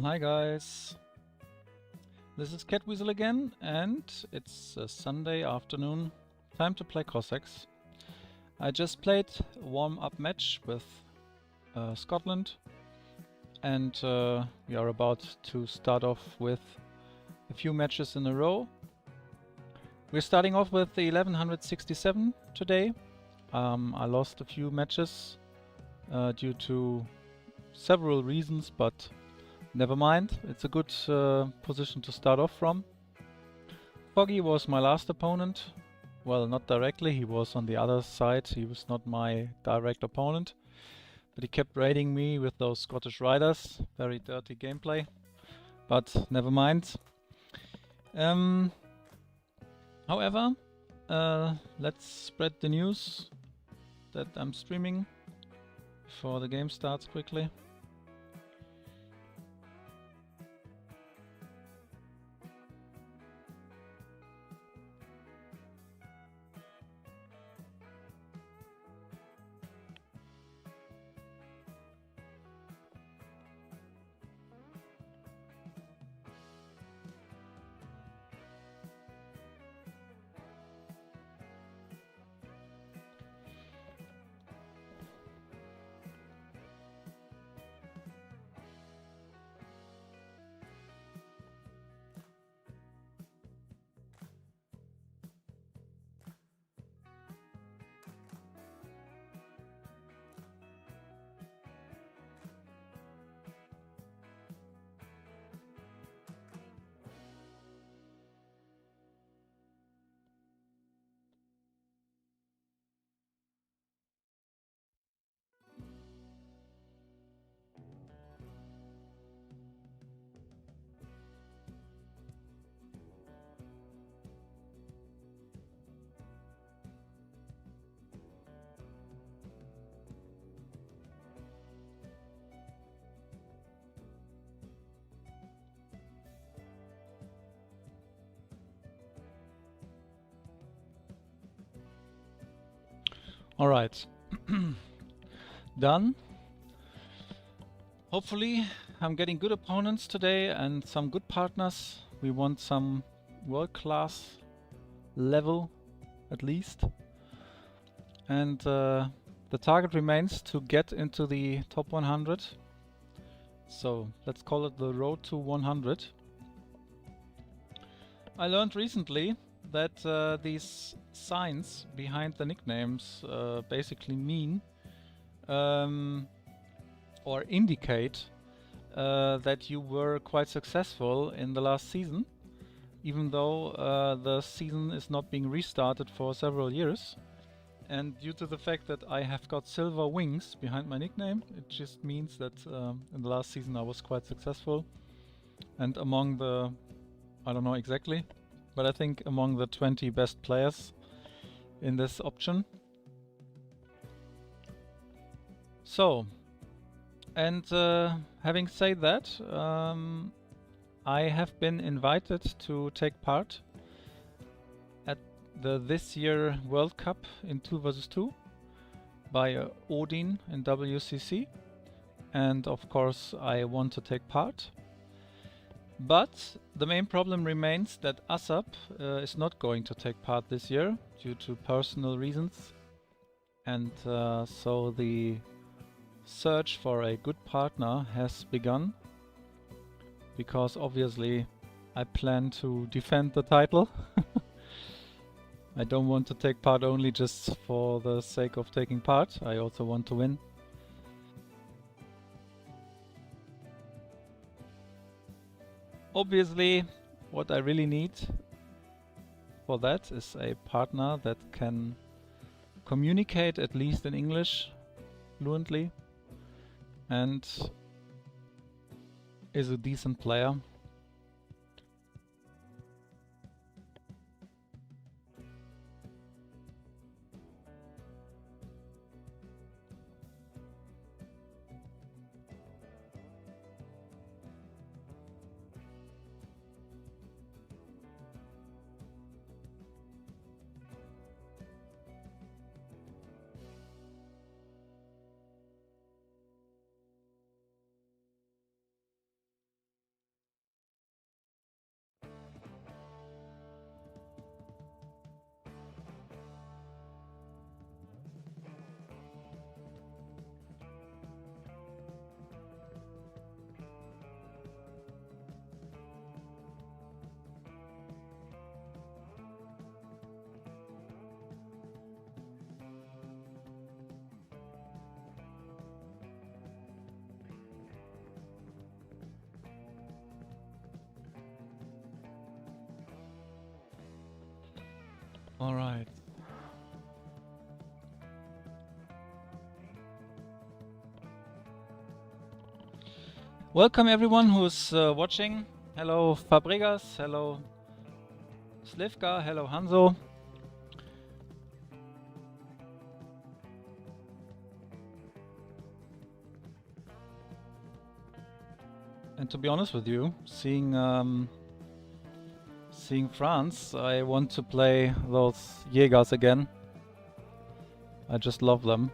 Hi guys, this is Catweasel again, and it's a Sunday afternoon. Time to play Cossacks. I just played a warm-up match with Scotland, and we are about to start off with a few matches in a row. We're starting off with the 1167 today. I lost a few matches due to several reasons, but never mind, it's a good position to start off from. Foggy was my last opponent. Well, not directly, he was on the other side, he was not my direct opponent. But he kept raiding me with those Scottish riders. Very dirty gameplay. But never mind. However, let's spread the news that I'm streaming before the game starts quickly. Alright. Done. Hopefully I'm getting good opponents today and some good partners. We want some world-class level at least. And the target remains to get into the top 100. So let's call it the road to 100. I learned recently that these signs behind the nicknames basically mean or indicate that you were quite successful in the last season, even though the season is not being restarted for several years. And due to the fact that I have got silver wings behind my nickname, it just means that in the last season I was quite successful. And among the, I don't know exactly, but I think among the 20 best players in this option. So, and having said that, I have been invited to take part at the this year World Cup in 2 vs 2 by Odin in WCC, and of course I want to take part. But the main problem remains that ASAP is not going to take part this year due to personal reasons, and so the search for a good partner has begun, because obviously I plan to defend the title. I don't want to take part only just for the sake of taking part, I also want to win. Obviously, what I really need for that is a partner that can communicate at least in English fluently and is a decent player. All right. Welcome everyone who's watching. Hello Fabregas, hello Slivka, hello Hanzo. And to be honest with you, seeing France, I want to play those Jägers again. I just love them.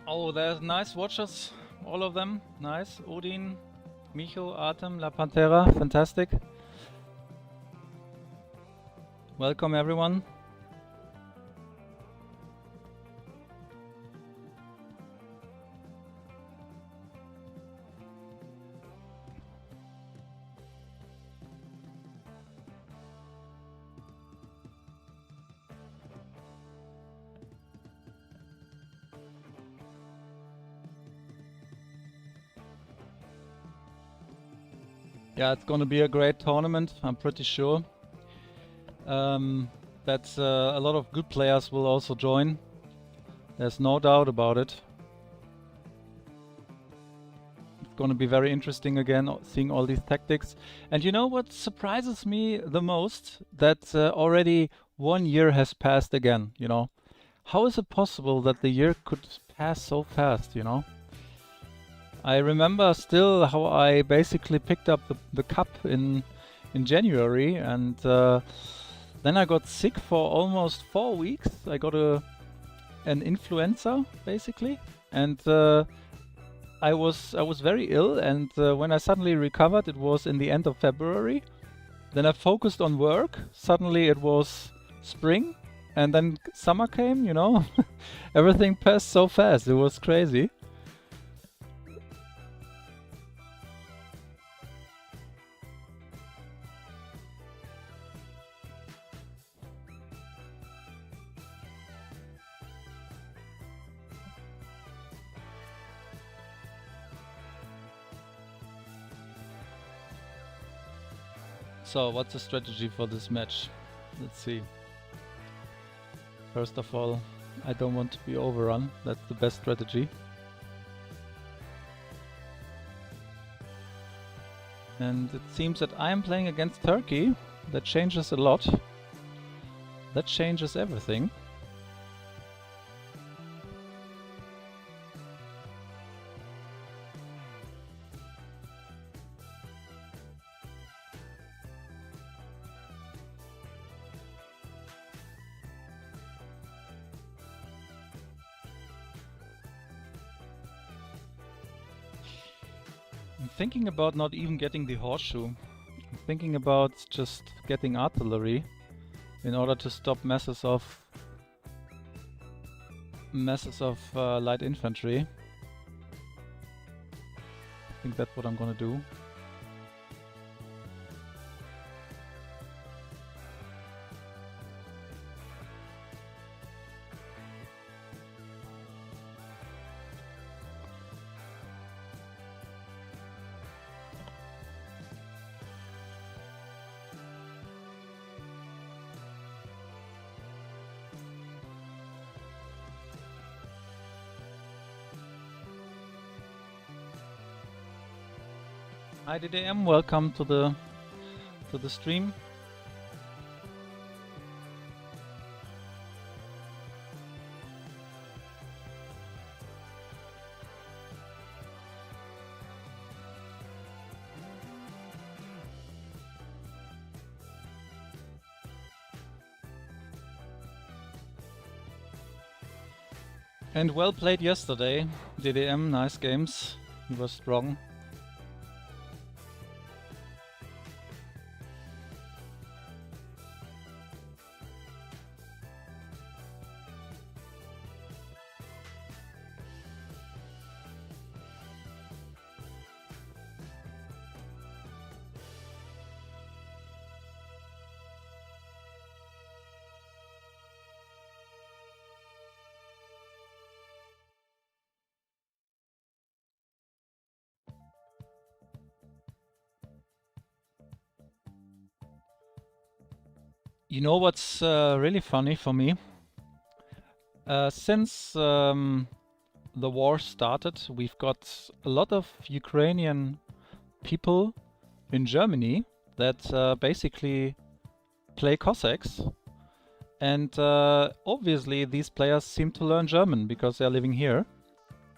Oh, there's nice watchers, all of them. Nice. Odin, Micho, Artem, La Pantera, fantastic. Welcome everyone. Yeah, it's gonna be a great tournament, I'm pretty sure. That a lot of good players will also join. There's no doubt about it. It's gonna be very interesting again, seeing all these tactics. And you know what surprises me the most? That already 1 year has passed again, you know? How is it possible that the year could pass so fast, you know? I remember still how I basically picked up the cup in January, and then I got sick for almost 4 weeks. I got an influenza basically, and I was very ill. And when I suddenly recovered, it was in the end of February. Then I focused on work. Suddenly it was spring, and then summer came. You know, everything passed so fast. It was crazy. So, what's the strategy for this match? Let's see. First of all, I don't want to be overrun. That's the best strategy. And it seems that I am playing against Turkey. That changes a lot. That changes everything. I'm thinking about not even getting the horseshoe. I'm thinking about just getting artillery in order to stop masses of light infantry. I think that's what I'm gonna do. Hi DDM, welcome to the stream. And well played yesterday, DDM, nice games, you were strong. You know what's really funny for me? Since the war started, we've got a lot of Ukrainian people in Germany that basically play Cossacks. And obviously these players seem to learn German because they're living here.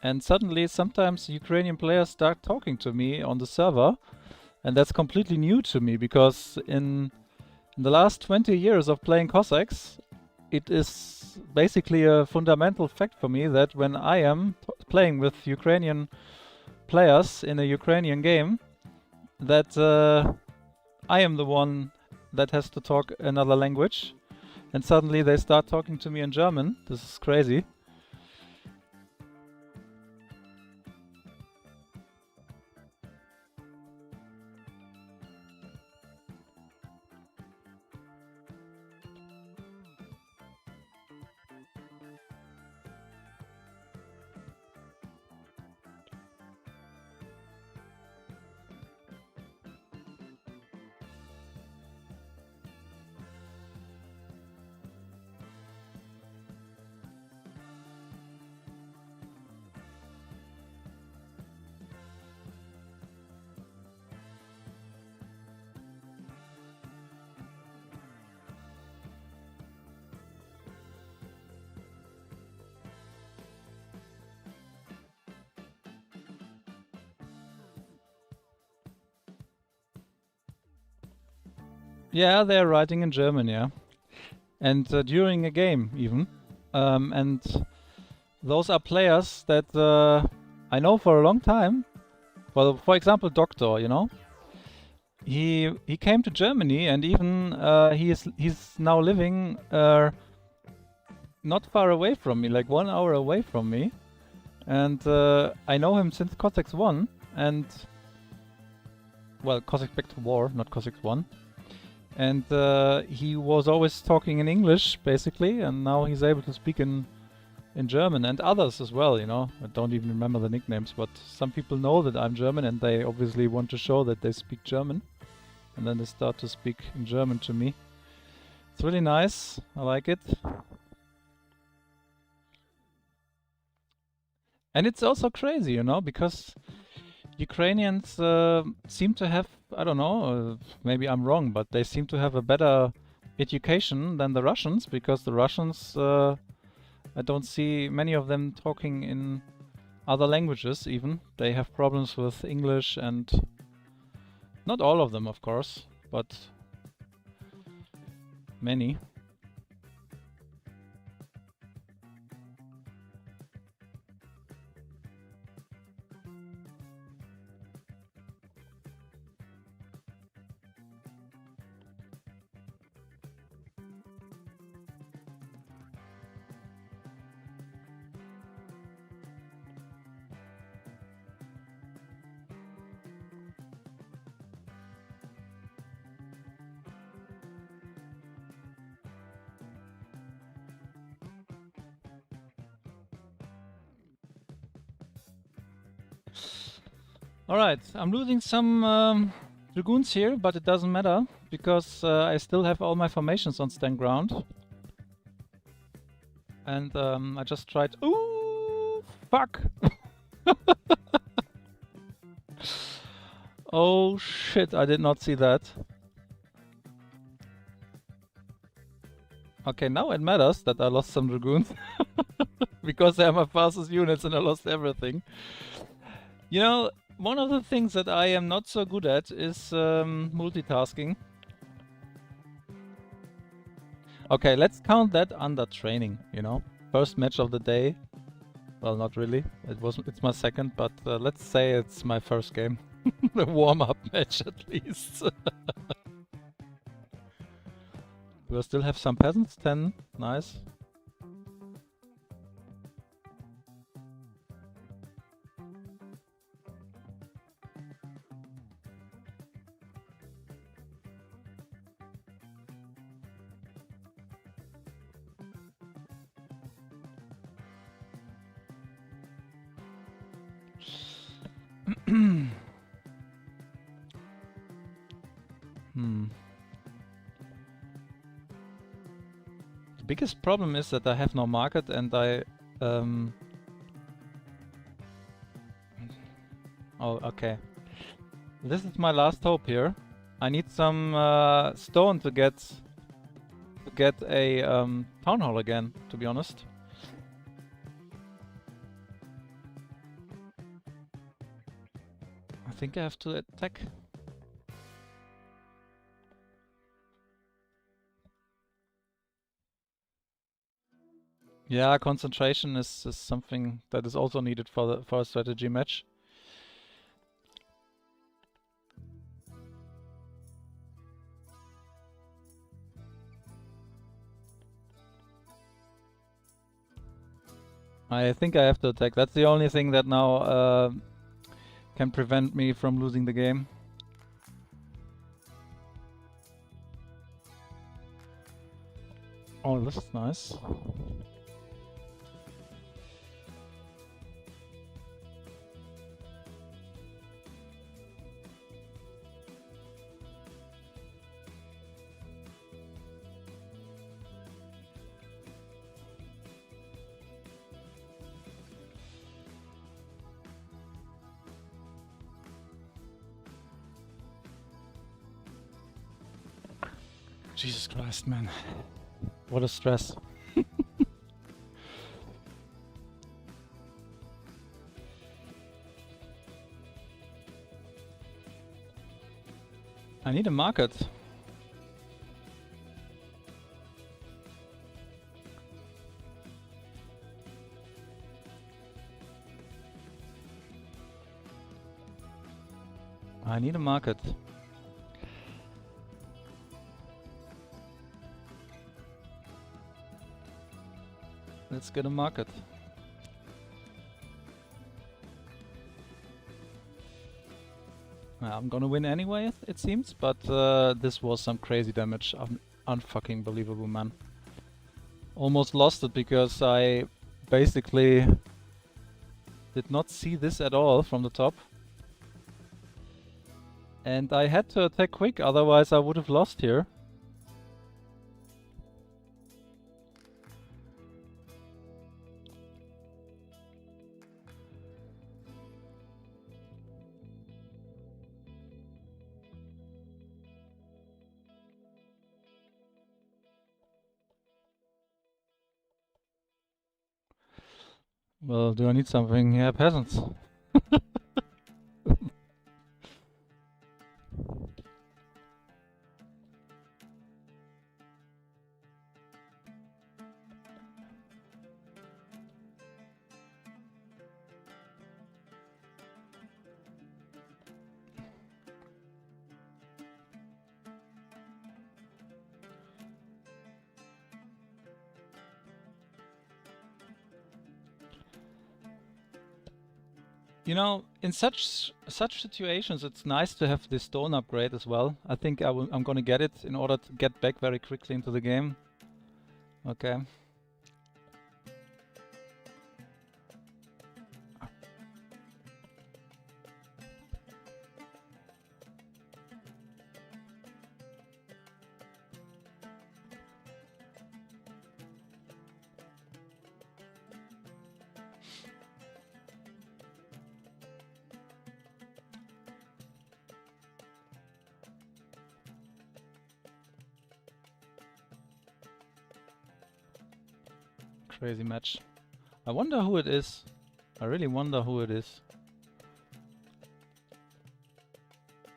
And suddenly sometimes Ukrainian players start talking to me on the server. And that's completely new to me because in the last 20 years of playing Cossacks, it is basically a fundamental fact for me that when I am playing with Ukrainian players in a Ukrainian game, that I am the one that has to talk another language. And suddenly they start talking to me in German. This is crazy. Yeah, they're writing in German, yeah. And during a game, even. And those are players that I know for a long time. Well, for example, Doctor, you know? He came to Germany and even he's now living not far away from me, like 1 hour away from me. And I know him since Cossacks 1 and... Well, Cossacks Back to War, not Cossacks 1. And he was always talking in English, basically, and now he's able to speak in German, and others as well, you know. I don't even remember the nicknames, but some people know that I'm German, and they obviously want to show that they speak German. And then they start to speak in German to me. It's really nice. I like it. And it's also crazy, you know, because Ukrainians seem to have, I don't know, maybe I'm wrong, but they seem to have a better education than the Russians, because the Russians, I don't see many of them talking in other languages even. They have problems with English, and not all of them, of course, but many. Alright, I'm losing some dragoons here, but it doesn't matter, because I still have all my formations on stand ground. And I just tried... Ooh! Fuck! Oh shit, I did not see that. Okay, now it matters that I lost some Dragoons. Because they are my fastest units and I lost everything. You know, one of the things that I am not so good at is multitasking. Okay, let's count that under training, you know? First match of the day. Well, not really. It's my second, but let's say it's my first game. The warm-up match at least. Do I still have some peasants? 10. Nice. The biggest problem is that I have no market and I... Oh, okay. This is my last hope here. I need some stone to get a town hall again, to be honest. I think I have to attack. Yeah, concentration is something that is also needed for a strategy match. I think I have to attack. That's the only thing that now can prevent me from losing the game. Oh, this is nice. Jesus Christ, man. What a stress. I need a market. I need a market. Let's get a market. I'm gonna win anyway, it seems, but this was some crazy damage. Unfucking believable, man. Almost lost it because I basically did not see this at all from the top. And I had to attack quick, otherwise I would have lost here. Well, do I need something? Yeah, peasants. You know, in such situations, it's nice to have this stone upgrade as well. I think I'm gonna get it in order to get back very quickly into the game. Okay. Crazy match. I wonder who it is. I really wonder who it is.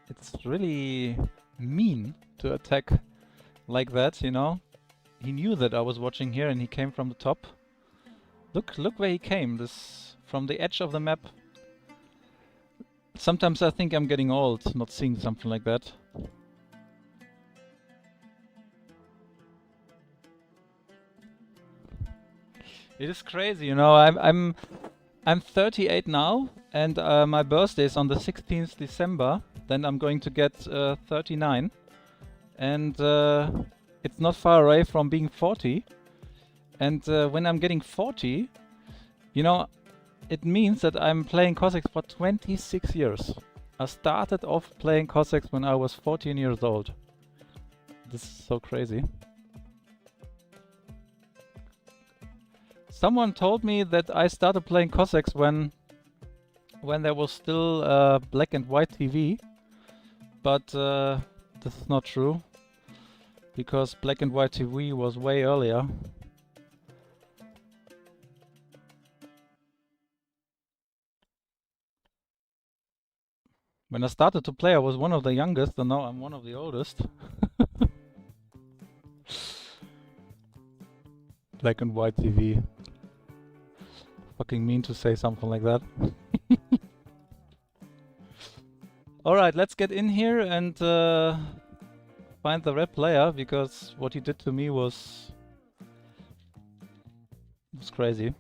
It's really mean to attack like that, you know? He knew that I was watching here and he came from the top. Look where he came, this from the edge of the map. Sometimes I think I'm getting old, not seeing something like that. It is crazy, you know. I'm 38 now, and my birthday is on the 16th December. Then I'm going to get 39, and it's not far away from being 40. And when I'm getting 40, you know, it means that I'm playing Cossacks for 26 years. I started off playing Cossacks when I was 14 years old. This is so crazy. Someone told me that I started playing Cossacks when there was still black and white TV, but this is not true, because black and white TV was way earlier. When I started to play, I was one of the youngest, and now I'm one of the oldest. Black and white TV. Fucking mean to say something like that. Alright, let's get in here and find the red player, because what he did to me was crazy.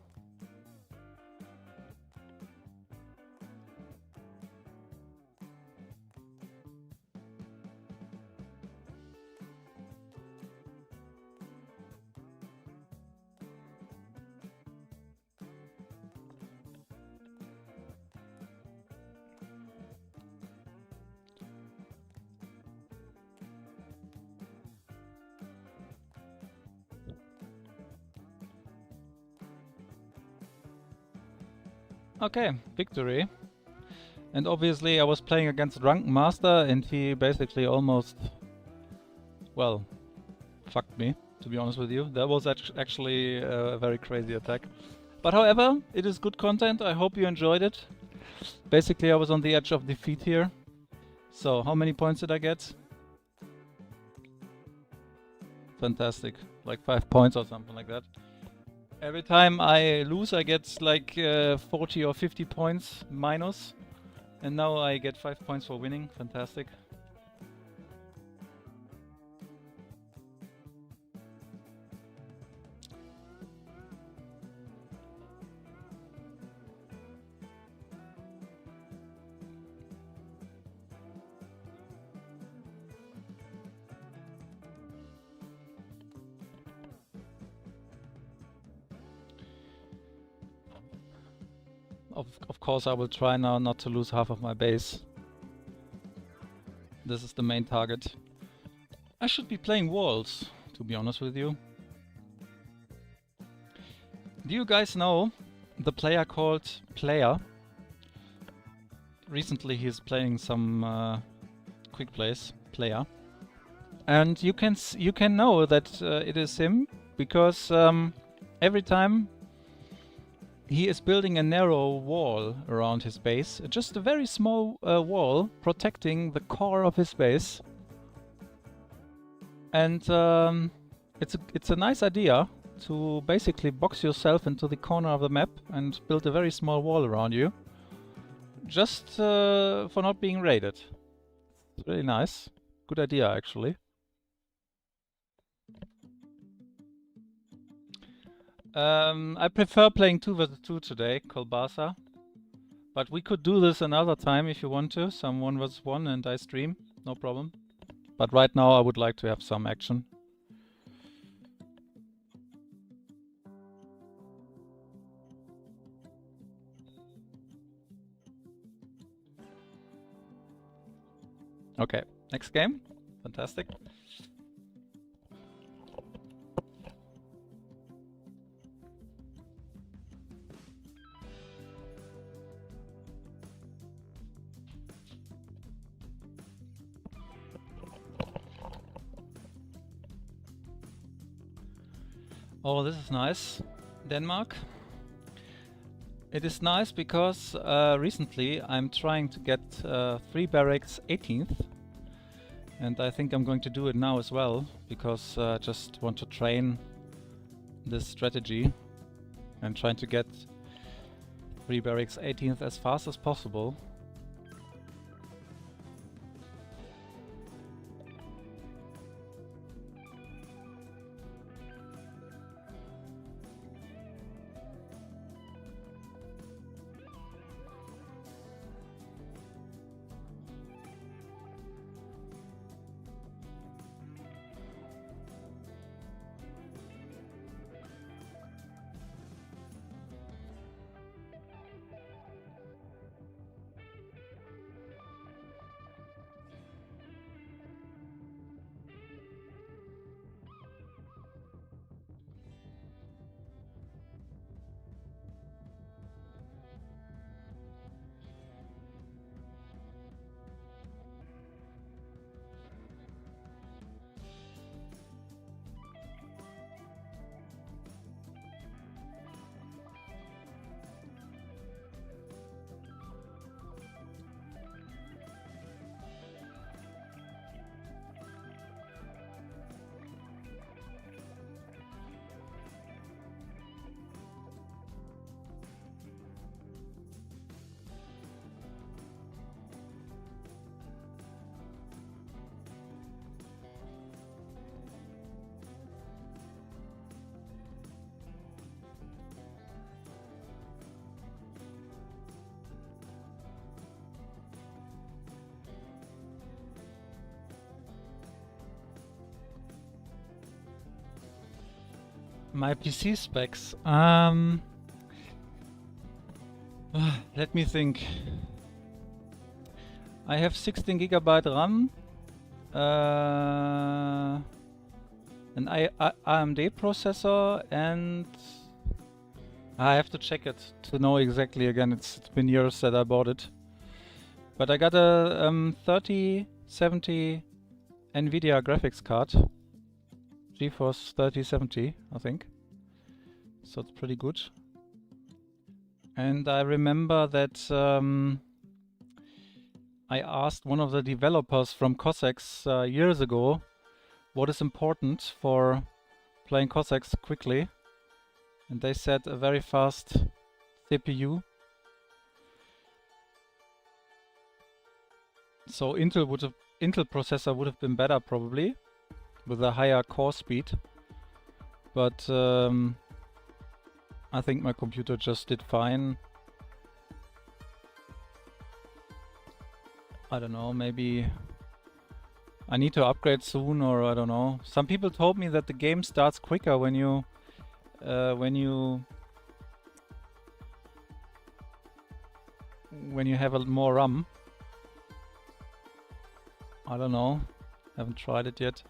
Okay, victory. And obviously I was playing against Drunken Master and he basically almost, well, fucked me, to be honest with you. That was actually a very crazy attack. But however, it is good content. I hope you enjoyed it. Basically I was on the edge of defeat here. So how many points did I get? Fantastic. Like 5 points or something like that. Every time I lose, I get like 40 or 50 points minus. And now I get 5 points for winning. Fantastic. Of course I will try now not to lose half of my base. This is the main target. I should be playing walls, to be honest with you. Do you guys know the player called Player? Recently he's playing some quick plays, Player. And you can know that it is him, because every time he is building a narrow wall around his base, just a very small wall protecting the core of his base. And it's a nice idea to basically box yourself into the corner of the map and build a very small wall around you, just for not being raided. It's really nice. Good idea, actually. I prefer playing 2 vs 2 today, Kolbasa. But we could do this another time if you want to. Some 1 vs 1 and I stream, no problem. But right now I would like to have some action. Okay, next game. Fantastic. Oh, this is nice. Denmark. It is nice because recently I'm trying to get 3 barracks 18th, and I think I'm going to do it now as well because I just want to train this strategy and trying to get 3 barracks 18th as fast as possible. My PC specs. Let me think. I have 16 gigabyte RAM, an AMD processor, and I have to check it to know exactly again. It's been years that I bought it. But I got a 3070 NVIDIA graphics card. GeForce 3070, I think. So it's pretty good. And I remember that I asked one of the developers from Cossacks years ago what is important for playing Cossacks quickly. And they said a very fast CPU. So Intel processor would have been better probably, with a higher core speed, but I think my computer just did fine. I don't know, maybe I need to upgrade soon, or I don't know. Some people told me that the game starts quicker when you have a more RAM. I don't know, haven't tried it yet.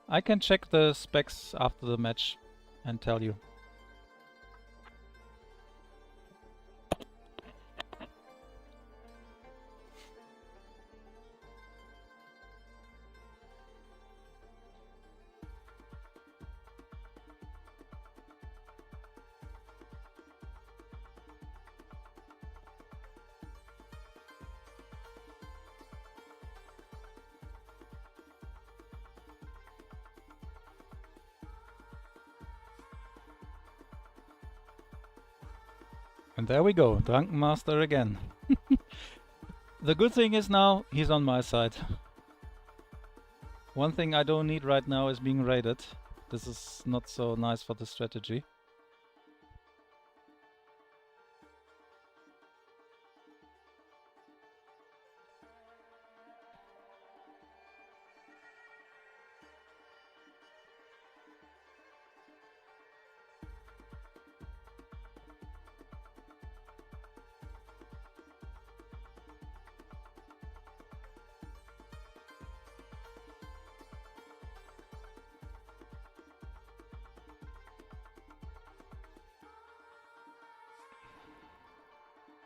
I can check the specs after the match and tell you. And there we go, Drunken Master again. The good thing is now he's on my side. One thing I don't need right now is being raided. This is not so nice for the strategy.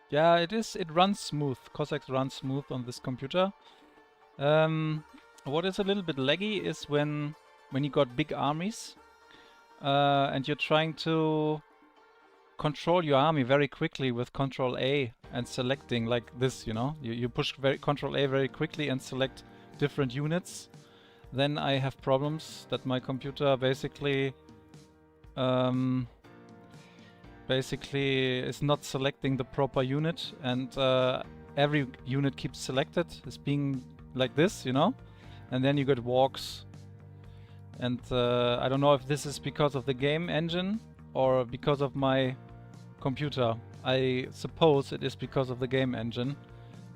Yeah, it is. It runs smooth. Cossacks runs smooth on this computer. What is a little bit laggy is when you got big armies and you're trying to control your army very quickly with Control A and selecting like this, you know? You push Control A very quickly and select different units. Then I have problems that my computer basically is not selecting the proper unit, and every unit keeps selected as being like this, you know? And then you get walks. And I don't know if this is because of the game engine or because of my computer. I suppose it is because of the game engine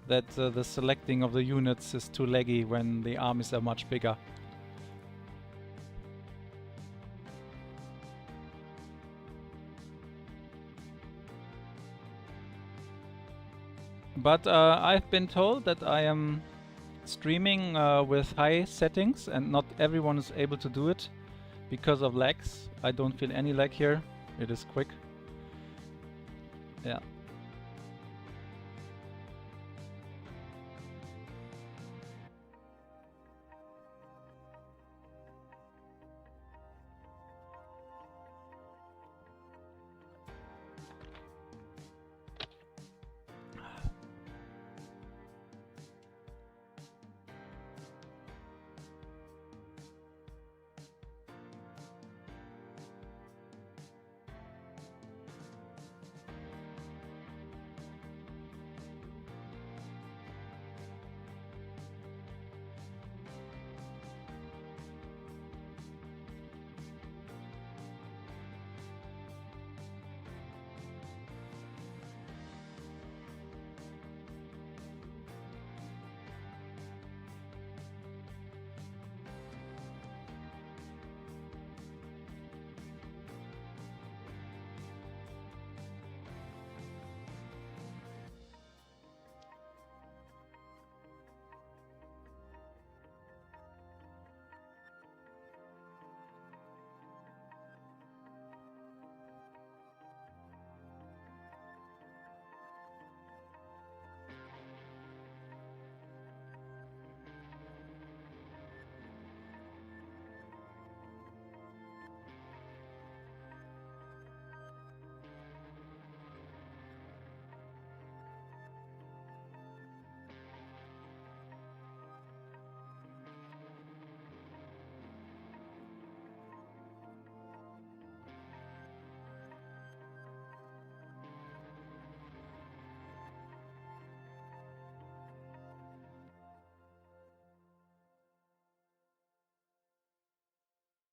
that the selecting of the units is too laggy when the armies are much bigger. But I've been told that I am streaming with high settings and not everyone is able to do it because of lags. I don't feel any lag here. It is quick. Yeah.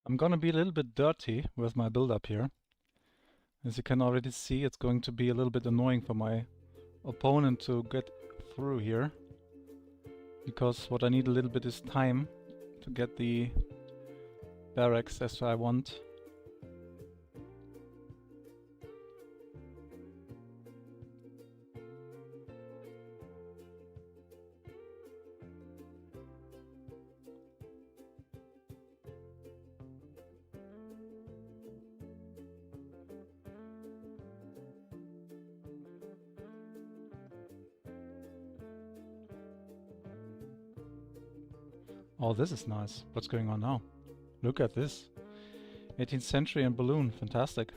I'm gonna be a little bit dirty with my build-up here. As you can already see, it's going to be a little bit annoying for my opponent to get through here. Because what I need a little bit is time to get the barracks as I want. Oh, this is nice. What's going on now? Look at this. 18th century and balloon. Fantastic.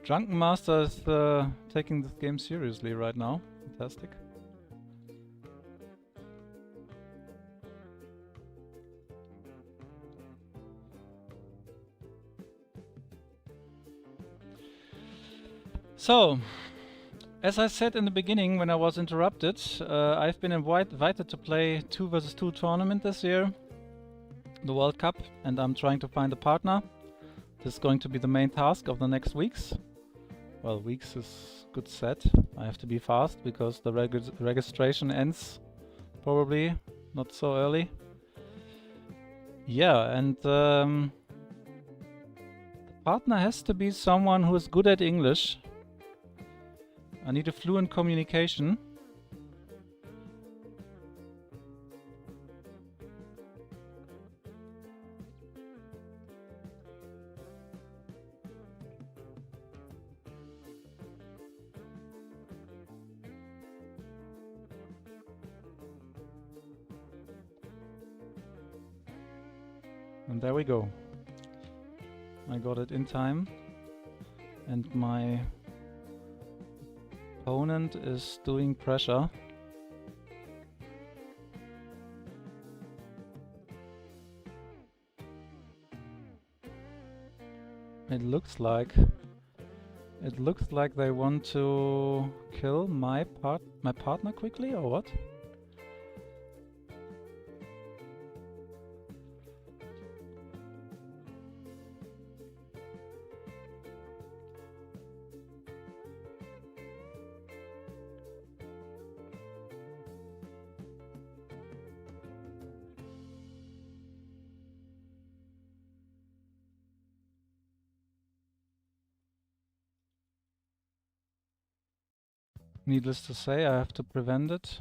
Drunken Master is taking this game seriously right now. Fantastic. So, as I said in the beginning when I was interrupted, I've been invited to play 2 vs 2 tournament this year, the World Cup, and I'm trying to find a partner. This is going to be the main task of the next weeks. Well, weeks is good set. I have to be fast because the registration ends probably not so early. Yeah, and the partner has to be someone who is good at English. I need a fluent communication. And there we go. I got it in time. And my opponent is doing pressure. It looks like they want to kill my partner quickly, or what? Needless to say, I have to prevent it.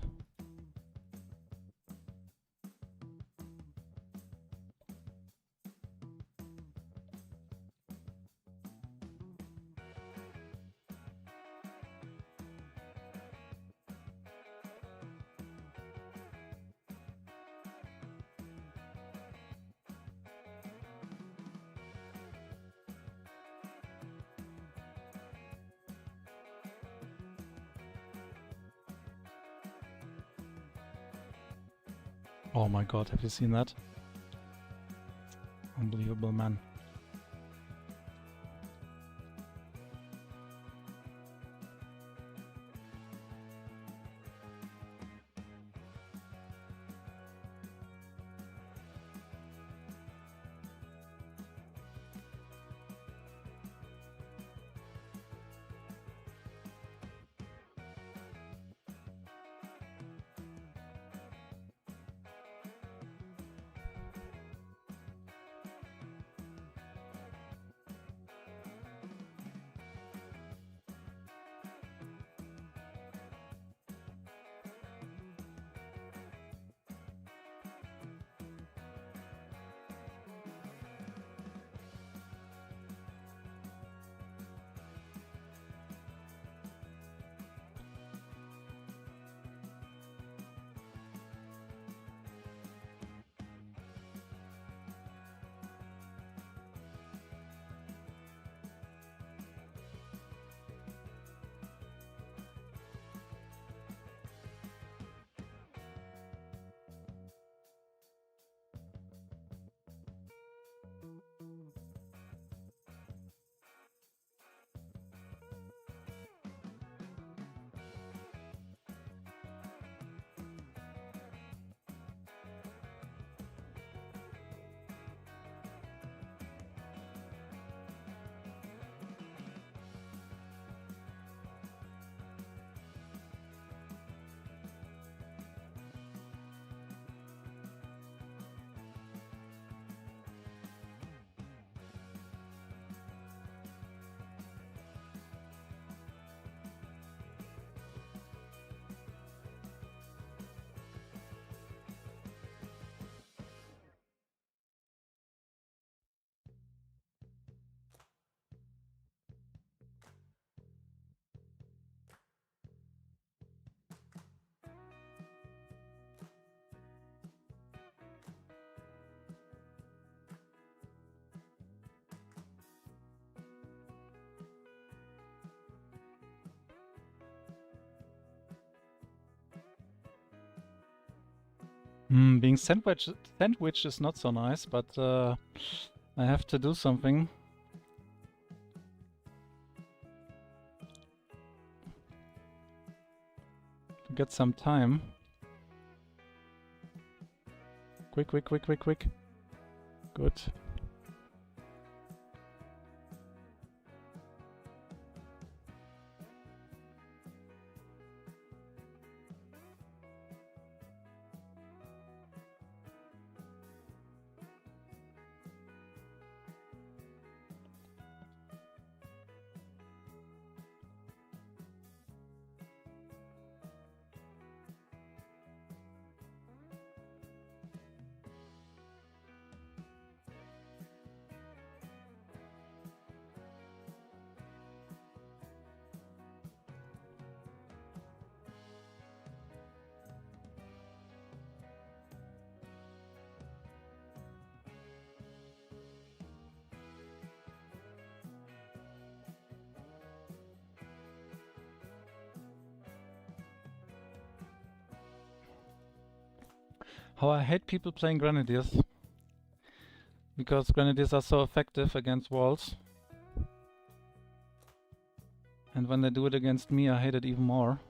Oh my god, have you seen that? Unbelievable, man. Being sandwiched is not so nice, but I have to do something. To get some time. Quick, quick, quick, quick, quick. Good. How I hate people playing Grenadiers. Because Grenadiers are so effective against walls. And when they do it against me, I hate it even more.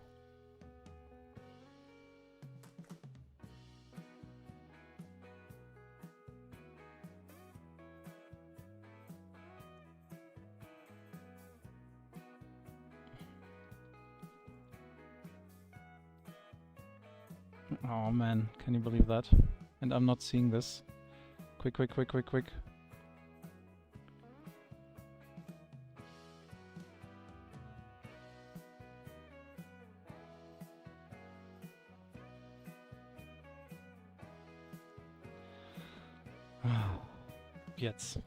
Oh man, can you believe that? And I'm not seeing this. Quick, quick, quick, quick, quick. Jetzt.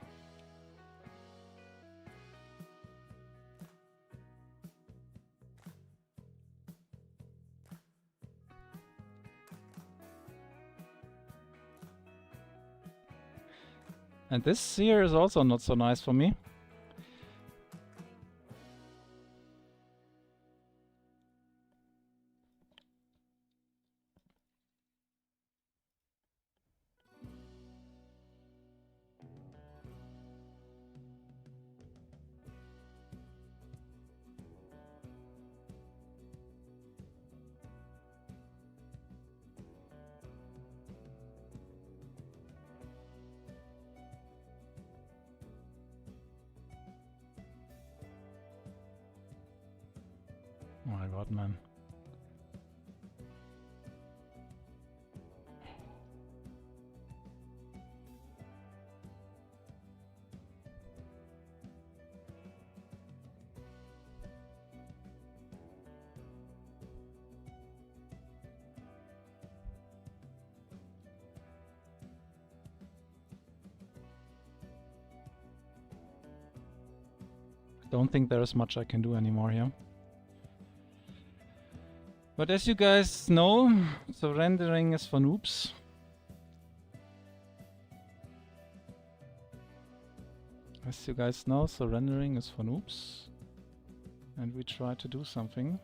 And this here is also not so nice for me. Oh my god, man. Don't think there is much I can do anymore here. But as you guys know, surrendering is for noobs. As you guys know, surrendering is for noobs. And we try to do something.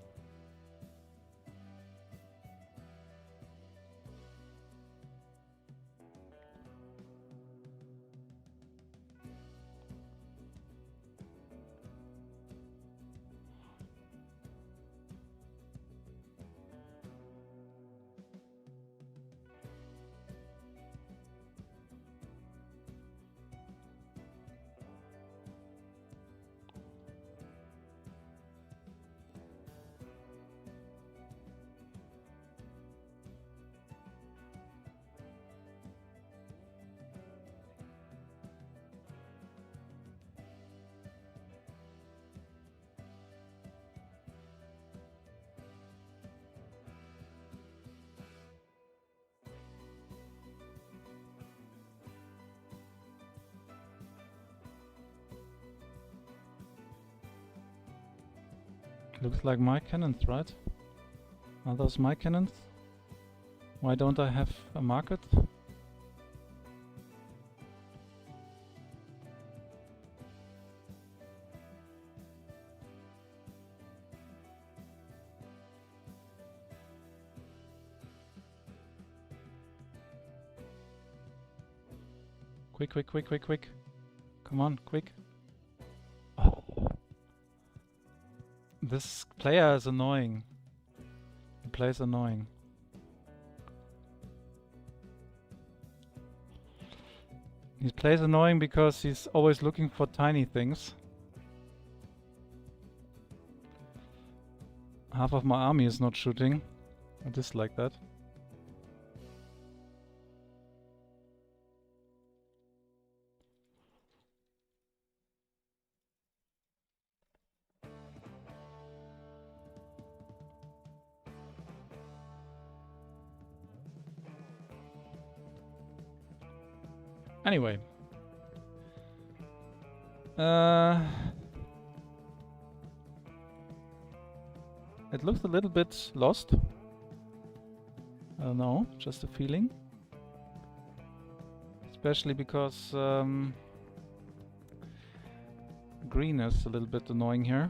Looks like my cannons, right? Are those my cannons? Why don't I have a market? Quick, quick, quick, quick, quick. Come on, quick. Oh. This player is annoying. He plays annoying. He plays annoying because he's always looking for tiny things. Half of my army is not shooting. I dislike that. Anyway. It looks a little bit lost. I don't know, just a feeling. Especially because green is a little bit annoying here.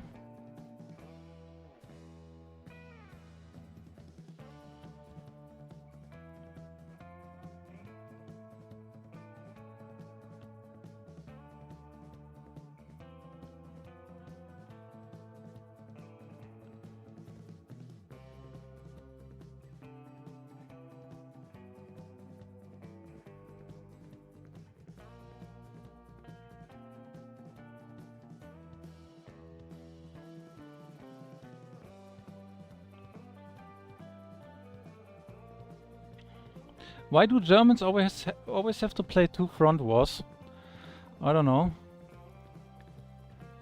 Why do Germans always have to play 2 front wars? I don't know.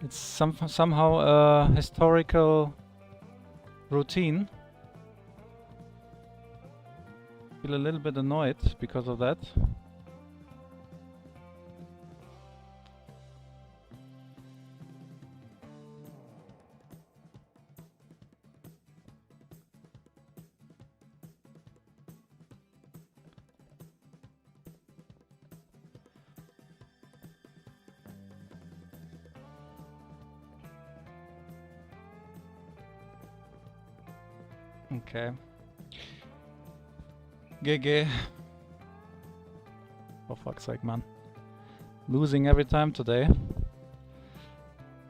It's somehow a historical routine. Feel a little bit annoyed because of that. Okay. GG. For fuck's sake, man. Losing every time today.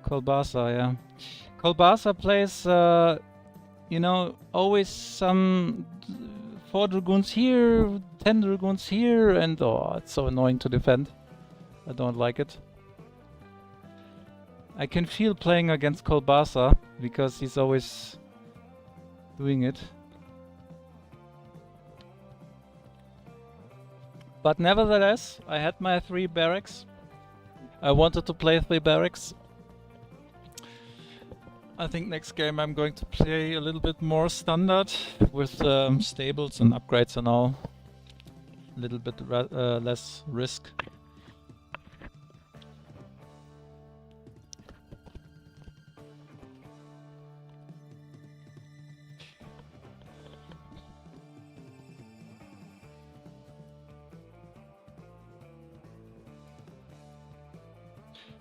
Kolbasa, yeah. Kolbasa plays, you know, always some 4 Dragoons here, 10 Dragoons here, and oh, it's so annoying to defend. I don't like it. I can feel playing against Kolbasa because he's always doing it. But nevertheless, I had my 3 barracks. I wanted to play 3 barracks. I think next game I'm going to play a little bit more standard with stables and upgrades and all. A little bit less risk.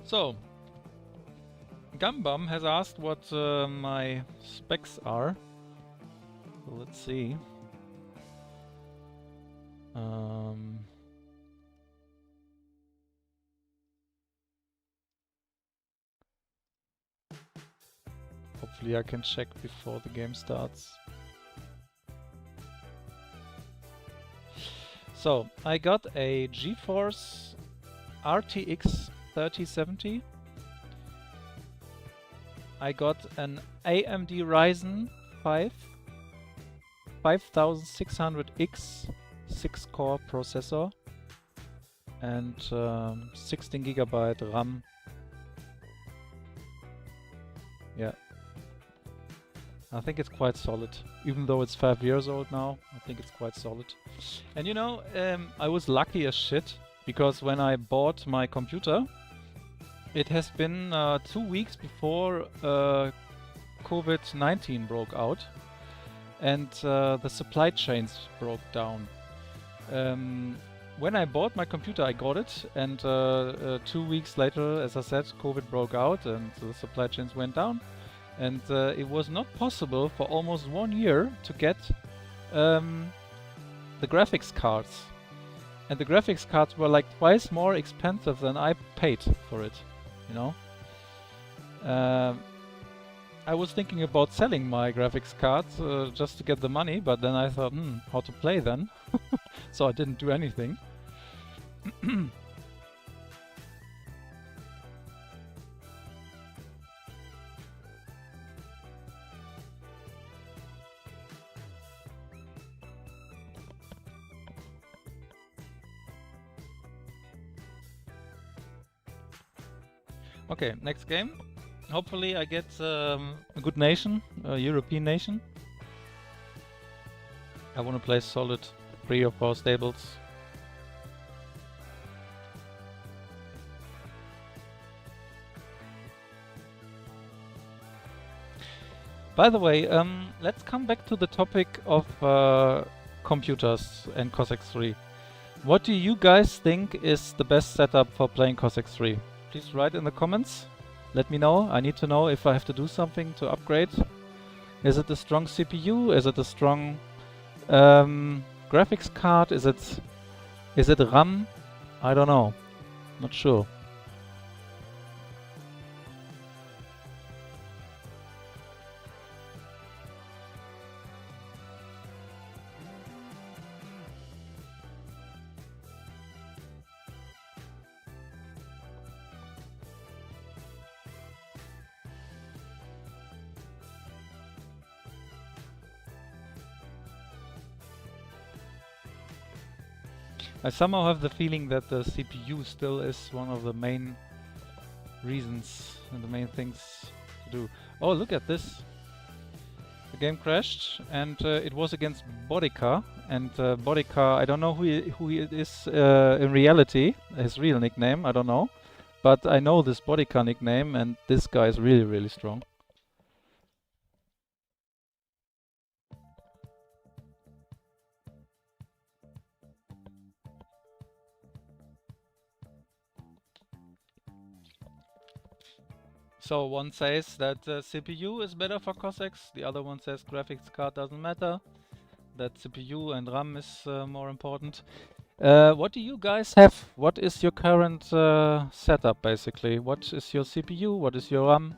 So, Gumbum has asked what my specs are. So let's see. Hopefully I can check before the game starts. So, I got a GeForce RTX 3070. I got an AMD Ryzen 5 5600X 6-core processor and 16GB RAM. Yeah, I think it's quite solid. Even though it's 5 years old now, I think it's quite solid. And you know, I was lucky as shit because when I bought my computer, it has been 2 weeks before COVID-19 broke out and the supply chains broke down. When I bought my computer, I got it, and 2 weeks later, as I said, COVID broke out and the supply chains went down. And it was not possible for almost 1 year to get the graphics cards. And the graphics cards were like twice more expensive than I paid for it, you know? I was thinking about selling my graphics cards just to get the money, but then I thought, how to play then? So I didn't do anything. Okay, next game. Hopefully I get a good nation, a European nation. I want to play solid 3 or 4 stables. By the way, let's come back to the topic of computers and Cossacks 3. What do you guys think is the best setup for playing Cossacks 3? Please write in the comments. Let me know. I need to know if I have to do something to upgrade. Is it a strong CPU? Is it a strong graphics card? Is it RAM? I don't know. Not sure. I somehow have the feeling that the CPU still is one of the main reasons and the main things to do. Oh, look at this. The game crashed and it was against Bodica. And Bodica, I don't know who he is in reality, his real nickname, I don't know. But I know this Bodica nickname and this guy is really, really strong. So one says that CPU is better for Cossacks, the other one says graphics card doesn't matter, that CPU and RAM is more important. What do you guys have? What is your current setup basically? What is your CPU? What is your RAM?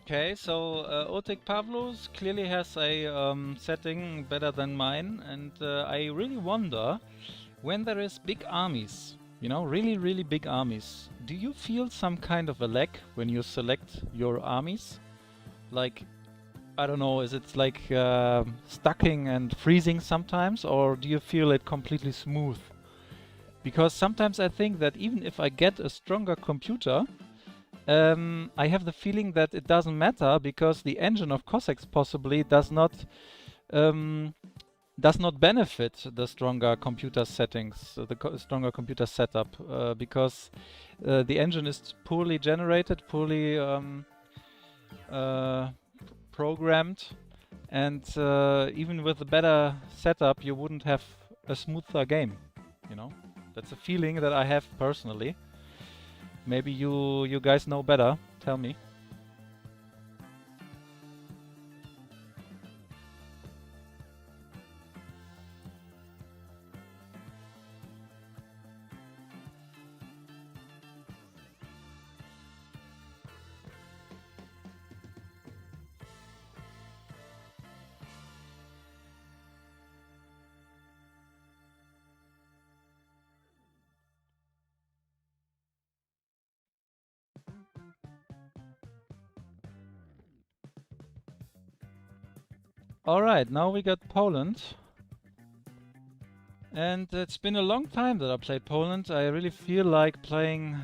Okay, so Otik Pavlos clearly has a setting better than mine, and I really wonder when there is big armies, you know, really, really big armies. Do you feel some kind of a lag when you select your armies? Like, I don't know, is it like stucking and freezing sometimes, or do you feel it completely smooth? Because sometimes I think that even if I get a stronger computer, I have the feeling that it doesn't matter because the engine of Cossacks possibly does not benefit the stronger computer settings, the stronger computer setup, because the engine is poorly generated, poorly programmed, and even with a better setup, you wouldn't have a smoother game. You know, that's a feeling that I have personally. Maybe you guys know better. Tell me. Alright, now we got Poland. And it's been a long time that I played Poland. I really feel like playing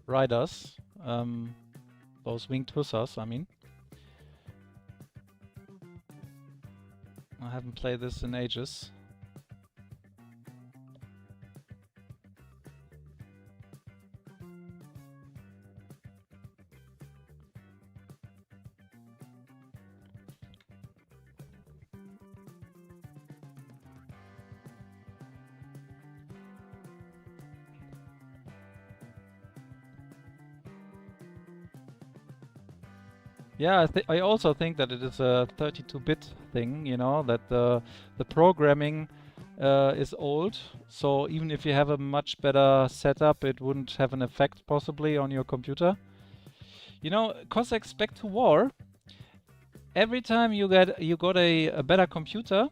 riders. Those winged hussars, I mean. I haven't played this in ages. Yeah, I also think that it is a 32-bit thing, you know, that the programming is old, so even if you have a much better setup, it wouldn't have an effect possibly on your computer. You know, Cossacks Back to War, every time you got a better computer,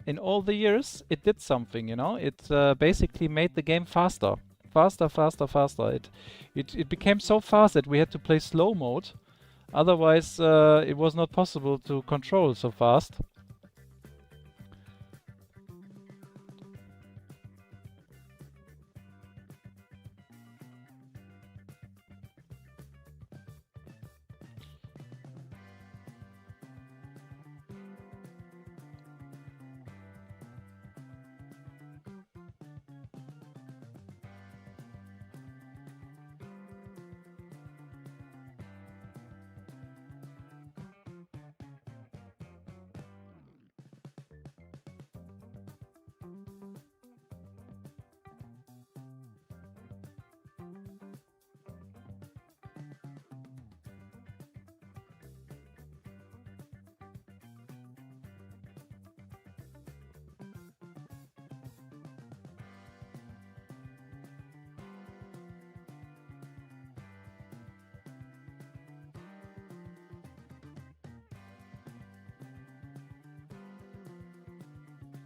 in all the years, it did something, you know? It basically made the game faster. Faster, faster, faster. It became so fast that we had to play slow mode. Otherwise, it was not possible to control so fast.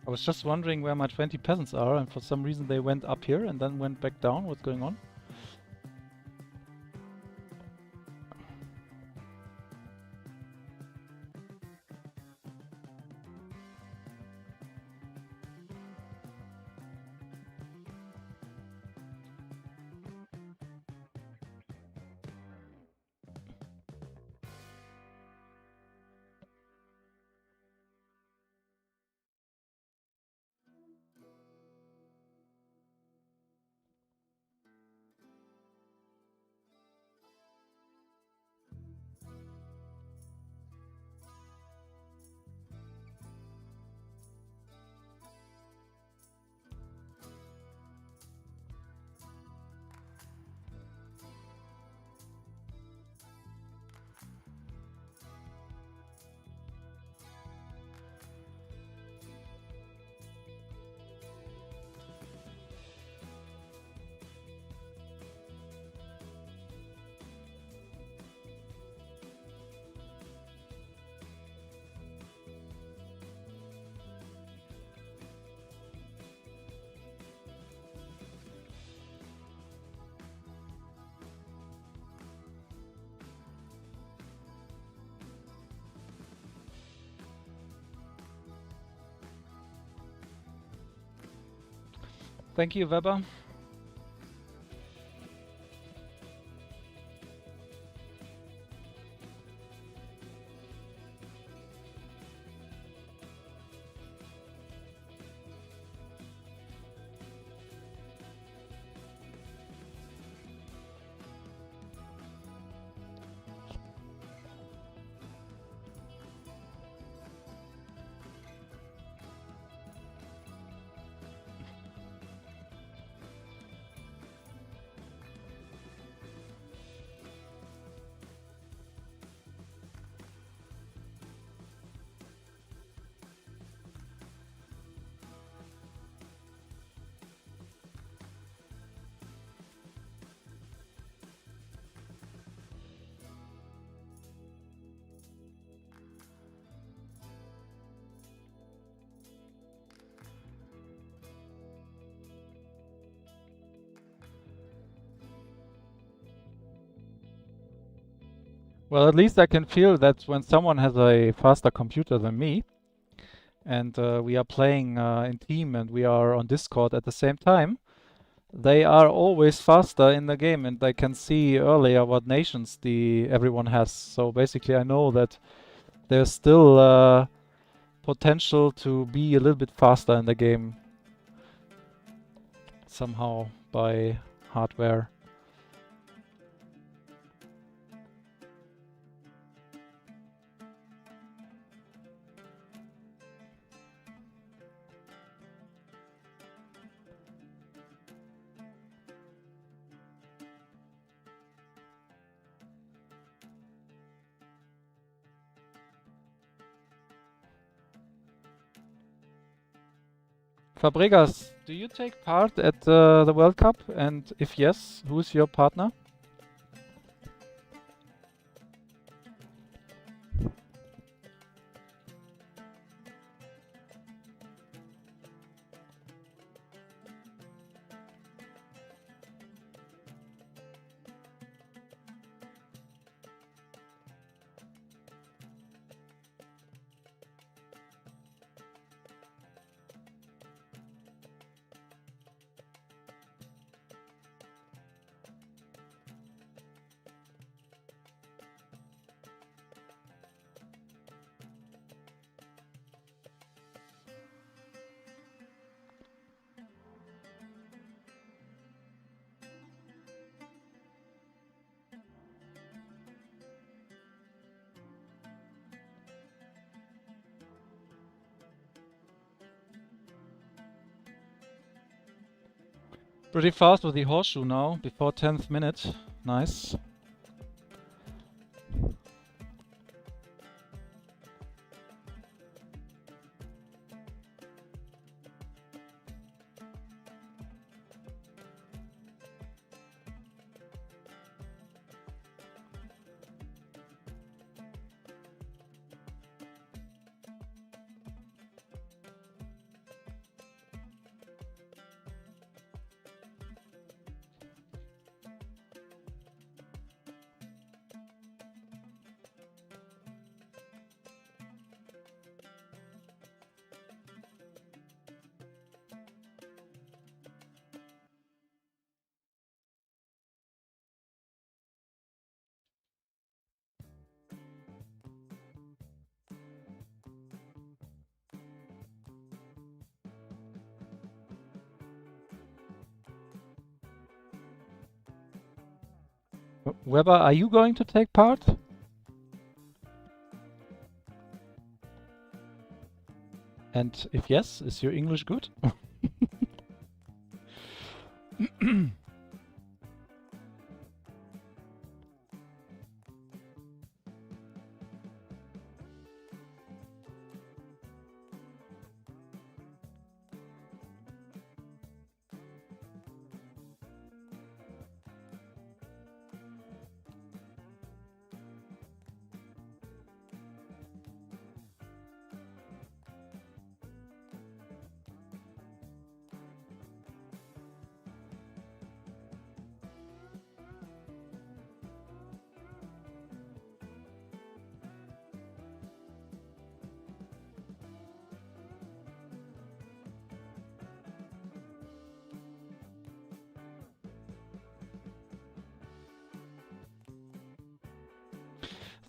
I was just wondering where my 20 peasants are, and for some reason they went up here and then went back down. What's going on? Thank you, Weber. Well, at least I can feel that when someone has a faster computer than me, and we are playing in team and we are on Discord at the same time, they are always faster in the game and they can see earlier what nations everyone has. So basically I know that there's still potential to be a little bit faster in the game somehow by hardware. Fabregas, do you take part at the World Cup? And if yes, who's your partner? Pretty fast with the horseshoe now, before 10th minute. Nice. Weber, are you going to take part? And if yes, is your English good?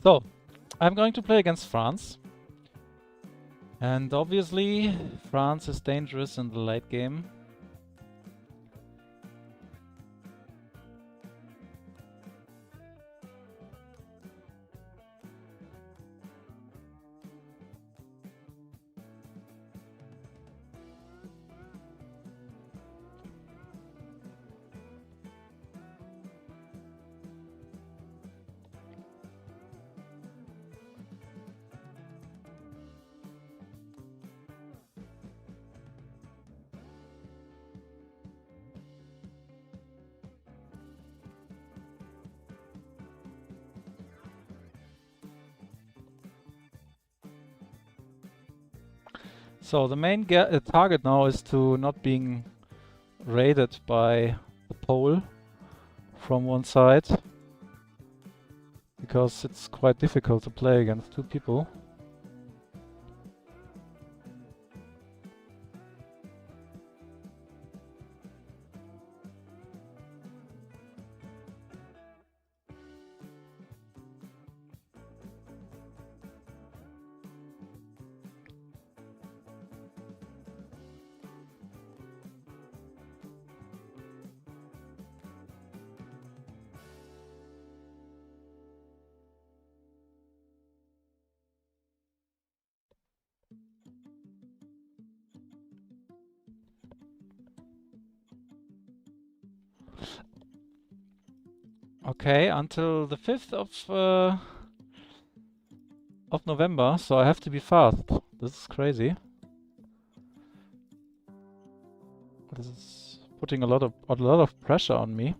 So, I'm going to play against France. And obviously, France is dangerous in the late game. So the main target now is to not being raided by the pole from one side, because it's quite difficult to play against two people. Okay, until the 5th of November, so I have to be fast. This is crazy. This is putting a lot of pressure on me.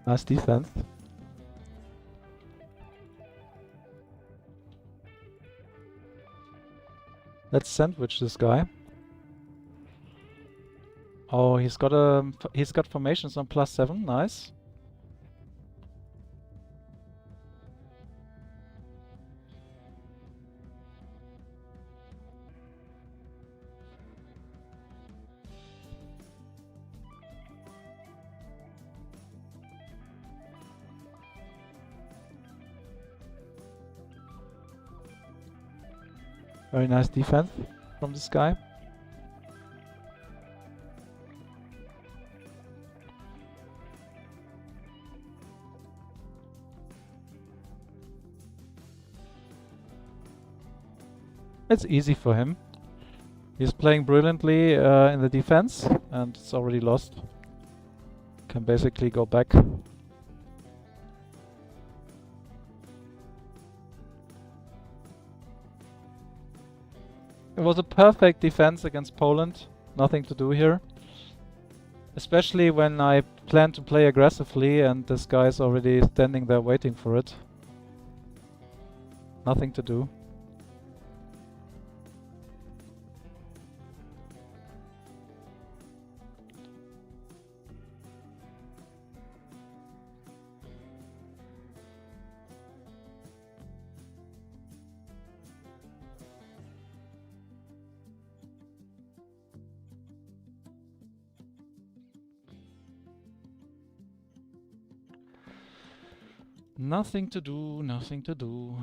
Nice defense. Let's sandwich this guy. Oh, he's got formations on +7. Nice. Very nice defense from this guy. It's easy for him. He's playing brilliantly in the defense, and it's already lost. Can basically go back. It was a perfect defense against Poland. Nothing to do here. Especially when I plan to play aggressively and this guy's already standing there waiting for it. Nothing to do. Nothing to do, nothing to do.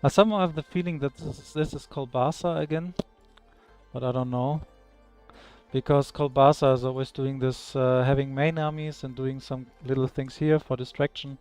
I somehow have the feeling that this is Kolbasa again, but I don't know. Because Kolbasa is always doing this, having main armies and doing some little things here for distraction.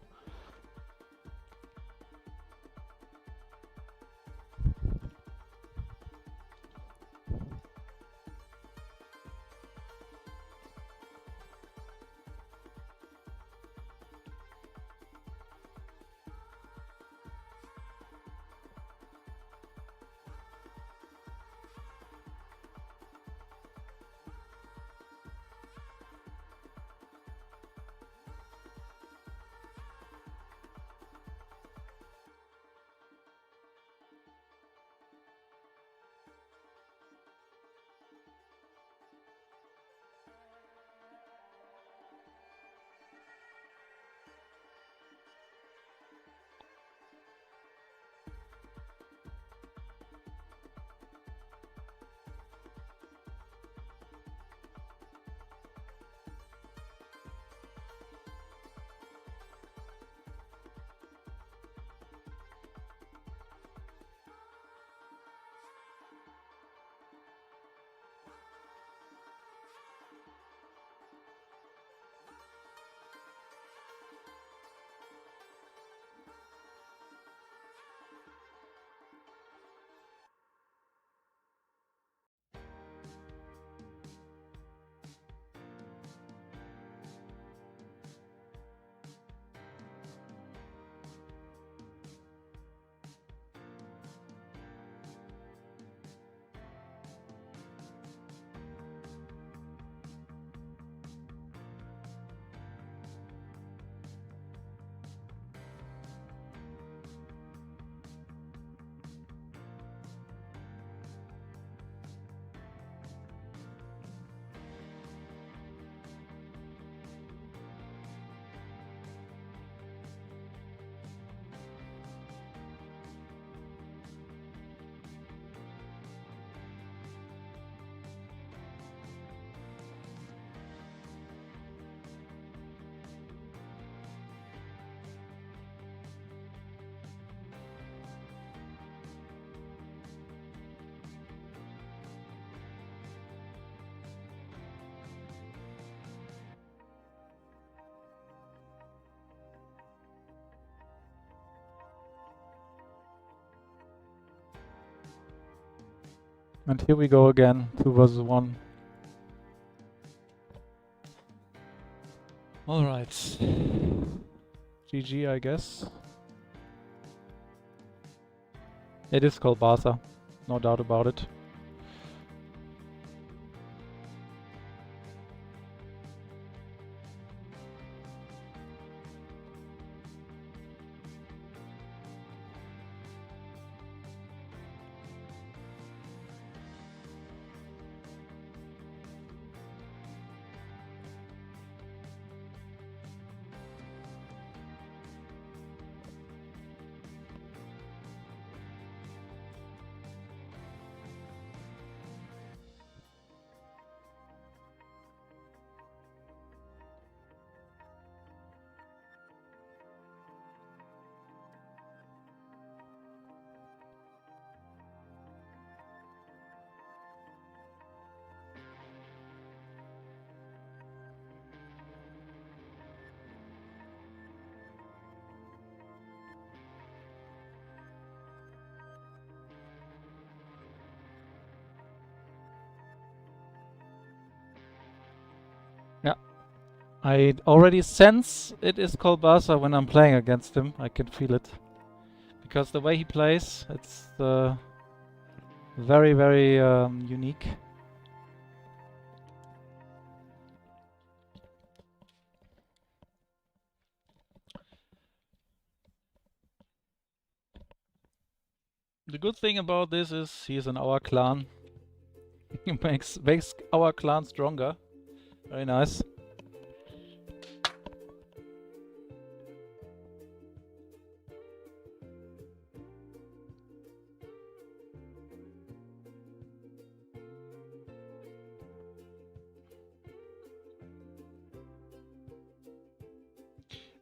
And here we go again, 2 versus 1. Alright. GG, I guess. It is called Barca, no doubt about it. Yeah, I already sense it is called Barca when I'm playing against him. I can feel it. Because the way he plays, it's very, very unique. The good thing about this is he's in our clan. He makes our clan stronger. Very nice.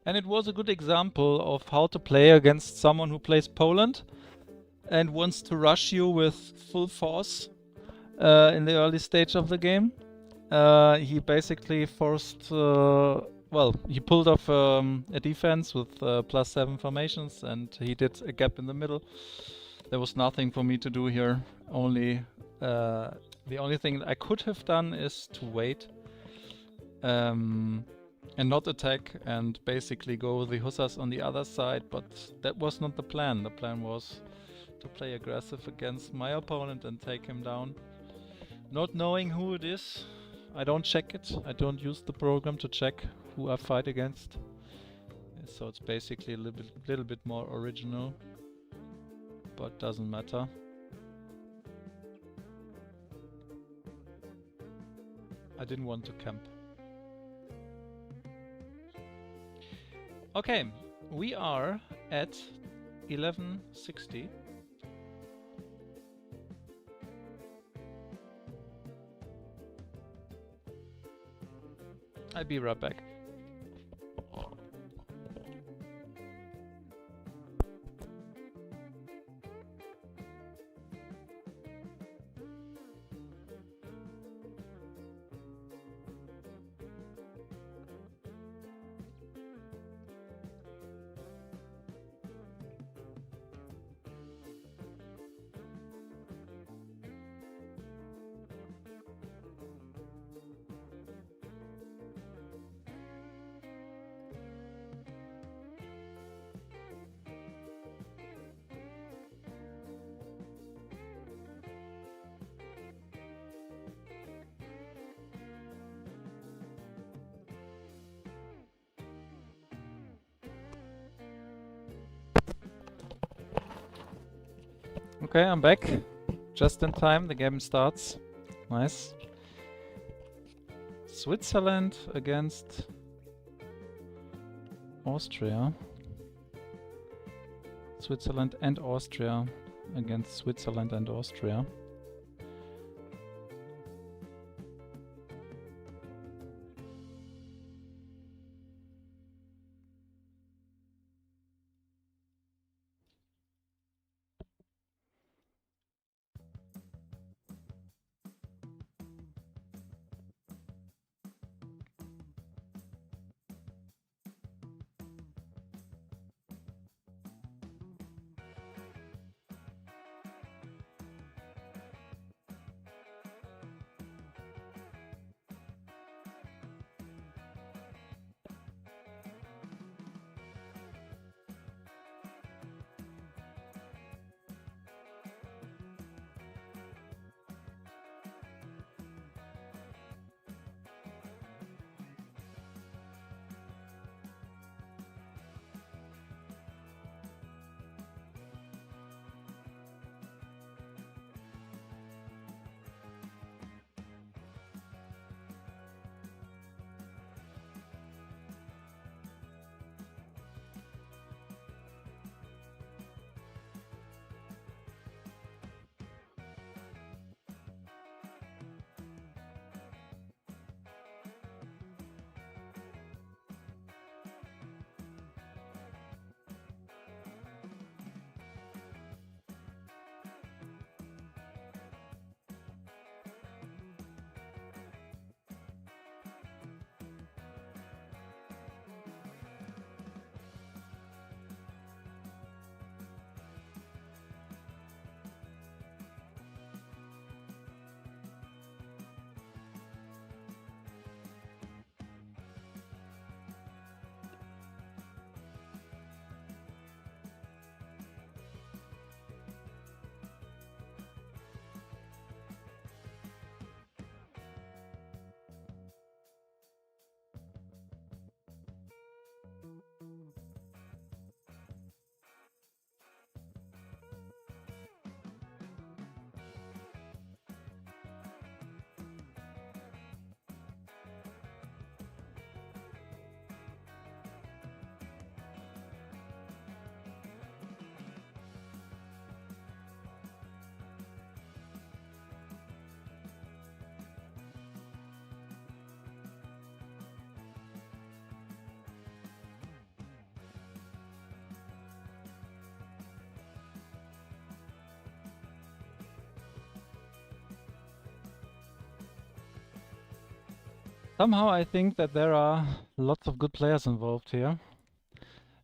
And it was a good example of how to play against someone who plays Poland and wants to rush you with full force in the early stage of the game. He basically forced, well, he pulled off a defense with +7 formations, and he did a gap in the middle. There was nothing for me to do here. Only the only thing I could have done is to wait and not attack and basically go with the Hussars on the other side, but that was not the plan. The plan was to play aggressive against my opponent and take him down. Not knowing who it is, I don't check it. I don't use the program to check who I fight against. So it's basically a little bit more original, but doesn't matter. I didn't want to camp. Okay, we are at 1160. I'll be right back. Okay, I'm back. Just in time, the game starts. Nice. Switzerland against Austria. Switzerland and Austria against Switzerland and Austria. Somehow I think that there are lots of good players involved here.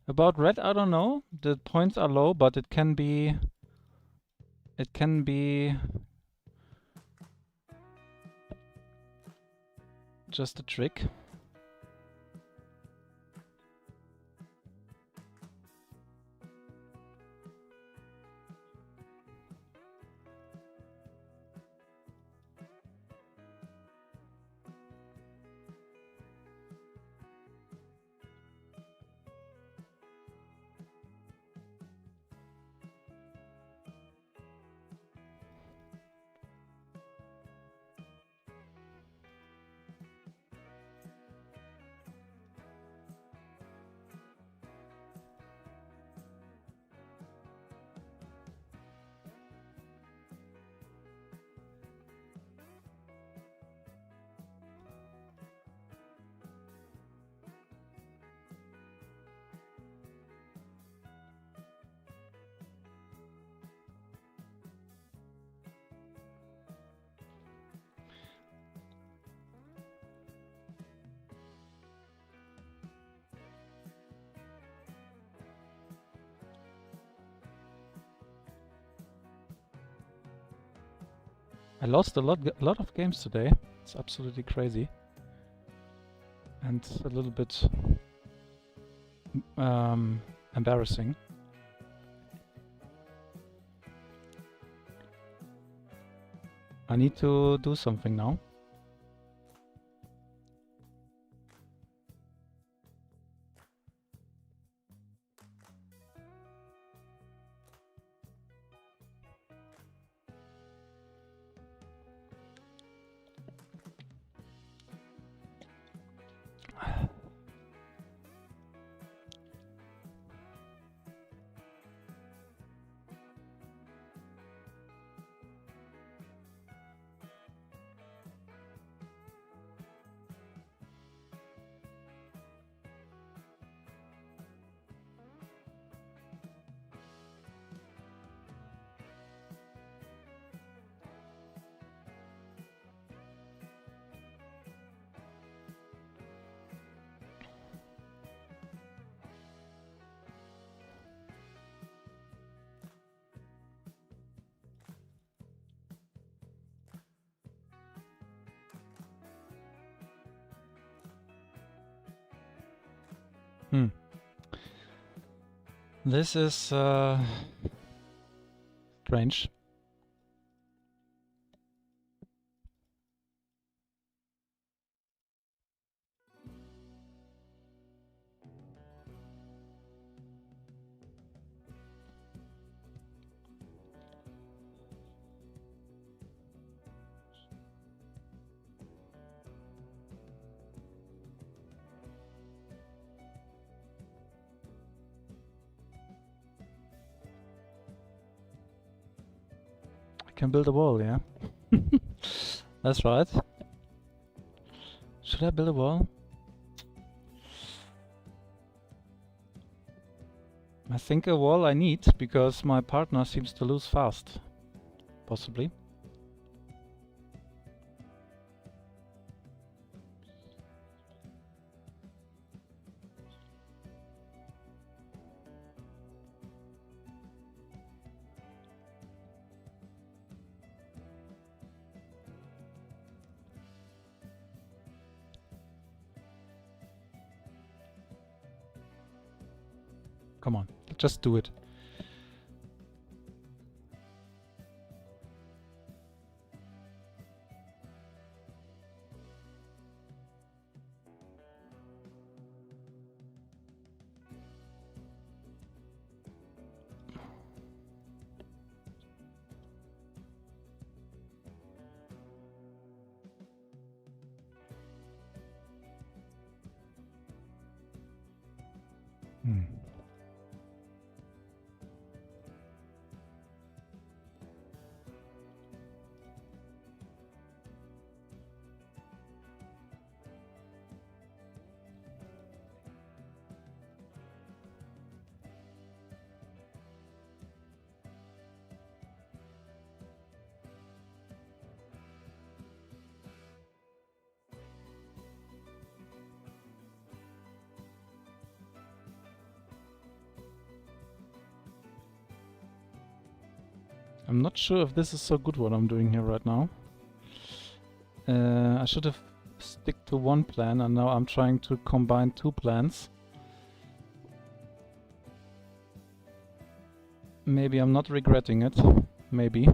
About red, I don't know. The points are low, but it can be just a trick. I lost a lot of games today. It's absolutely crazy. And a little bit embarrassing. I need to do something now. This is strange. Can build a wall, yeah? That's right. Should I build a wall? I think a wall I need, because my partner seems to lose fast. Possibly. Come on, just do it. I'm not sure if this is so good what I'm doing here right now. I should have stick to one plan, and now I'm trying to combine two plans. Maybe I'm not regretting it. Maybe.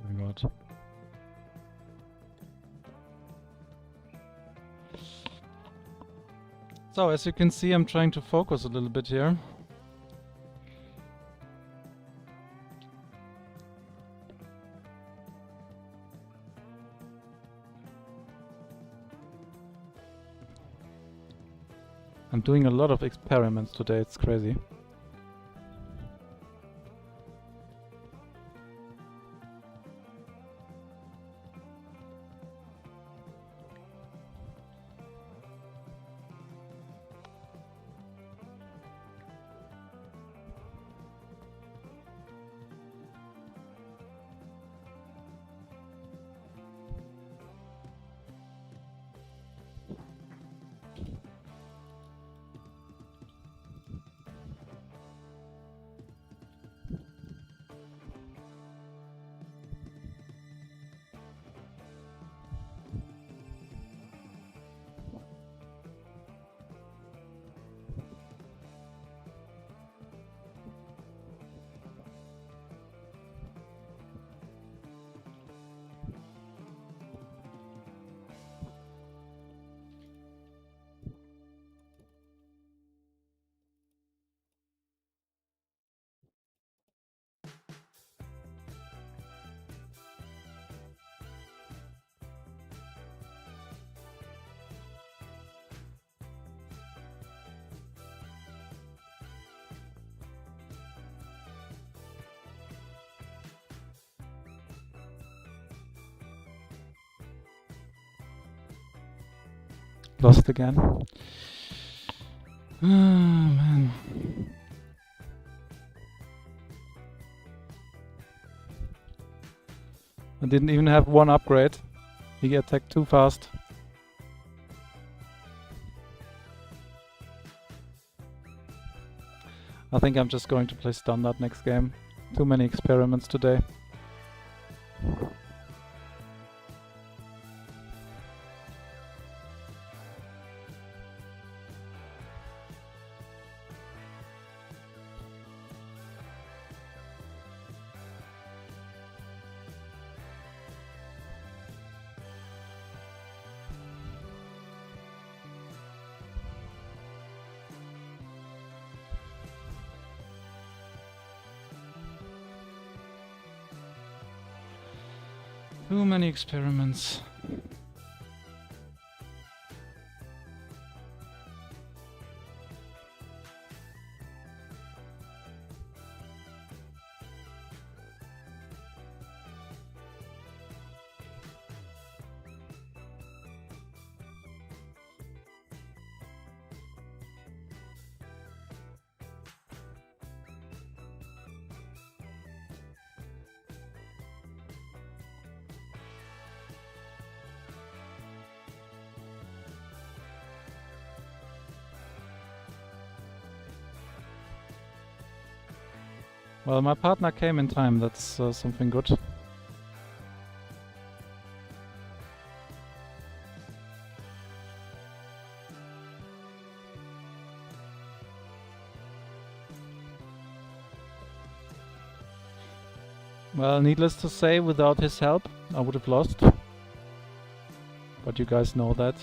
Oh my god. So, as you can see, I'm trying to focus a little bit here. I'm doing a lot of experiments today, it's crazy. Lost again. Oh man. I didn't even have one upgrade. He attacked too fast. I think I'm just going to play standard next game. Too many experiments today. Too many experiments. Well, my partner came in time, that's something good. Well, needless to say, without his help, I would have lost. But you guys know that.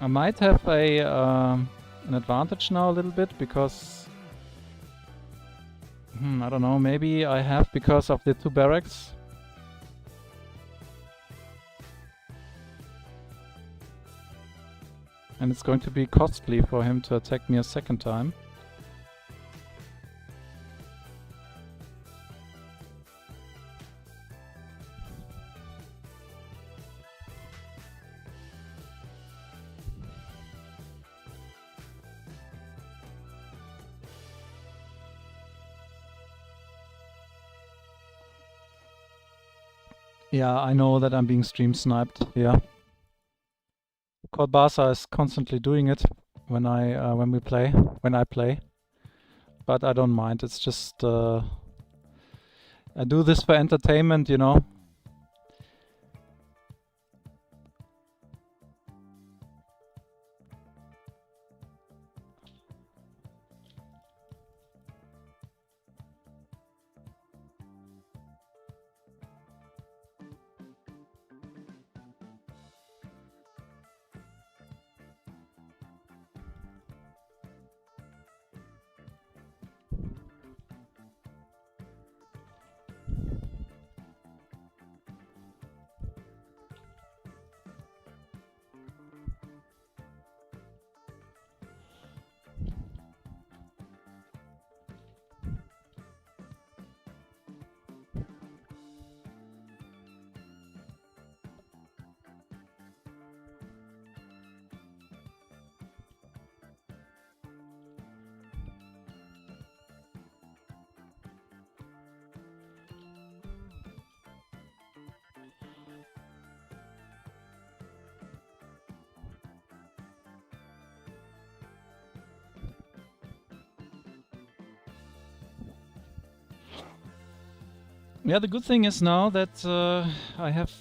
I might have an advantage now a little bit because I don't know, maybe I have because of the 2 barracks. And it's going to be costly for him to attack me a second time. Yeah, I know that I'm being stream sniped, yeah. Kolbasa is constantly doing it when I play. But I don't mind, it's just I do this for entertainment, you know. Yeah, the good thing is now that I have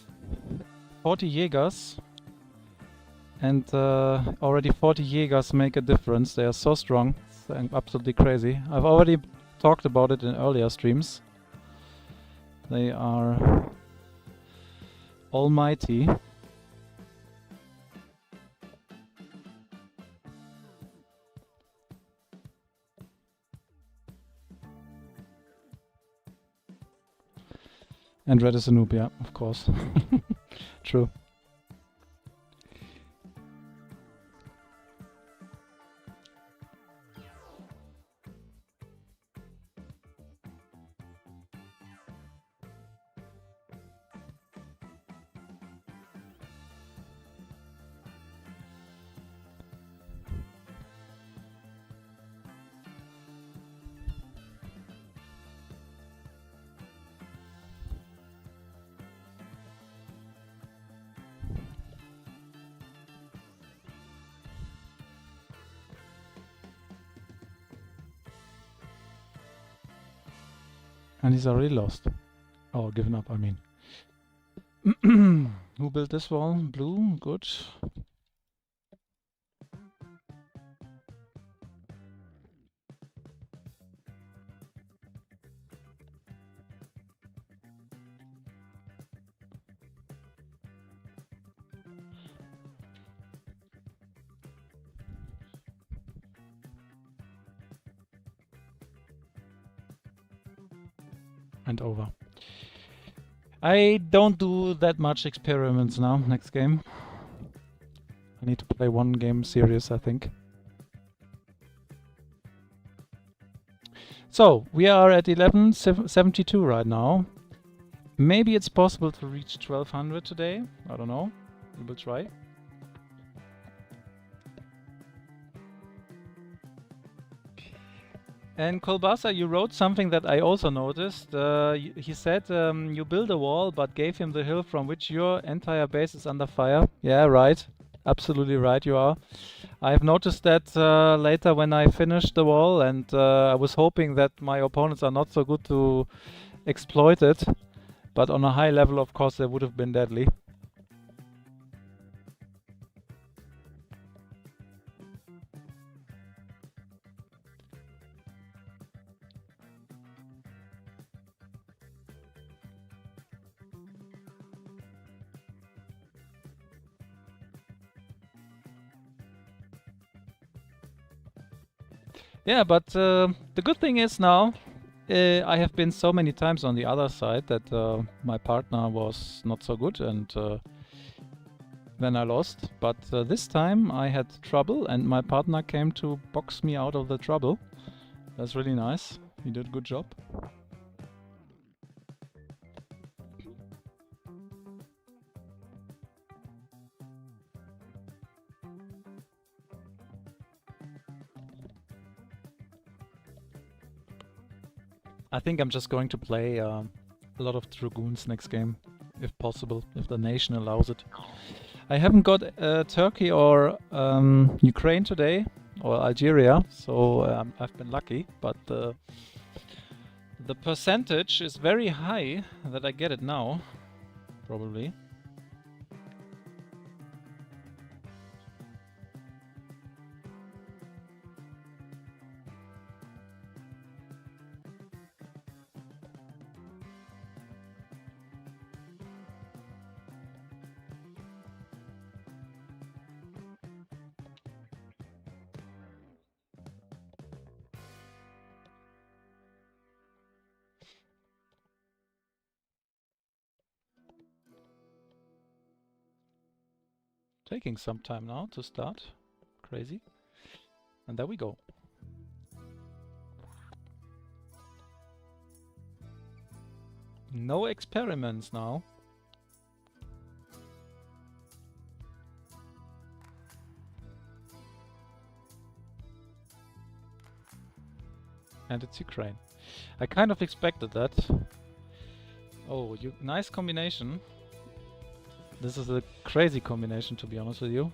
40 Jägers, and already 40 Jägers make a difference. They are so strong, it's absolutely crazy. I've already talked about it in earlier streams. They are almighty. And red is a noob, yeah, of course. True. And he's already lost. Oh, given up, I mean. Who built this wall? Blue, good. and over. I don't do that much experiments now, next game. I need to play one game serious, I think. So, we are at 1172 right now. Maybe it's possible to reach 1200 today. I don't know. We will try. And Kolbasa, you wrote something that I also noticed. He said you build a wall, but gave him the hill from which your entire base is under fire. Yeah, right. Absolutely right you are. I've noticed that later when I finished the wall, and I was hoping that my opponents are not so good to exploit it. But on a high level, of course, they would have been deadly. Yeah, but the good thing is now, I have been so many times on the other side that my partner was not so good, and then I lost. But this time I had trouble and my partner came to box me out of the trouble. That's really nice. He did a good job. I think I'm just going to play a lot of Dragoons next game, if possible, if the nation allows it. I haven't got Turkey or Ukraine today, or Algeria, so I've been lucky, but the percentage is very high that I get it now, probably. Taking some time now to start. Crazy. And there we go. No experiments now. And it's Ukraine. I kind of expected that. Oh, nice combination. This is a crazy combination, to be honest with you.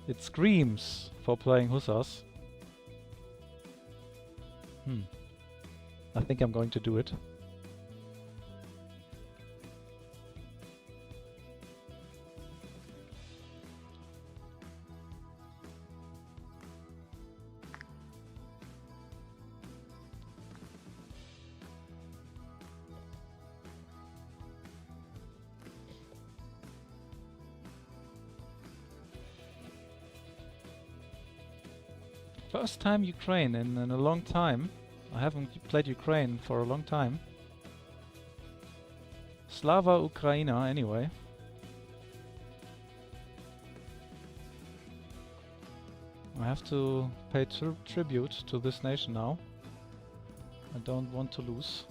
It screams for playing Hussars. I think I'm going to do it. First time Ukraine in a long time. I haven't played Ukraine for a long time. Slava Ukraina, anyway. I have to pay tribute to this nation now. I don't want to lose.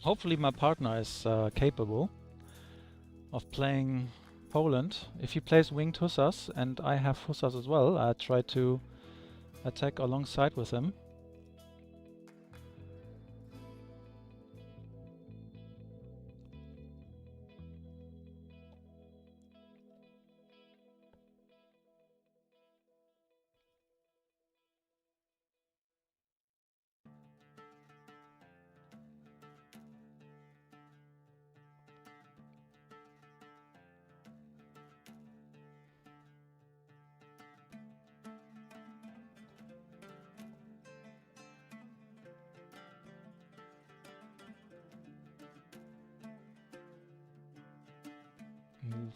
Hopefully my partner is capable of playing Poland. If he plays winged hussars and I have hussars as well, I try to attack alongside with him. move.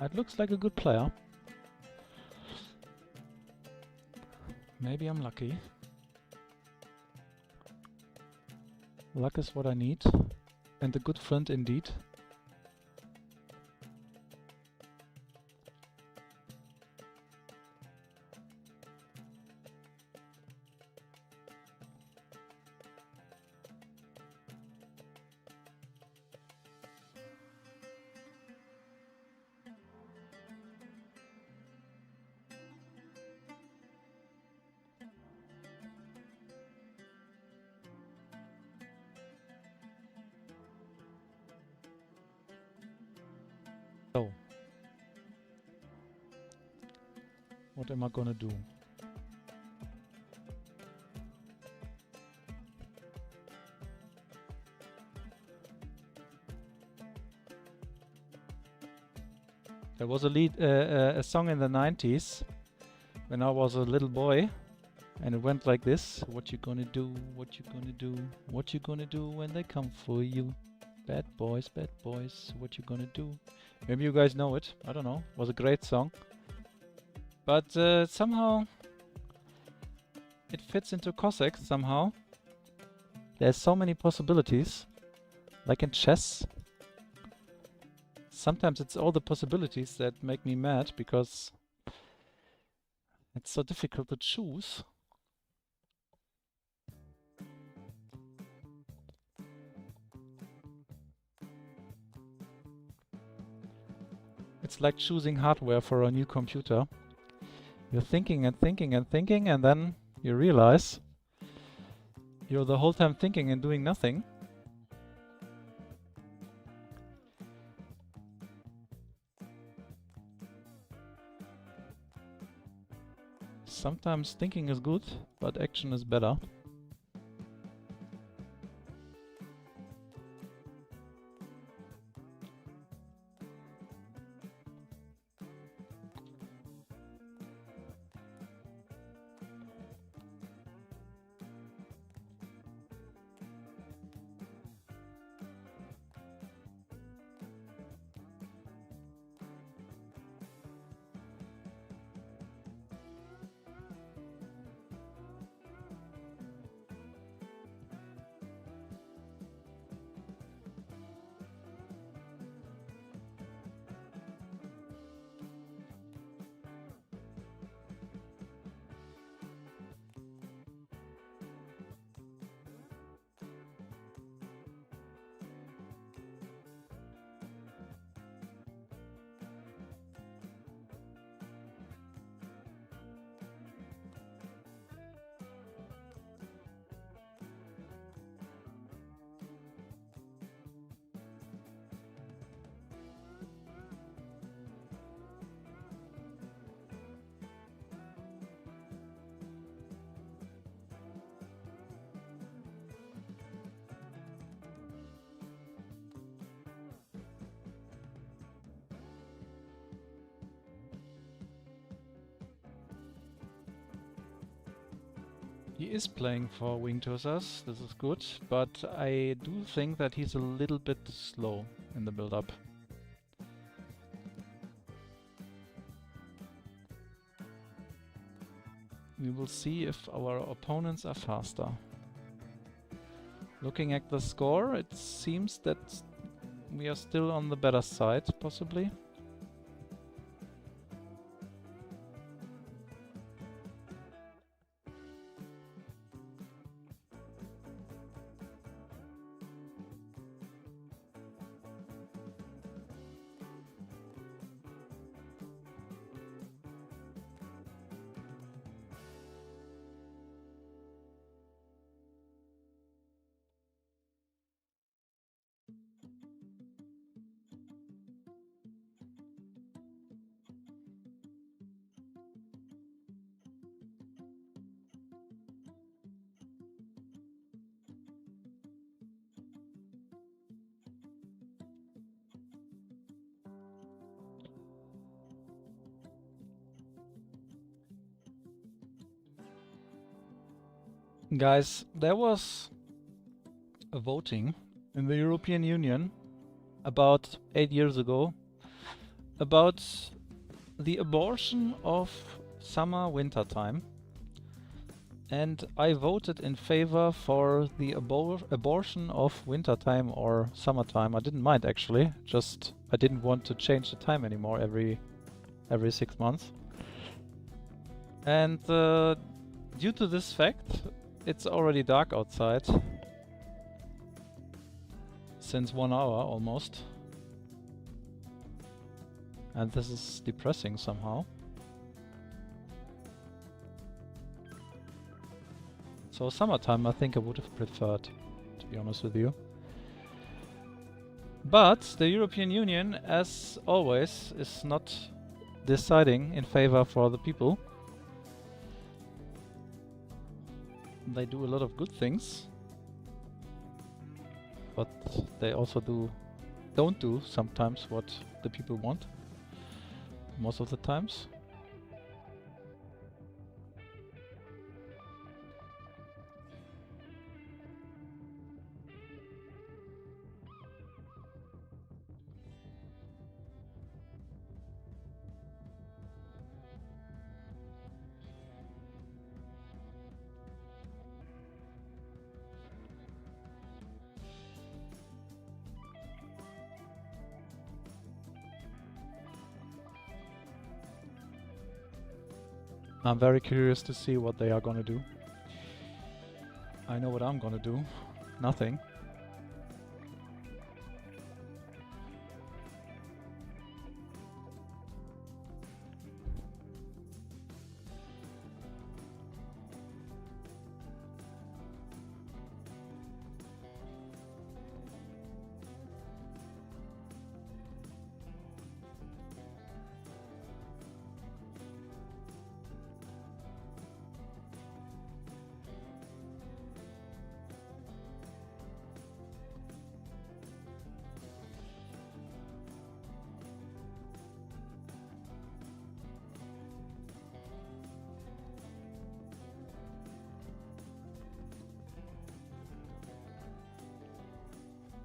It looks like a good player. Maybe I'm lucky. Luck is what I need. And a good friend indeed. So, what am I gonna do? There was a song in the 90s when I was a little boy, and it went like this: what you gonna do? What you gonna do? What you gonna do when they come for you? Bad boys, what you gonna do? Maybe you guys know it. I don't know. It was a great song. But somehow it fits into Cossacks somehow. There's so many possibilities. Like in chess. Sometimes it's all the possibilities that make me mad because it's so difficult to choose. It's like choosing hardware for a new computer. You're thinking and thinking and thinking, and then you realize you're the whole time thinking and doing nothing. Sometimes thinking is good, but action is better. He is playing for wing Cossacks, this is good, but I do think that he's a little bit slow in the build-up. We will see if our opponents are faster. Looking at the score, it seems that we are still on the better side, possibly. Guys, there was a voting in the European Union about 8 years ago about the abortion of summer-winter time, and I voted in favor for the abortion of wintertime or summertime. I didn't mind actually, just I didn't want to change the time anymore every 6 months. And due to this fact, it's already dark outside since 1 hour almost. And this is depressing somehow. So summertime I think I would have preferred, to be honest with you. But the European Union, as always, is not deciding in favor for the people. They do a lot of good things, but they also don't do sometimes what the people want, most of the times. I'm very curious to see what they are gonna do. I know what I'm gonna do. Nothing.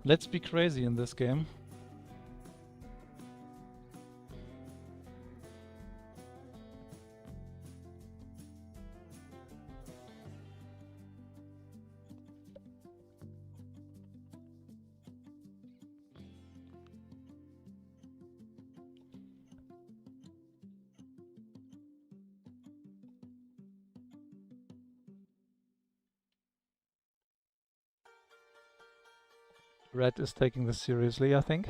Let's be crazy in this game. Red is taking this seriously, I think.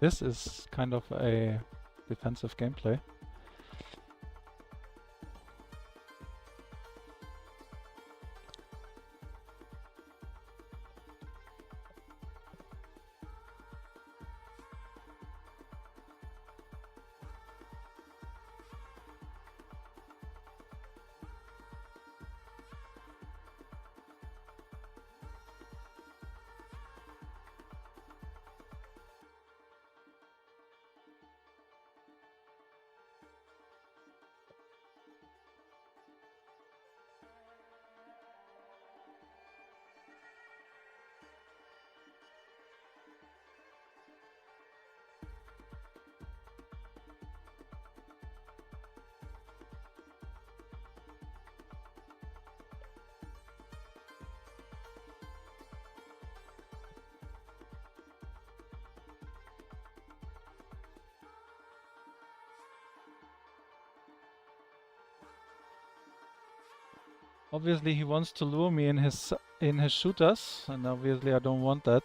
This is kind of a defensive gameplay. Obviously he wants to lure me in his shooters, and obviously I don't want that.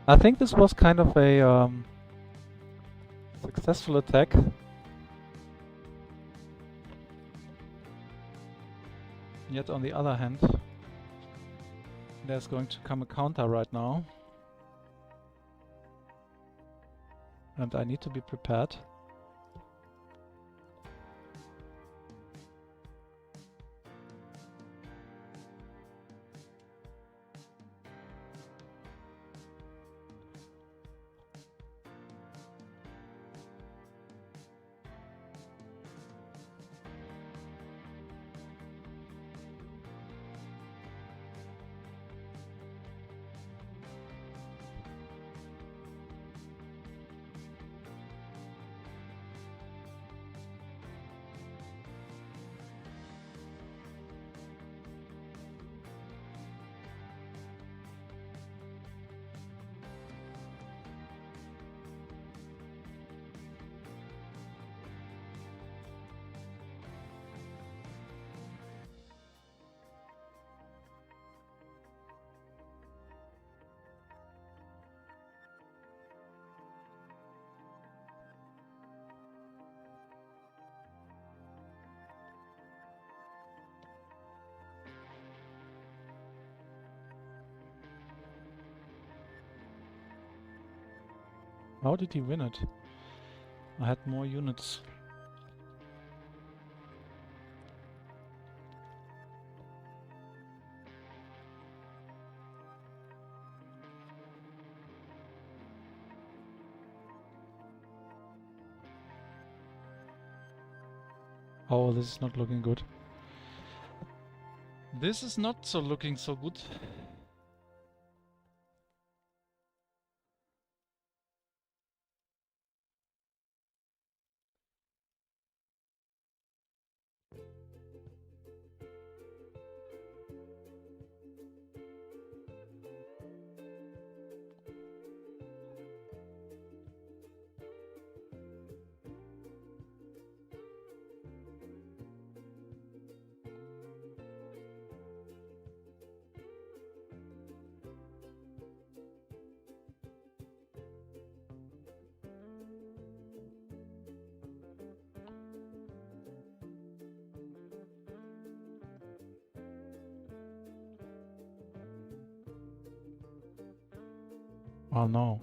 I think this was kind of a successful attack. Yet on the other hand, there's going to come a counter right now. And I need to be prepared. How did he win it? I had more units. Oh, this is not looking good. This is not so looking so good. Oh no.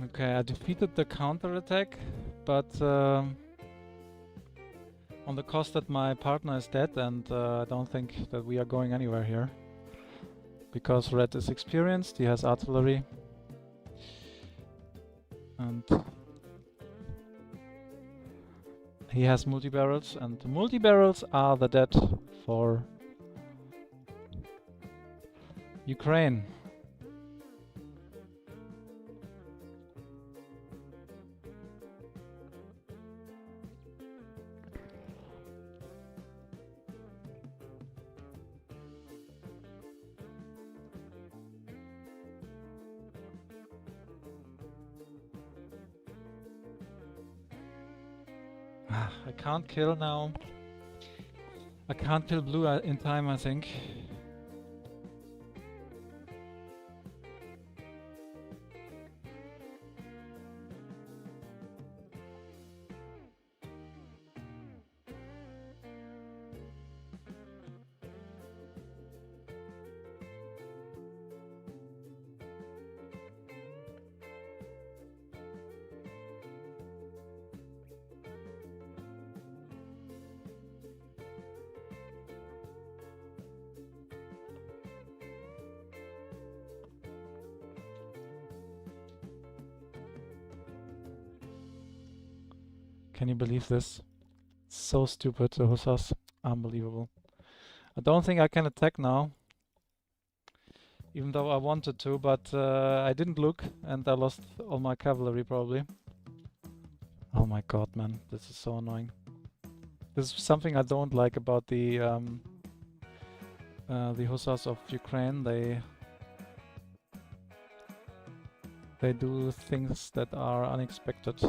Okay, I defeated the counterattack, but on the cost that my partner is dead, and I don't think that we are going anywhere here. Because Red is experienced, he has artillery. And he has multi-barrels, and the multi-barrels are the death for Ukraine. I can't kill now. I can't kill blue in time, I think. Can you believe this? So stupid, the Hussars. Unbelievable. I don't think I can attack now. Even though I wanted to, but I didn't look and I lost all my cavalry probably. Oh my god, man. This is so annoying. This is something I don't like about the Hussars of Ukraine. They do things that are unexpected.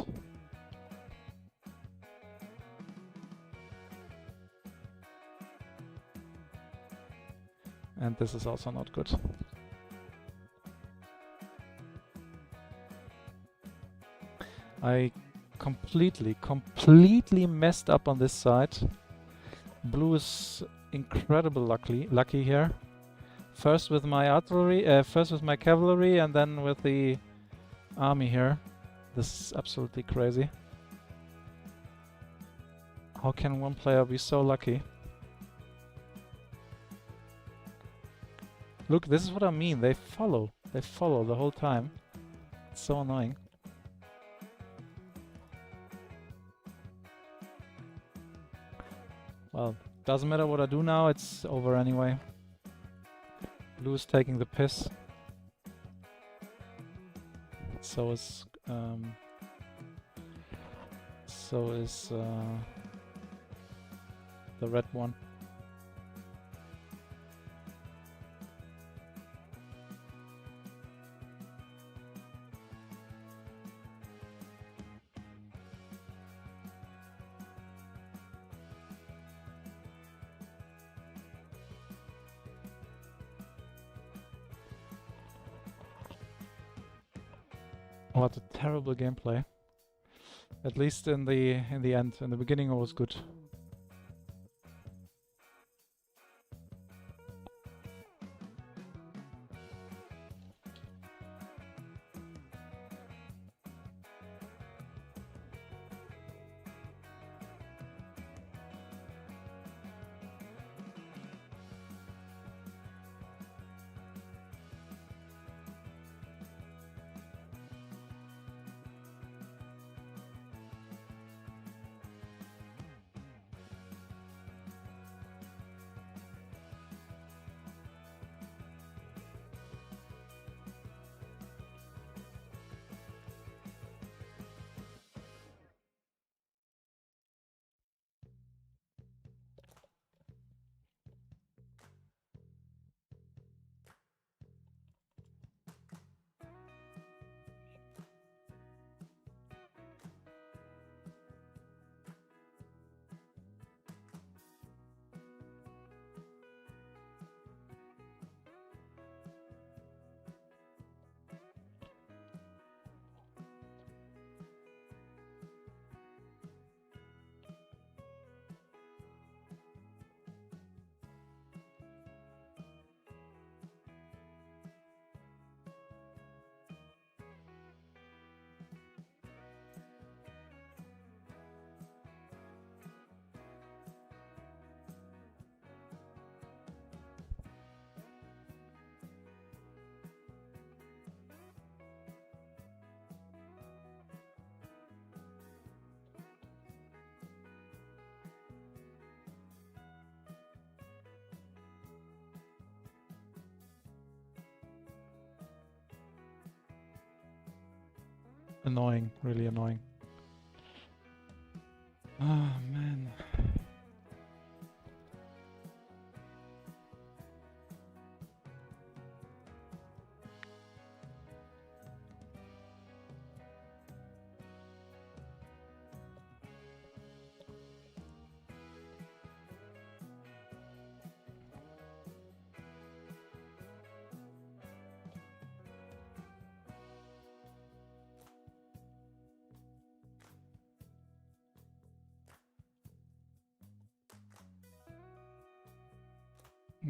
And this is also not good. I completely messed up on this side. Blue is incredibly lucky here. First with my artillery, first with my cavalry, and then with the army here. This is absolutely crazy. How can one player be so lucky? Look, this is what I mean. They follow the whole time. It's so annoying. Well, doesn't matter what I do now, it's over anyway. Blue is taking the piss. So is the red one. What a terrible gameplay. At least in the end. In the beginning it was good. Annoying, really annoying. Oh man.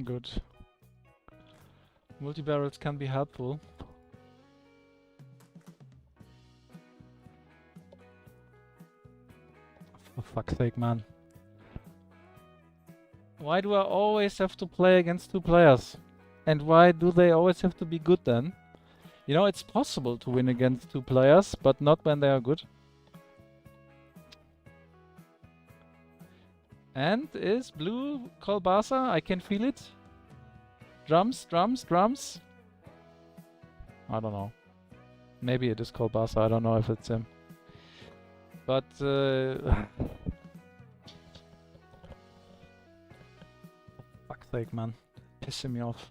Good. Multi-barrels can be helpful. For fuck's sake, man. Why do I always have to play against 2 players? And why do they always have to be good then? You know, it's possible to win against 2 players, but not when they are good. And is blue Kolbasa? I can feel it. Drums, drums, drums. I don't know. Maybe it is Kolbasa. I don't know if it's him. But fuck's sake, man. Pissing me off.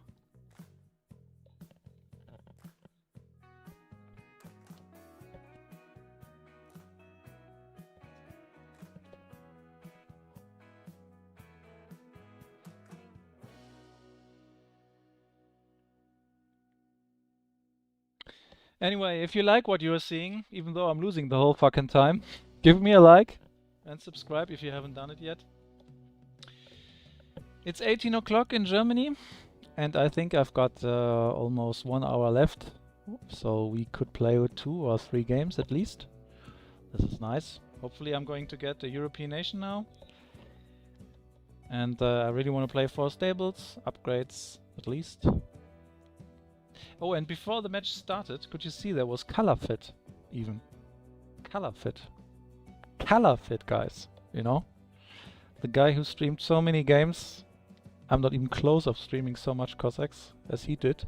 Anyway, if you like what you're seeing, even though I'm losing the whole fucking time, give me a like and subscribe if you haven't done it yet. It's 18 o'clock in Germany, and I think I've got almost 1 hour left, so we could play with 2 or 3 games at least. This is nice. Hopefully I'm going to get a European nation now. And I really want to play 4 stables, upgrades at least. Oh, and before the match started, could you see there was color fit, even. Color fit. Color fit, guys, you know? The guy who streamed so many games. I'm not even close of streaming so much Cossacks as he did.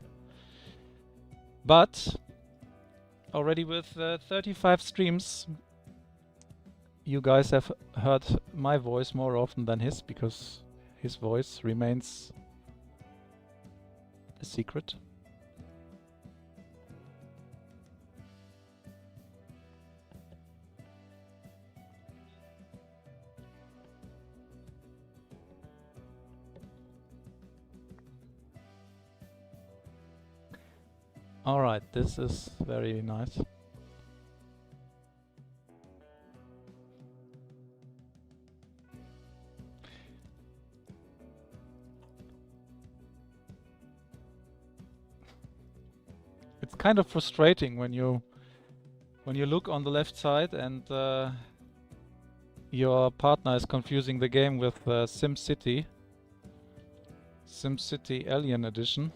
But already with 35 streams, you guys have heard my voice more often than his, because his voice remains a secret. Alright, this is very nice. It's kind of frustrating when you look on the left side and your partner is confusing the game with SimCity Alien Edition.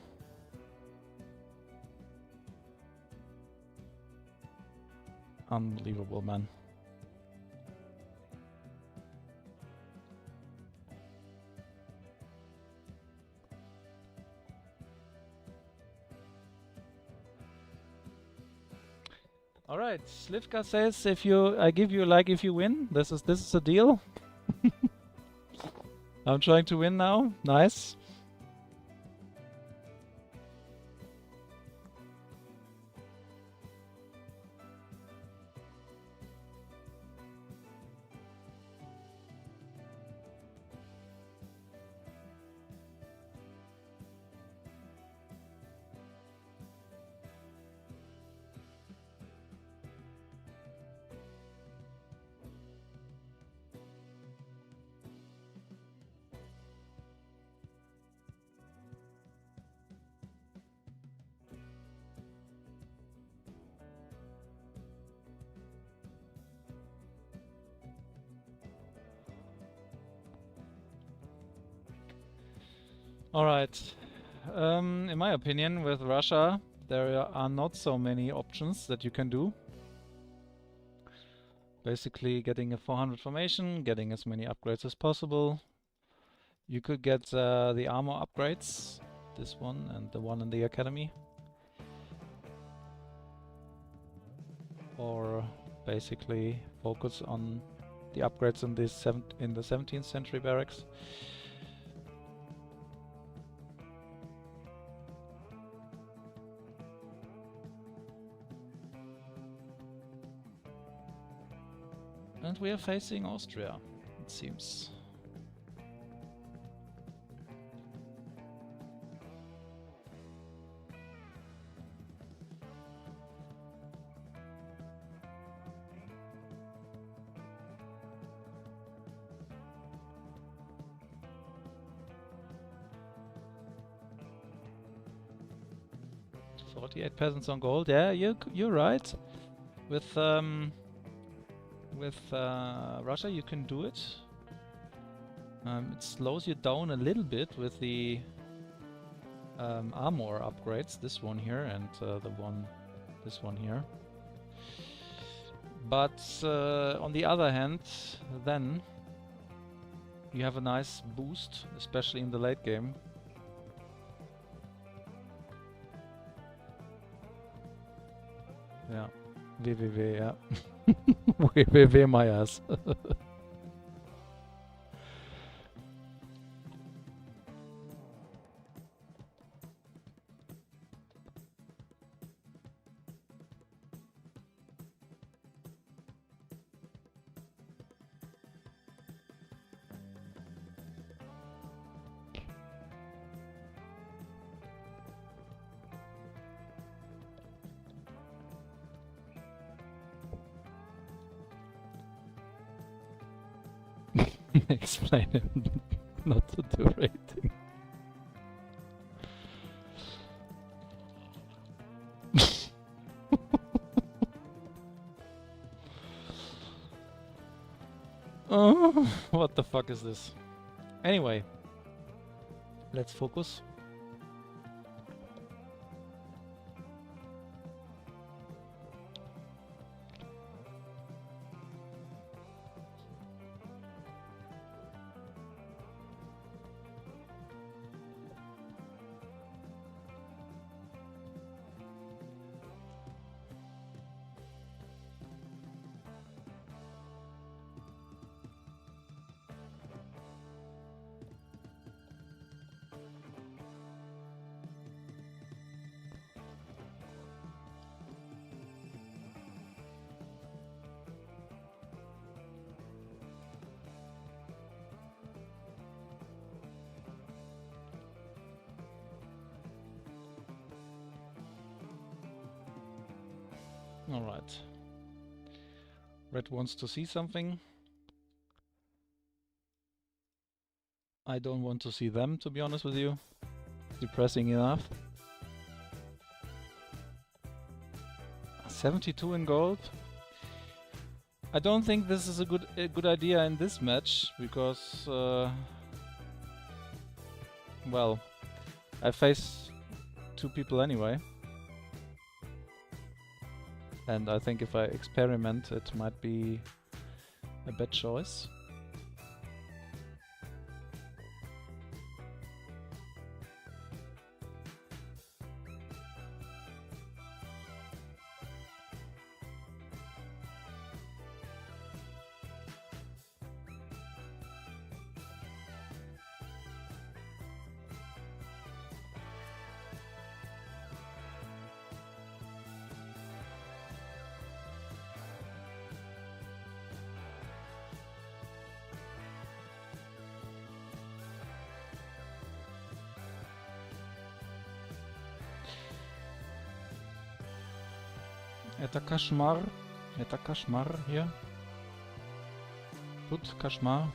Unbelievable, man. Alright, Slivka says I give you a like if you win. This is a deal. I'm trying to win now. Nice. Alright, in my opinion, with Russia, there are not so many options that you can do. Basically getting a 400 formation, getting as many upgrades as possible. You could get the armor upgrades, this one and the one in the academy. Or basically focus on the upgrades in the 17th century barracks. And we are facing Austria, it seems. 48 peasants on gold. Yeah, you're right. With Russia, you can do it. It slows you down a little bit with the armor upgrades. This one here and this one here. But on the other hand, then you have a nice boost, especially in the late game. Yeah, www, yeah. www my ass. Explain him not to do rating. Oh, what the fuck is this? Anyway, let's focus. Alright. Red wants to see something. I don't want to see them, to be honest with you. Depressing enough. 72 in gold. I don't think this is a good idea in this match, because well, I face two people anyway. And I think if I experiment, it might be a bad choice. Это кошмар here. Тут кошмар.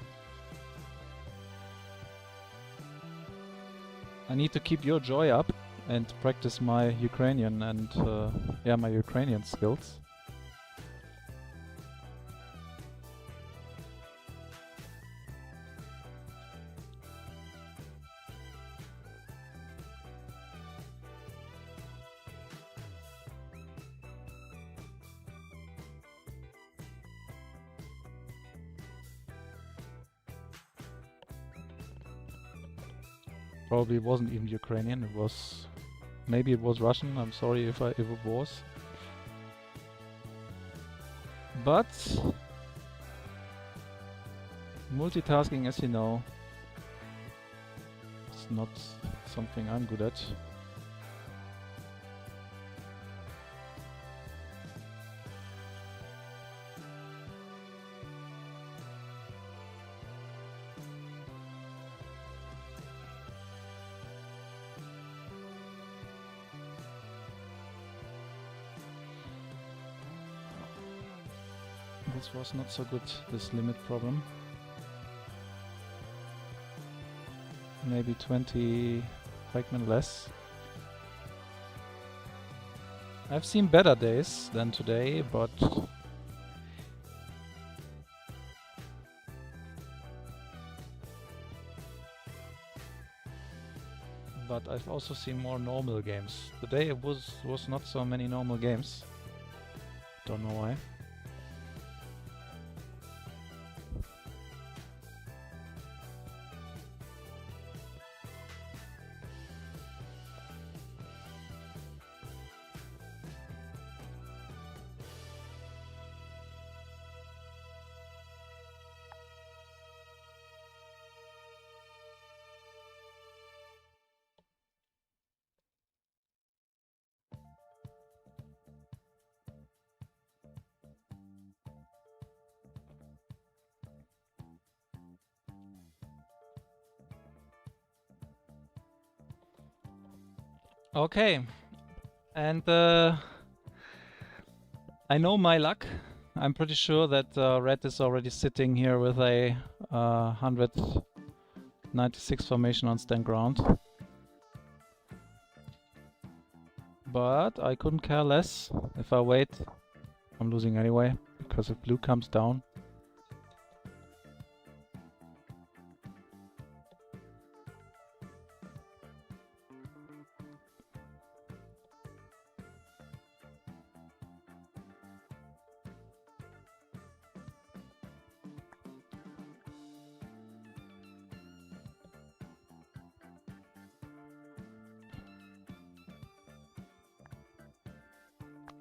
I need to keep your joy up and practice my Ukrainian and yeah, my Ukrainian skills. Probably wasn't even Ukrainian, it was... maybe it was Russian, I'm sorry if it was. But... multitasking, as you know, is not something I'm good at. This was not so good, this limit problem. Maybe 20 fragment less. I've seen better days than today, but I've also seen more normal games. Today it was not so many normal games. Don't know why. Okay, and I know my luck. I'm pretty sure that Red is already sitting here with a 196 formation on stand ground. But I couldn't care less. If I wait, I'm losing anyway, because if blue comes down.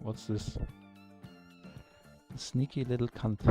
What's this? A sneaky little cunt.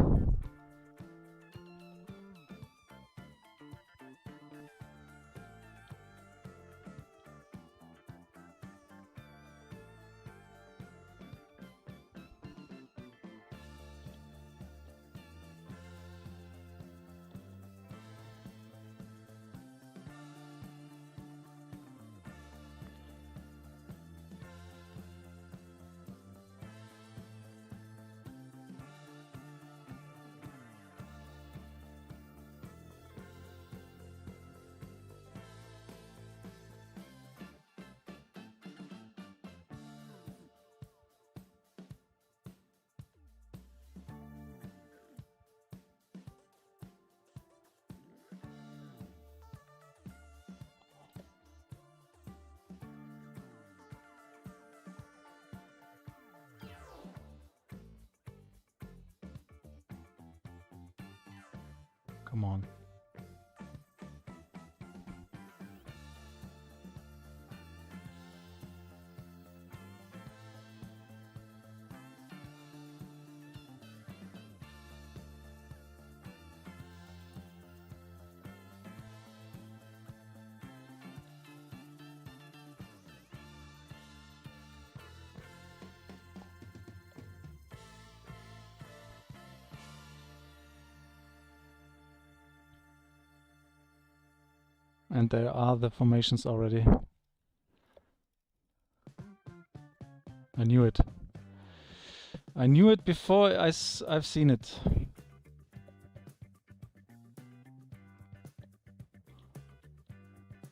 Come on. And there are the formations already. I knew it. I knew it before I've seen it.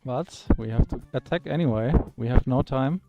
But we have to attack anyway. We have no time.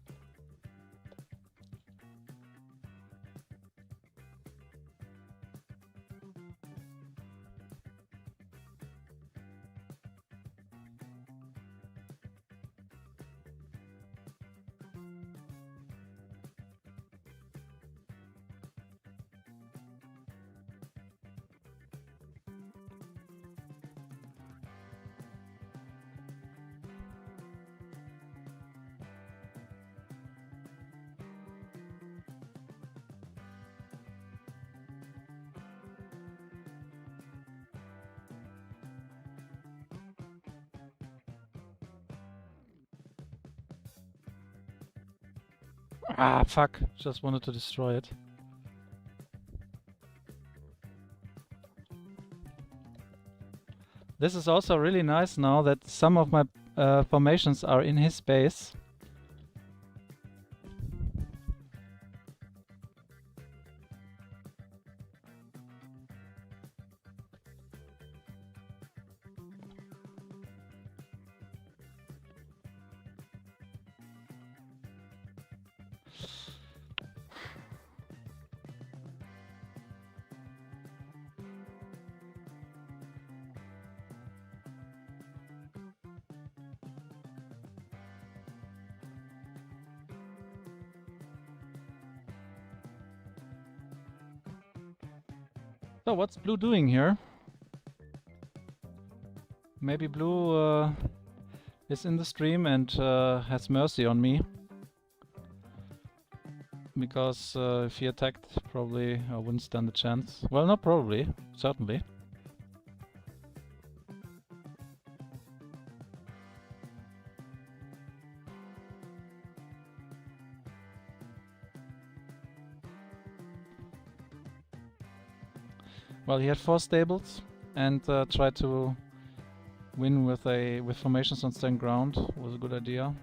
Ah, fuck. Just wanted to destroy it. This is also really nice now that some of my formations are in his base. So what's Blue doing here? Maybe Blue is in the stream and has mercy on me. Because if he attacked, probably I wouldn't stand a chance. Well, not probably, certainly. Well, he had 4 stables and tried to win with formations on stand ground. Was a good idea.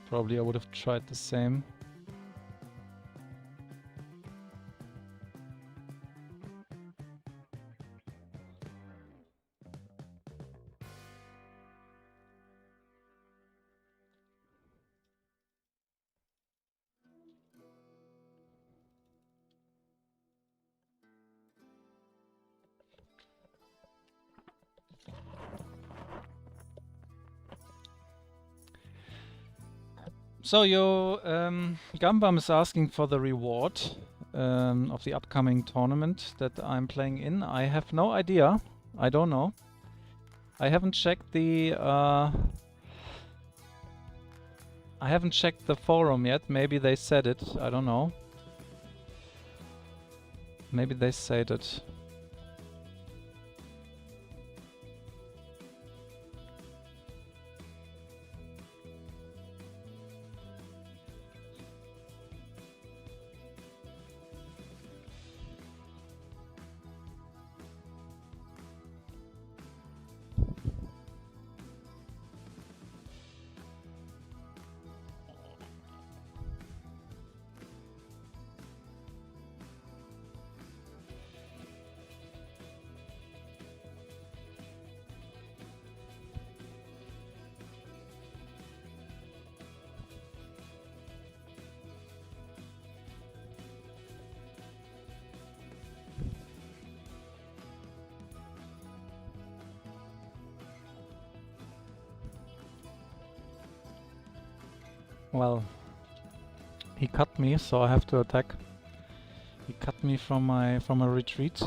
Probably I would have tried the same. So Gambam is asking for the reward of the upcoming tournament that I'm playing in. I have no idea. I don't know. I haven't checked the forum yet. Maybe they said it. I don't know. Maybe they said it. Well, he cut me, so I have to attack. He cut me from a retreat.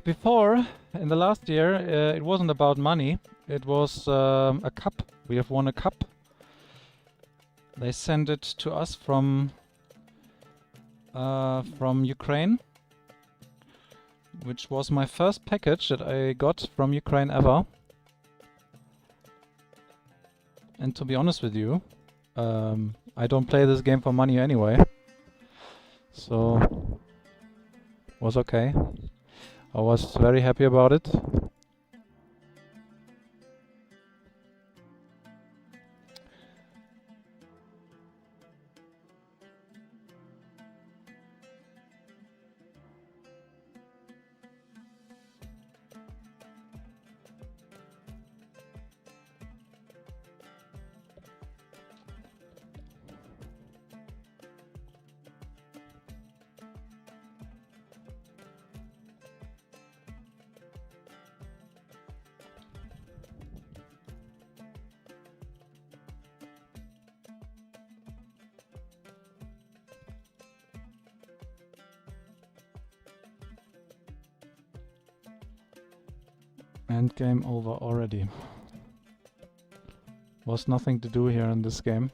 Before, in the last year, it wasn't about money. It was a cup. We have won a cup. They sent it to us from Ukraine, which was my first package that I got from Ukraine ever. And to be honest with you, I don't play this game for money anyway. So, was okay. I was very happy about it. And game over already. Was nothing to do here in this game.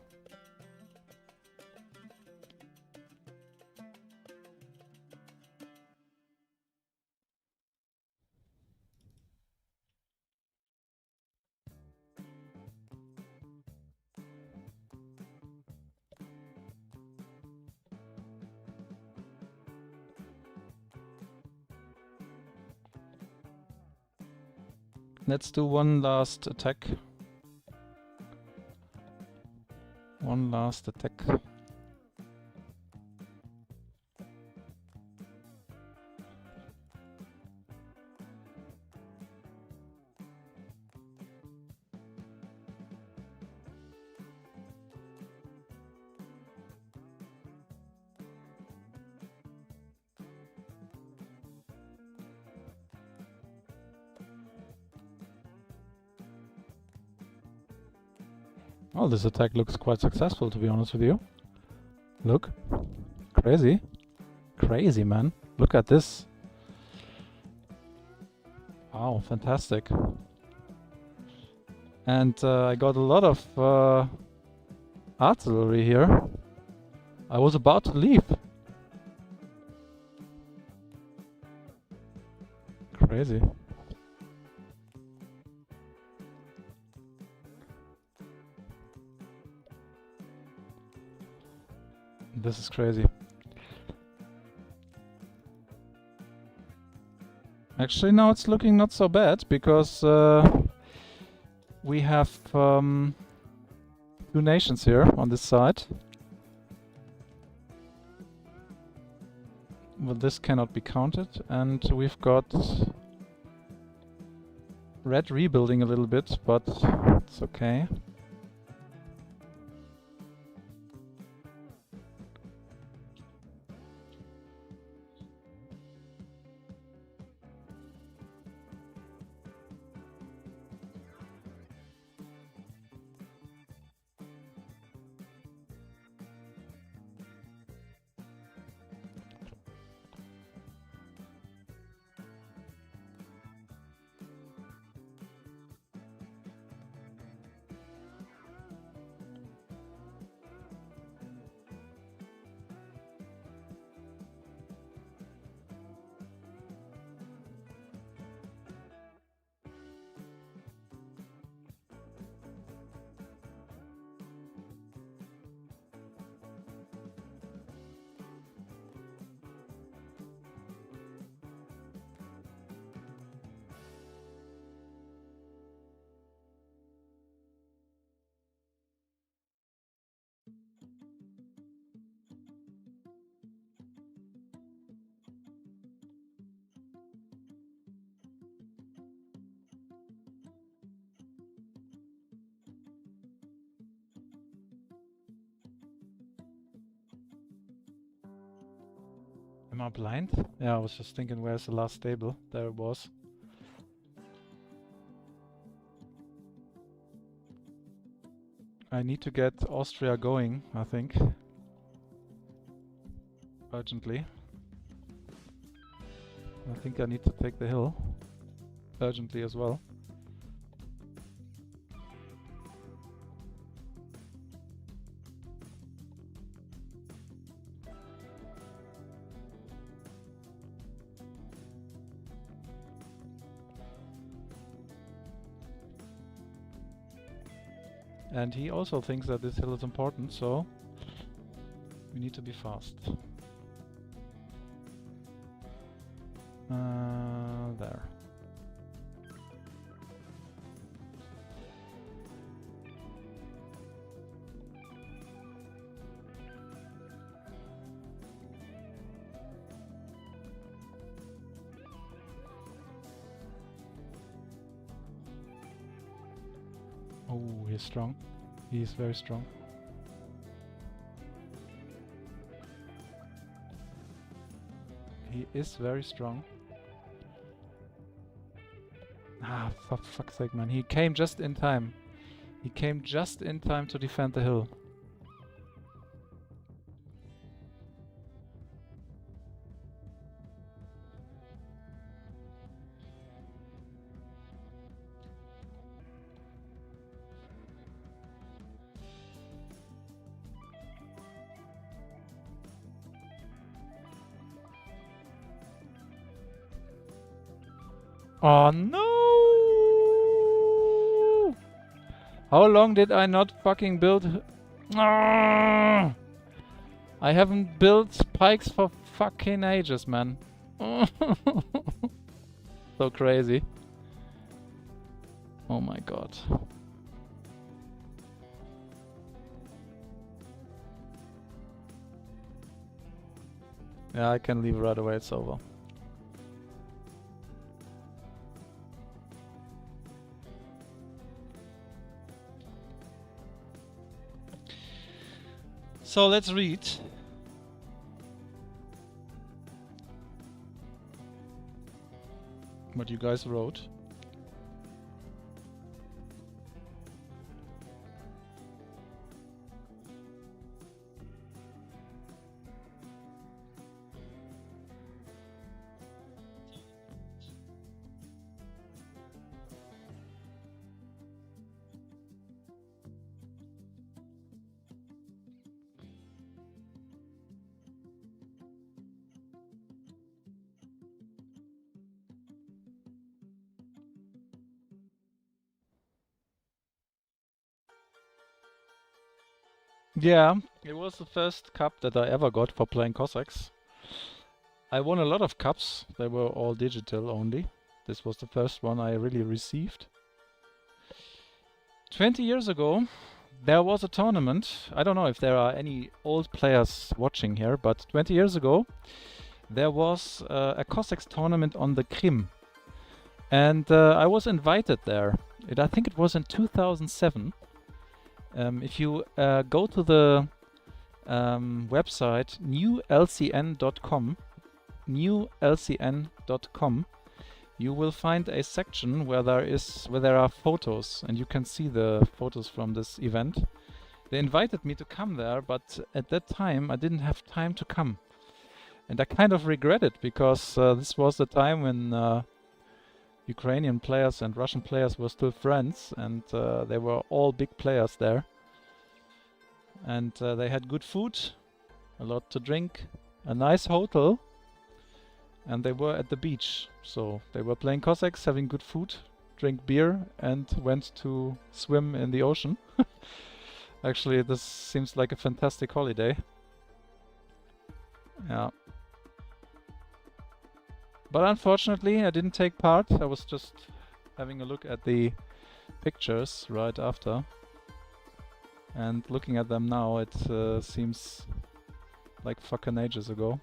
Let's do one last attack. One last attack. Oh, this attack looks quite successful, to be honest with you. Look. Crazy. Crazy, man. Look at this. Wow, fantastic. And I got a lot of artillery here. I was about to leave. Crazy. This is crazy. Actually, now it's looking not so bad, because we have 2 nations here on this side. Well, this cannot be counted, and we've got red rebuilding a little bit, but it's okay. Am I blind? Yeah, I was just thinking, where's the last stable? There it was. I need to get Austria going, I think. Urgently. I think I need to take the hill. Urgently as well. And he also thinks that this hill is important, so we need to be fast. There. Oh, he's strong. He is very strong. He is very strong. Ah, for fuck's sake, man. He came just in time. He came just in time to defend the hill. Oh no! How long did I not fucking build? Ah! I haven't built pikes for fucking ages, man. So crazy. Oh my god. Yeah, I can leave right away, it's over. So let's read. What you guys wrote. Yeah, it was the first cup that I ever got for playing Cossacks. I won a lot of cups, they were all digital only. This was the first one I really received. 20 years ago, there was a tournament. I don't know if there are any old players watching here, but 20 years ago, there was a Cossacks tournament on the Krim. And I was invited there. I think it was in 2007. If you go to the website newlcn.com, you will find a section where there are photos, and you can see the photos from this event. They invited me to come there, but at that time I didn't have time to come, and I kind of regret it, because this was the time when Ukrainian players and Russian players were still friends, and they were all big players there, and they had good food, a lot to drink, a nice hotel, and they were at the beach. So they were playing Cossacks, having good food, drink beer, and went to swim in the ocean. Actually, this seems like a fantastic holiday. Yeah. But unfortunately, I didn't take part. I was just having a look at the pictures right after. And looking at them now, it seems like fucking ages ago.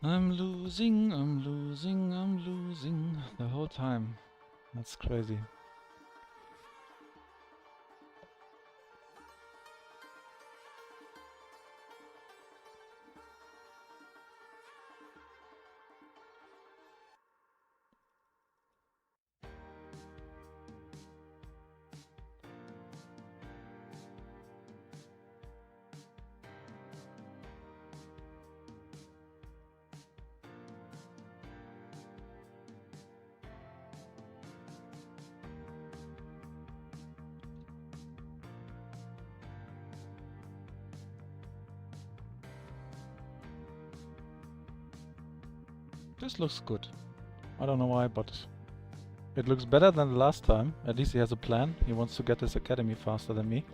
I'm losing the whole time. That's crazy. This looks good. I don't know why, but it looks better than the last time. At least he has a plan. He wants to get his academy faster than me.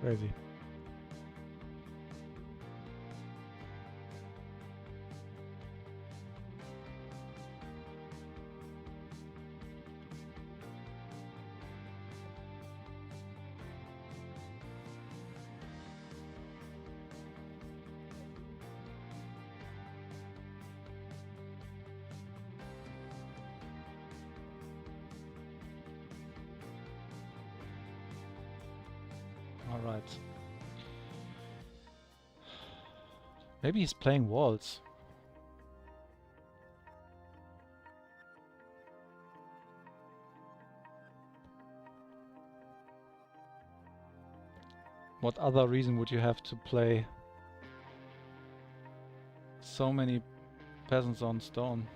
Crazy. All right. Maybe he's playing walls. What other reason would you have to play so many peasants on stone?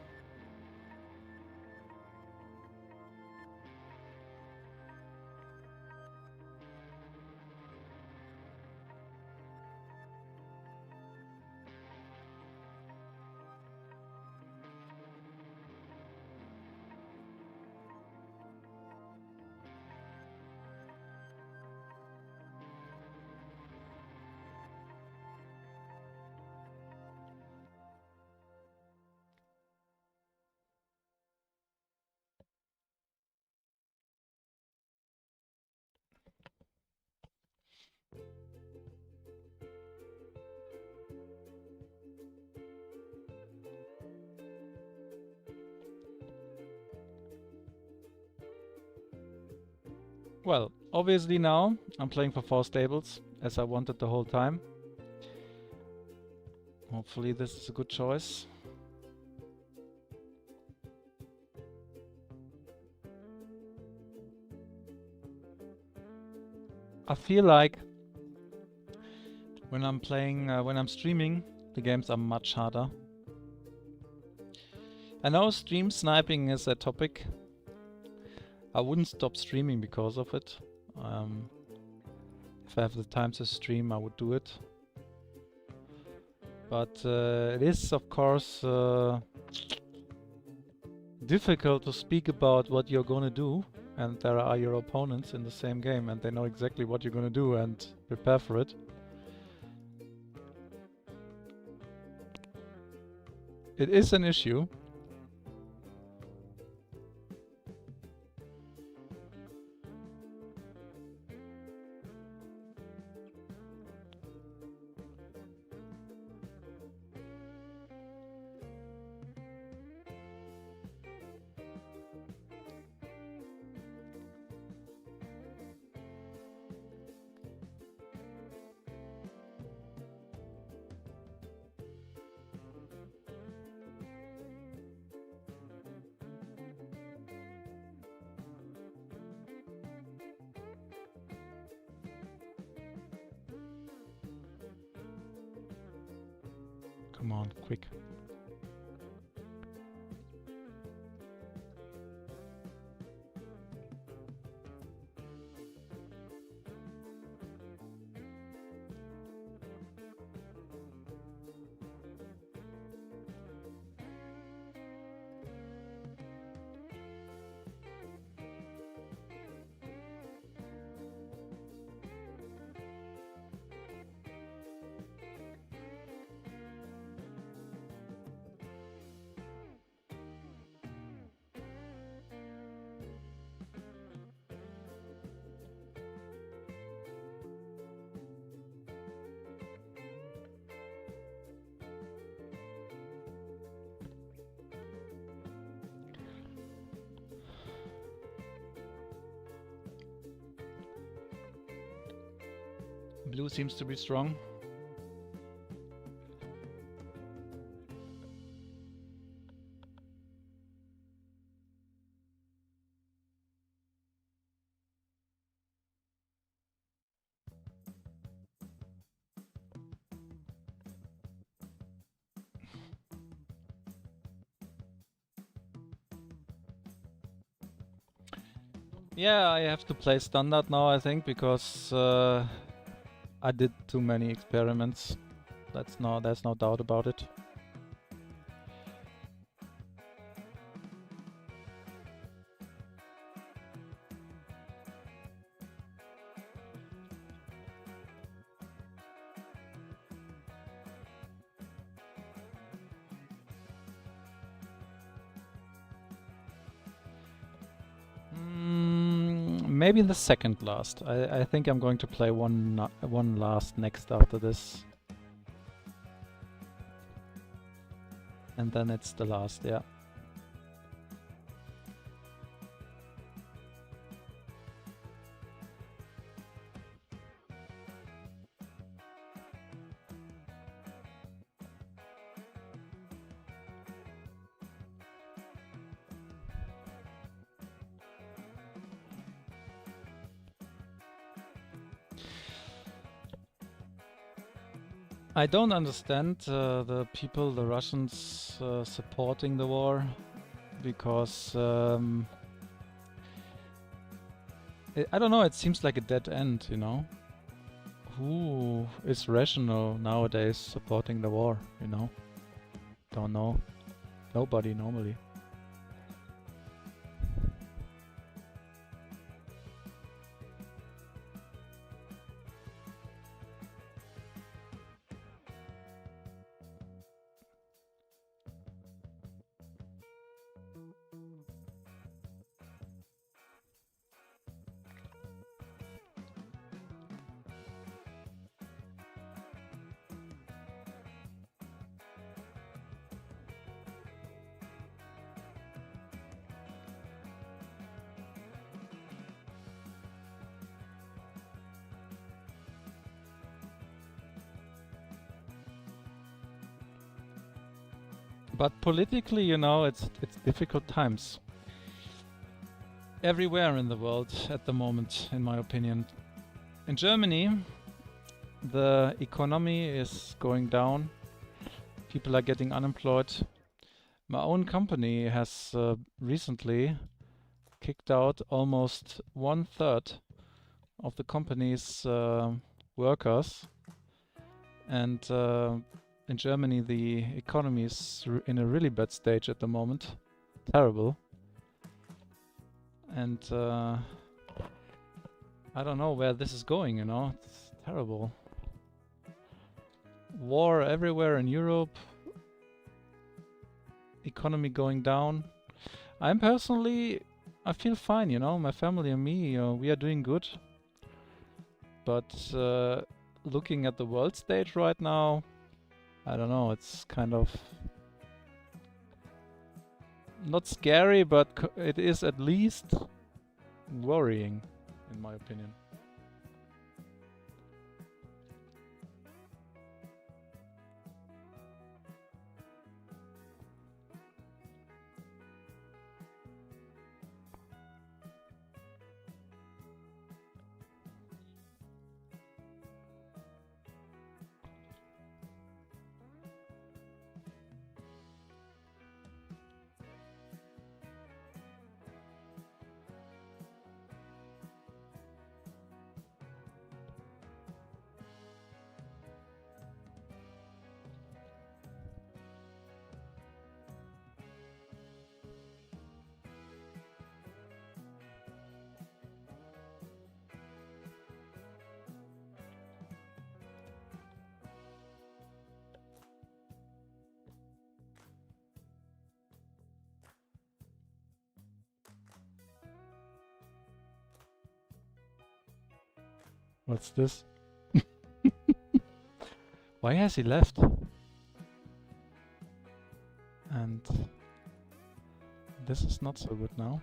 Well, obviously now I'm playing for 4 stables, as I wanted the whole time. Hopefully this is a good choice. I feel like when I'm playing, when I'm streaming, the games are much harder. I know stream sniping is a topic. I wouldn't stop streaming because of it. If I have the time to stream, I would do it. But it is, of course, difficult to speak about what you're gonna do, and there are your opponents in the same game, and they know exactly what you're gonna do and prepare for it. It is an issue. Come on, quick. Blue seems to be strong. Yeah, I have to play standard now, I think, because I did too many experiments. There's no doubt about it. maybe the second last. I think I'm going to play one last next after this. And then it's the last, yeah. I don't understand the people, the Russians, supporting the war, because I don't know, it seems like a dead end, you know? Who is rational nowadays supporting the war, you know? Don't know. Nobody normally. But politically, you know, it's difficult times. Everywhere in the world at the moment, in my opinion. In Germany, the economy is going down. People are getting unemployed. My own company has recently kicked out almost 1/3 of the company's workers. And in Germany, the economy is in a really bad stage at the moment. Terrible. And I don't know where this is going, you know? It's terrible. War everywhere in Europe. Economy going down. I feel fine, you know? My family and me, we are doing good. But looking at the world stage right now, I don't know, it's kind of not scary, but it is at least worrying, in my opinion. What's this? Why has he left? And this is not so good now.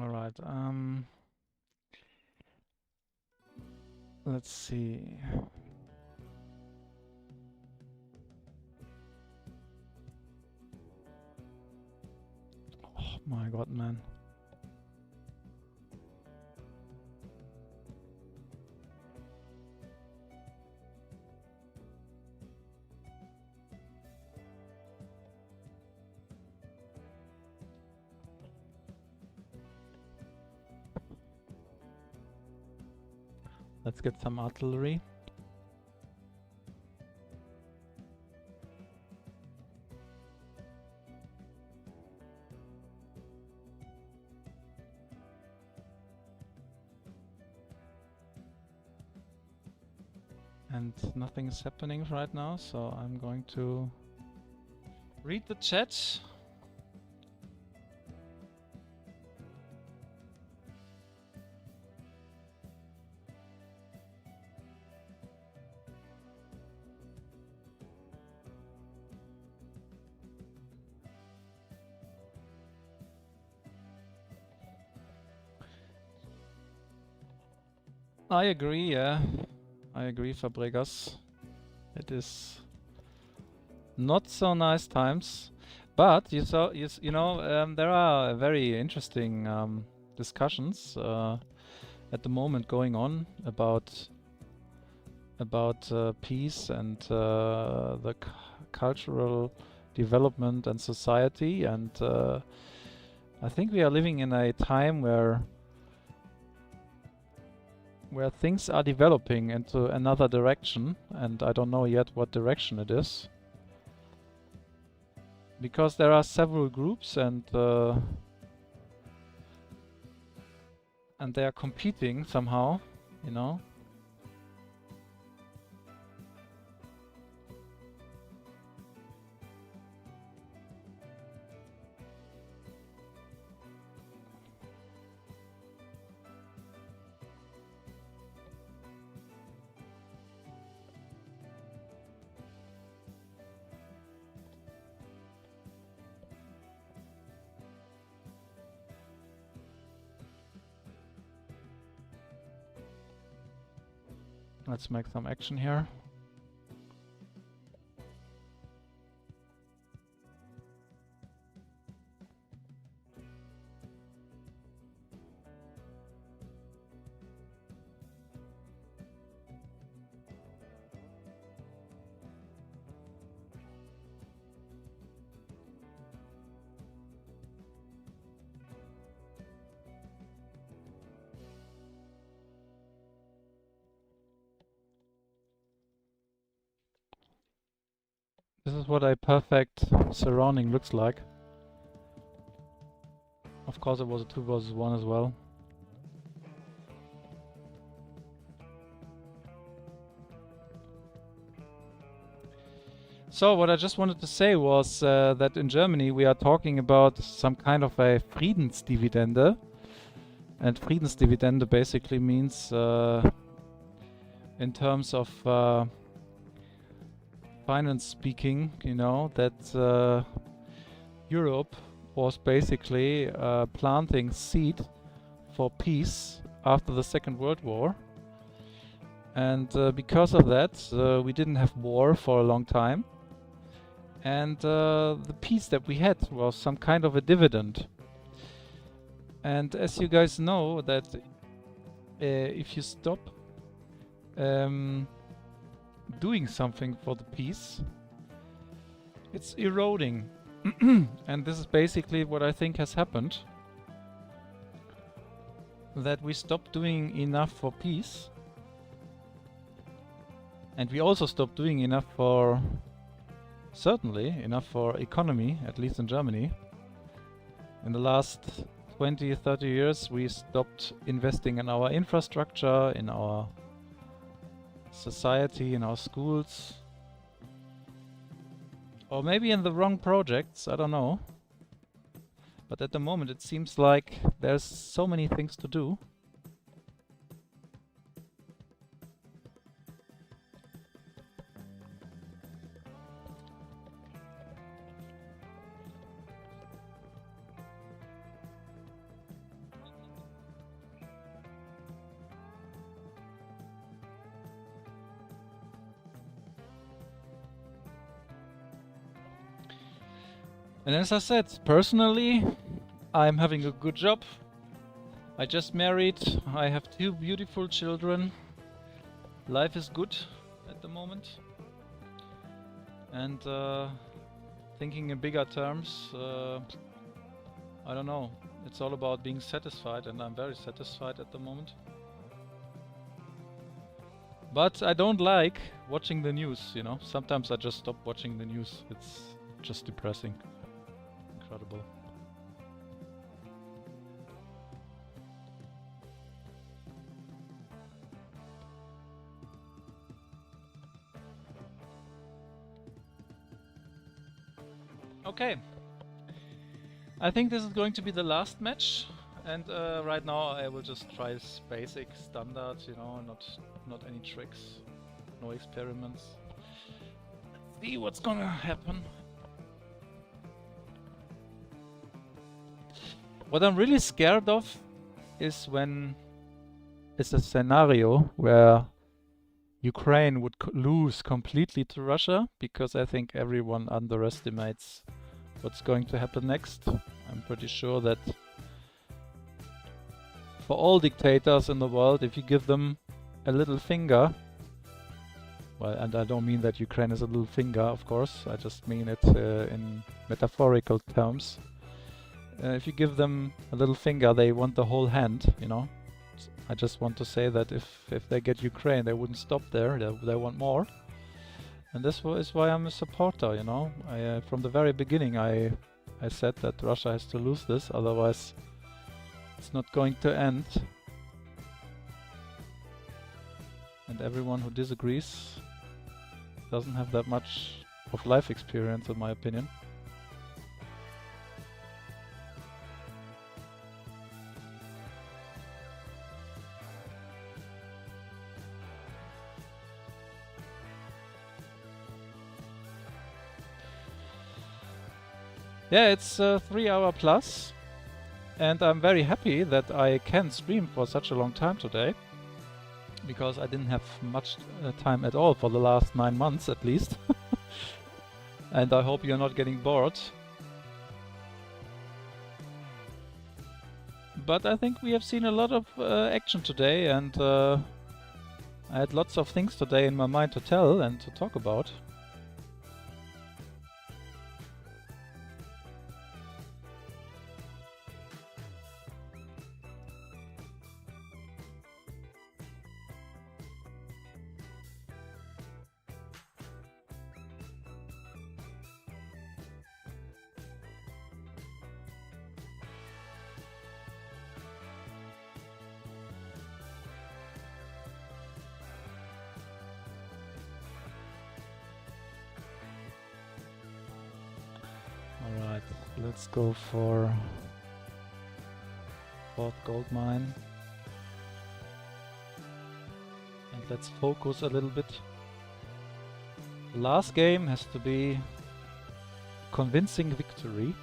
All right. Let's see. My god, man. Let's get some artillery. And nothing is happening right now, so I'm going to read the chat. I agree, yeah. I agree, Fabregas. It is not so nice times, but you know, there are very interesting discussions at the moment going on about peace and the cultural development and society, and I think we are living in a time where things are developing into another direction, and I don't know yet what direction it is. Because there are several groups and they are competing somehow, you know. Let's make some action here. This is what a perfect surrounding looks like. Of course it was a 2 versus 1 as well. So what I just wanted to say was that in Germany we are talking about some kind of a Friedensdividende. And Friedensdividende basically means in terms of finance speaking, you know, that Europe was basically planting seed for peace after the Second World War. And because of that, we didn't have war for a long time. And the peace that we had was some kind of a dividend. And as you guys know, that if you stop doing something for the peace, it's eroding. And this is basically what I think has happened. That we stopped doing enough for peace. And we also stopped doing enough for, certainly, enough for economy, at least in Germany. In the last 20, 30 years, we stopped investing in our infrastructure, in our society, in our schools. Or maybe in the wrong projects, I don't know. But at the moment it seems like there's so many things to do. And as I said, personally, I'm having a good job. I just married. I have 2 beautiful children. Life is good at the moment. And thinking in bigger terms, I don't know. It's all about being satisfied, and I'm very satisfied at the moment. But I don't like watching the news, you know. Sometimes I just stop watching the news. It's just depressing. Incredible. Okay. I think this is going to be the last match, and right now I will just try basic standard, you know, not any tricks, no experiments. Let's see what's gonna happen. What I'm really scared of is when it's a scenario where Ukraine would lose completely to Russia, because I think everyone underestimates what's going to happen next. I'm pretty sure that for all dictators in the world, if you give them a little finger, well, and I don't mean that Ukraine is a little finger, of course, I just mean it in metaphorical terms. If you give them a little finger, they want the whole hand, you know. I just want to say that if they get Ukraine, they wouldn't stop there, they want more. And this is why I'm a supporter, you know. From the very beginning I said that Russia has to lose this, otherwise it's not going to end. And everyone who disagrees doesn't have that much of life experience, in my opinion. Yeah, it's 3 hour plus, and I'm very happy that I can stream for such a long time today, because I didn't have much time at all for the last 9 months at least. And I hope you're not getting bored. But I think we have seen a lot of action today, and I had lots of things today in my mind to tell and to talk about. Alright, let's go for 4th gold mine. And let's focus a little bit. The last game has to be convincing victory.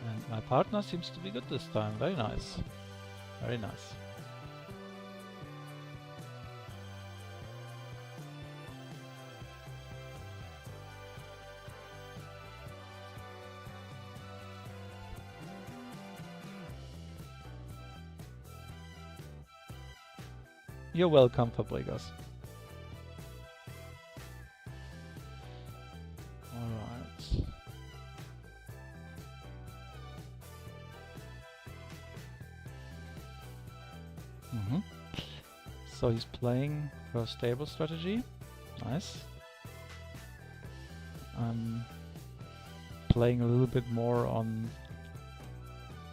And my partner seems to be good this time. Very nice. Very nice. You're welcome, Fabregas. Alright. So he's playing for stable strategy. Nice. I'm playing a little bit more on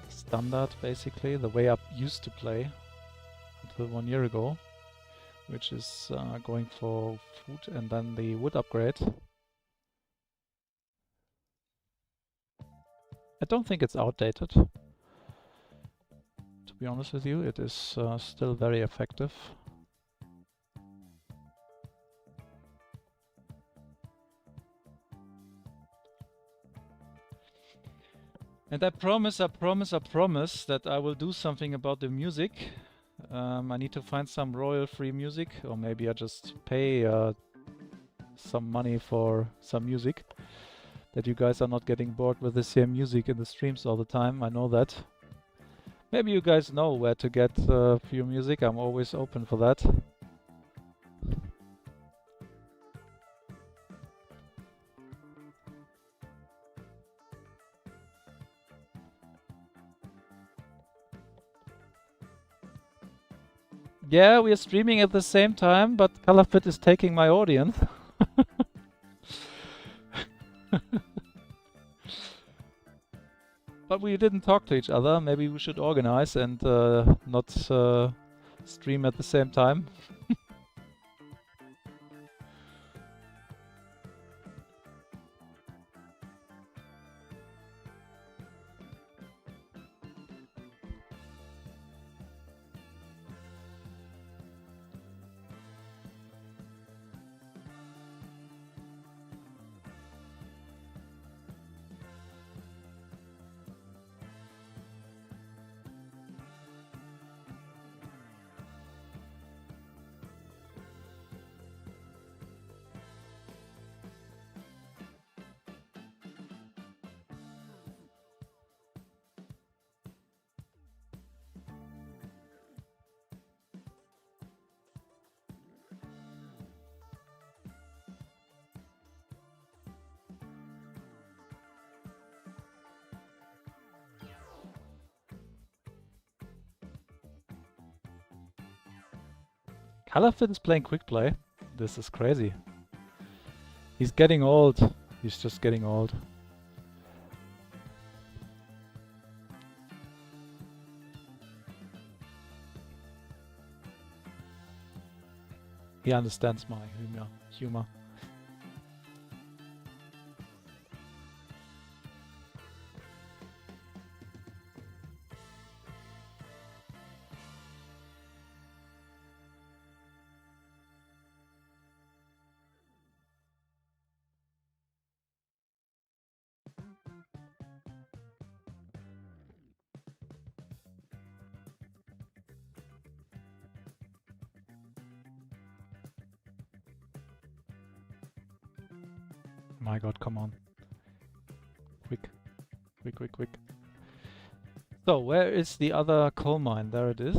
standard, basically, the way I used to play until 1 year ago, which is going for food and then the wood upgrade. I don't think it's outdated. To be honest with you, it is still very effective. And I promise that I will do something about the music. I need to find some royal-free music, or maybe I just pay some money for some music. that you guys are not getting bored with the same music in the streams all the time. I know that. Maybe you guys know where to get for your music. I'm always open for that. Yeah, we are streaming at the same time, but Colorfit is taking my audience. But we didn't talk to each other. Maybe we should organize and not stream at the same time. Colorfit is playing quick play. This is crazy. He's getting old. He's just getting old. He understands my humor. My god, come on. Quick. Quick, quick, quick. So, where is the other coal mine? There it is.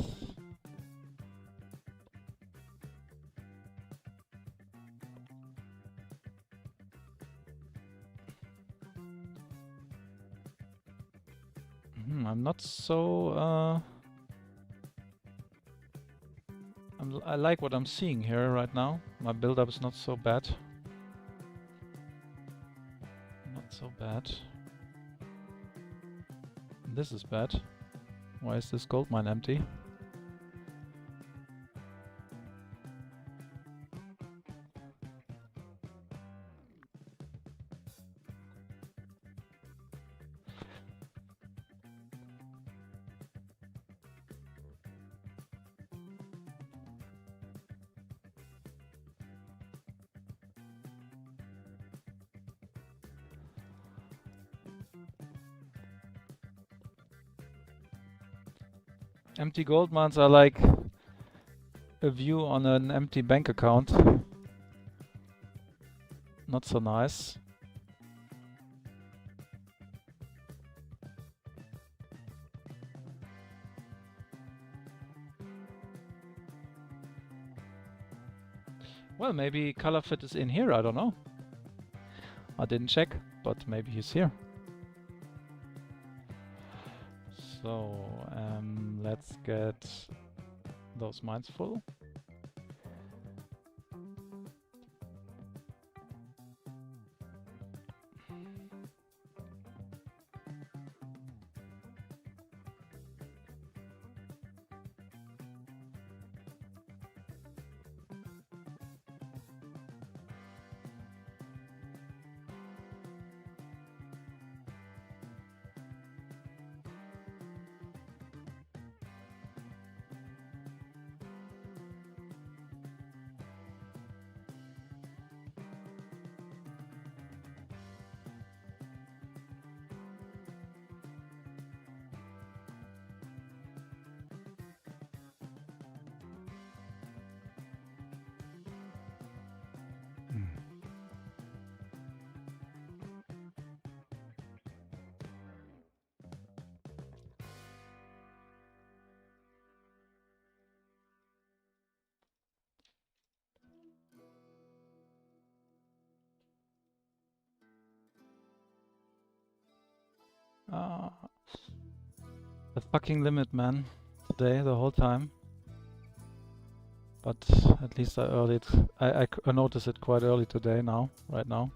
I'm not so... I like what I'm seeing here right now. My build-up is not so bad. Not so bad. This is bad. Why is this gold mine empty? Empty gold mines are like a view on an empty bank account. Not so nice. Well, maybe Colorfit is in here, I don't know. I didn't check, but maybe he's here. So, let's get those mines full. The fucking limit, man. Today, the whole time. But at least I noticed it quite early today now, right now.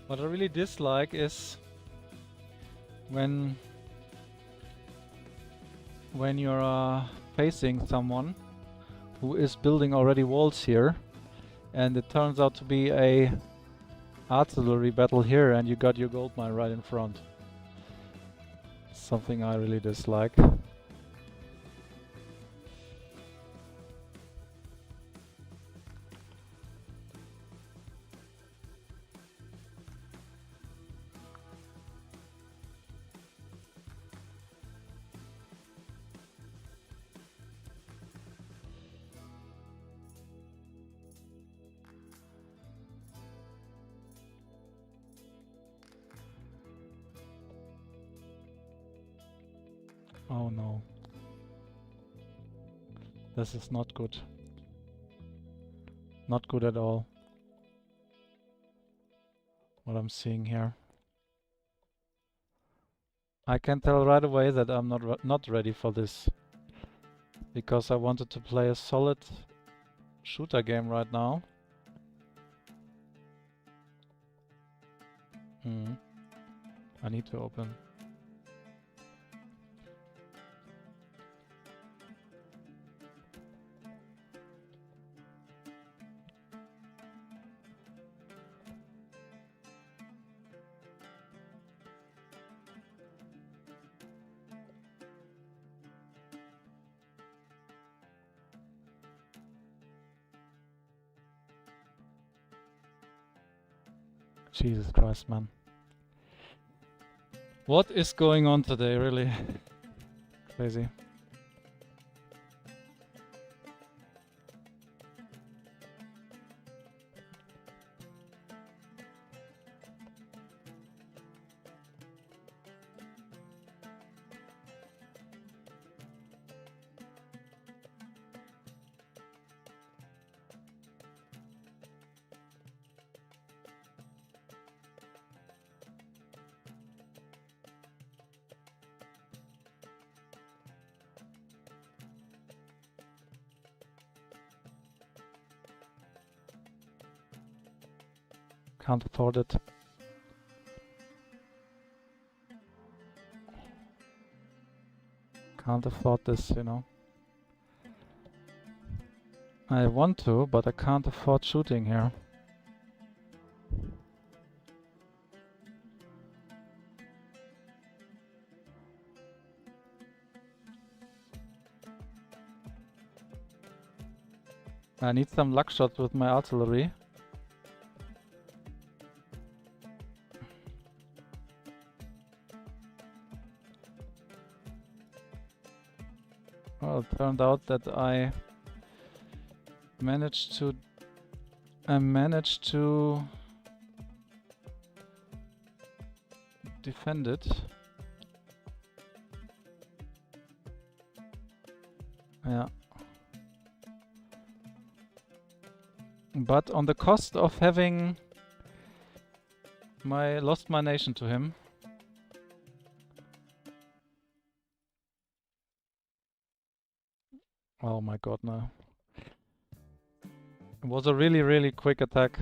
What I really dislike is when you're facing someone who is building already walls here, and it turns out to be a artillery battle here, and you got your gold mine right in front. Something I really dislike. Oh no. This is not good. Not good at all. What I'm seeing here. I can tell right away that I'm not ready for this. Because I wanted to play a solid shooter game right now. I need to open. Jesus Christ, man. What is going on today, really? Crazy. Can't afford it. Can't afford this, you know. I want to, but I can't afford shooting here. I need some luck shots with my artillery. Well, it turned out that I managed to defend it. Yeah. But on the cost of having lost my nation to him. Oh my god, no. It was a really, really quick attack.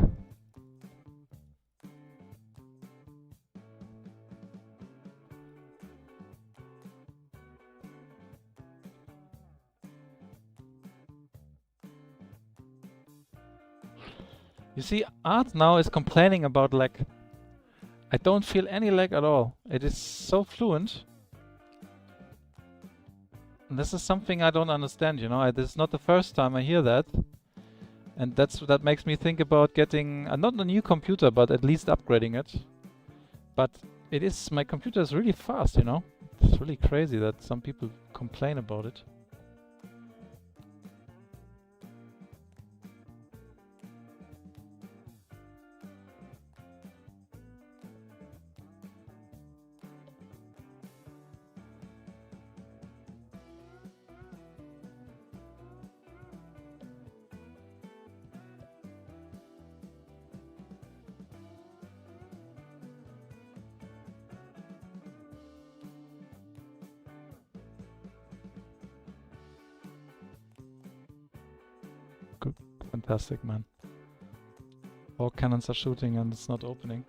You see, Art now is complaining about lag. I don't feel any lag at all. It is so fluent. And this is something I don't understand, you know. This is not the first time I hear that. And that makes me think about getting, not a new computer, but at least upgrading it. But my computer is really fast, you know. It's really crazy that some people complain about it. Good. Fantastic, man. 4 cannons are shooting and it's not opening.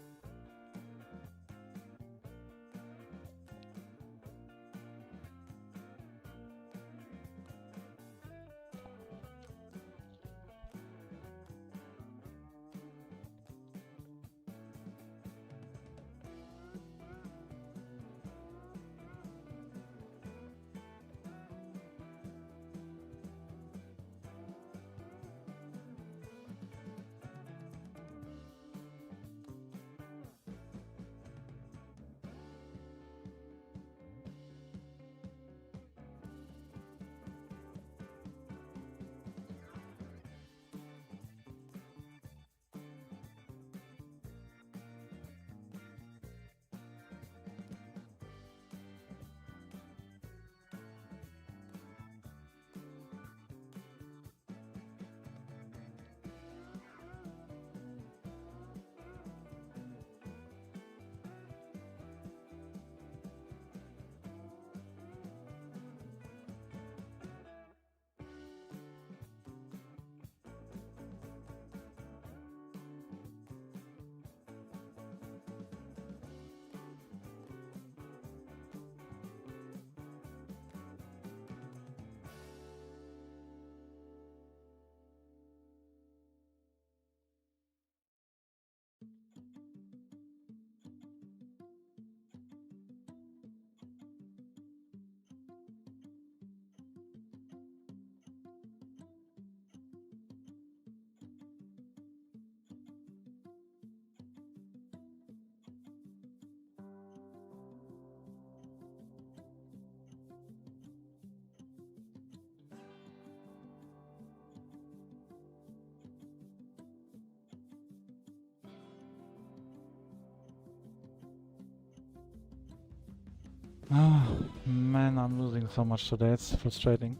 Oh, man, I'm losing so much today. It's frustrating.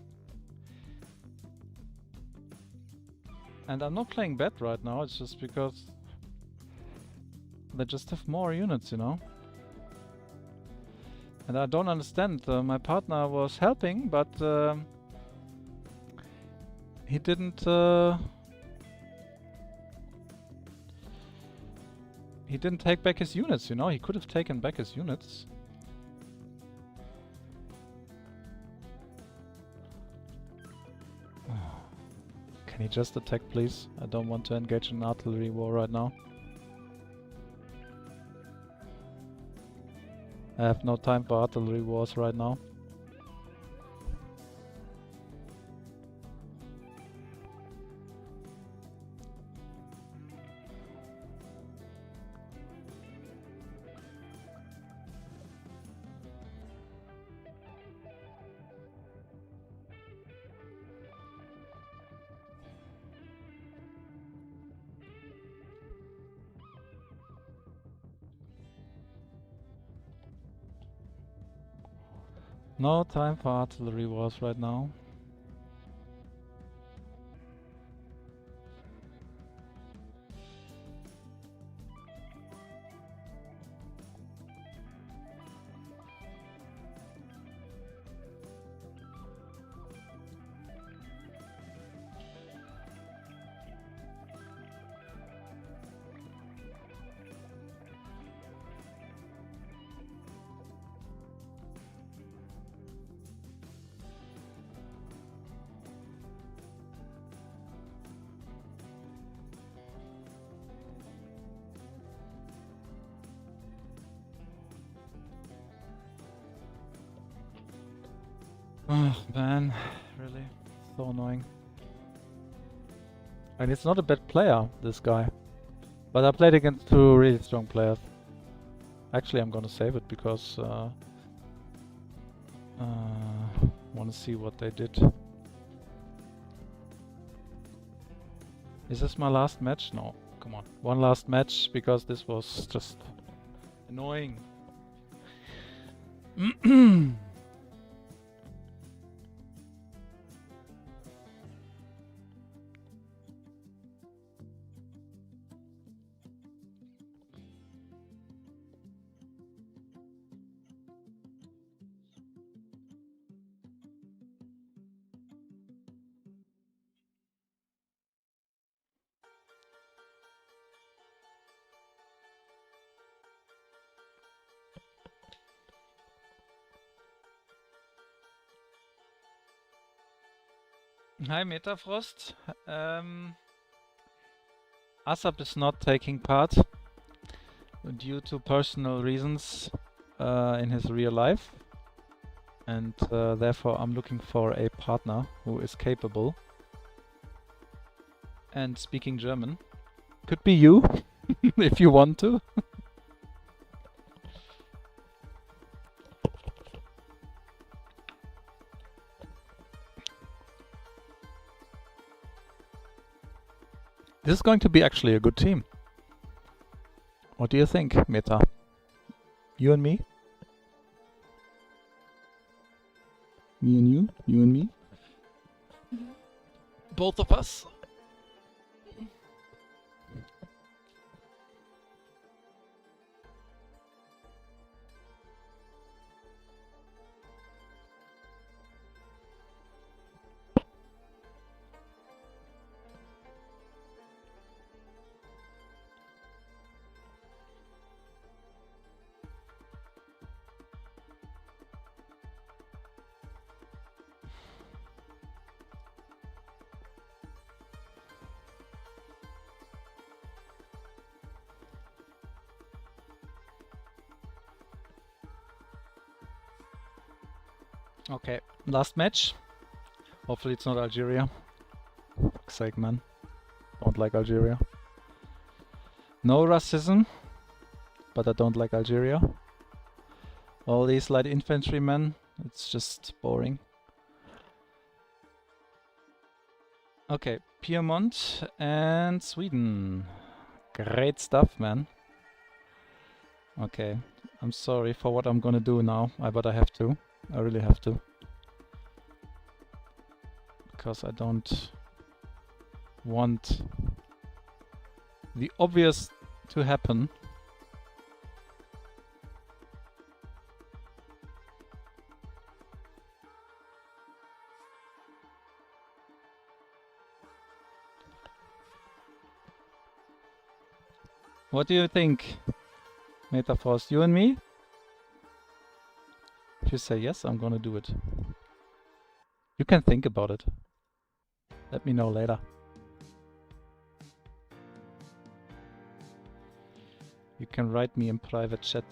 And I'm not playing bad right now. It's just because they just have more units, you know. And I don't understand. My partner was helping, but he didn't. He didn't take back his units, you know. He could have taken back his units. Can he just attack, please? I don't want to engage in artillery war right now. I have no time for artillery wars right now. No time for artillery wars right now. Oh man, really? So annoying. And it's not a bad player, this guy. But I played against two really strong players. Actually, I'm gonna save it because want to see what they did. Is this my last match? No, come on. One last match because this was just annoying. Hi Metafrost. ASAP is not taking part due to personal reasons in his real life, and therefore I'm looking for a partner who is capable and speaking German. Could be you, if you want to. This is going to be actually a good team. What do you think, Meta? You and me? Me and you? You and me? Both of us? Okay, last match. Hopefully it's not Algeria. Fuck's sake, man. Don't like Algeria. No racism, but I don't like Algeria. All these light infantrymen, it's just boring. Okay, Piedmont and Sweden. Great stuff, man. Okay, I'm sorry for what I'm gonna do now, but I have to. I really have to. Because I don't want the obvious to happen. What do you think, Metaforce? You and me? If you say yes, I'm gonna do it. You can think about it. Let me know later. You can write me in private chat.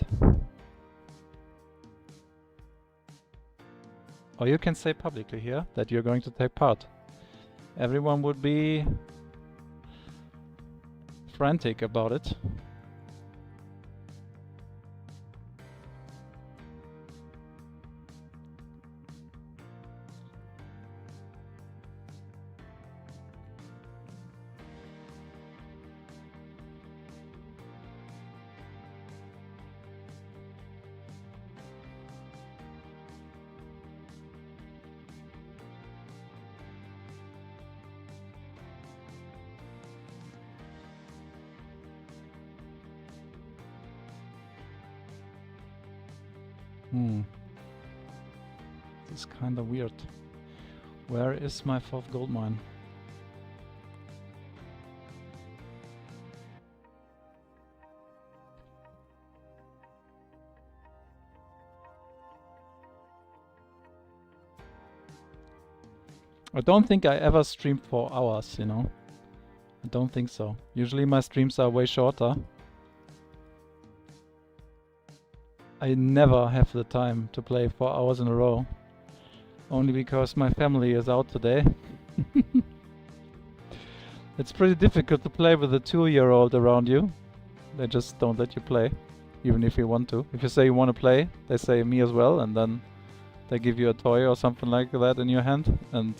Or you can say publicly here that you're going to take part. Everyone would be frantic about it. This is kinda weird. Where is my fourth gold mine? I don't think I ever stream 4 hours, you know? I don't think so. Usually my streams are way shorter. I never have the time to play 4 hours in a row. only because my family is out today. It's pretty difficult to play with a 2-year-old around you. They just don't let you play, even if you want to. If you say you want to play, they say me as well, and then they give you a toy or something like that in your hand, and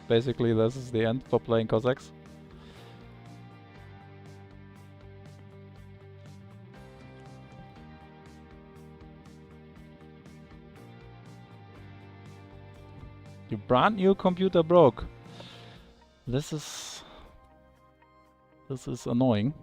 basically this is the end for playing Cossacks. Your brand new computer broke. This is annoying.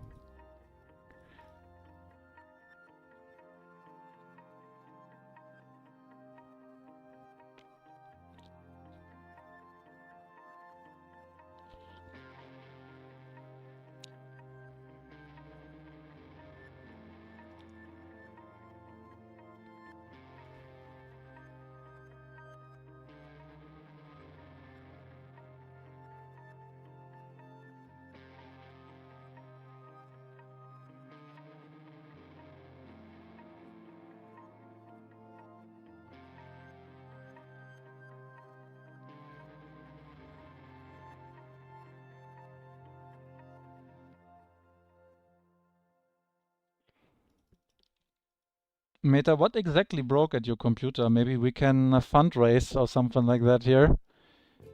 Meta, what exactly broke at your computer? Maybe we can fundraise or something like that here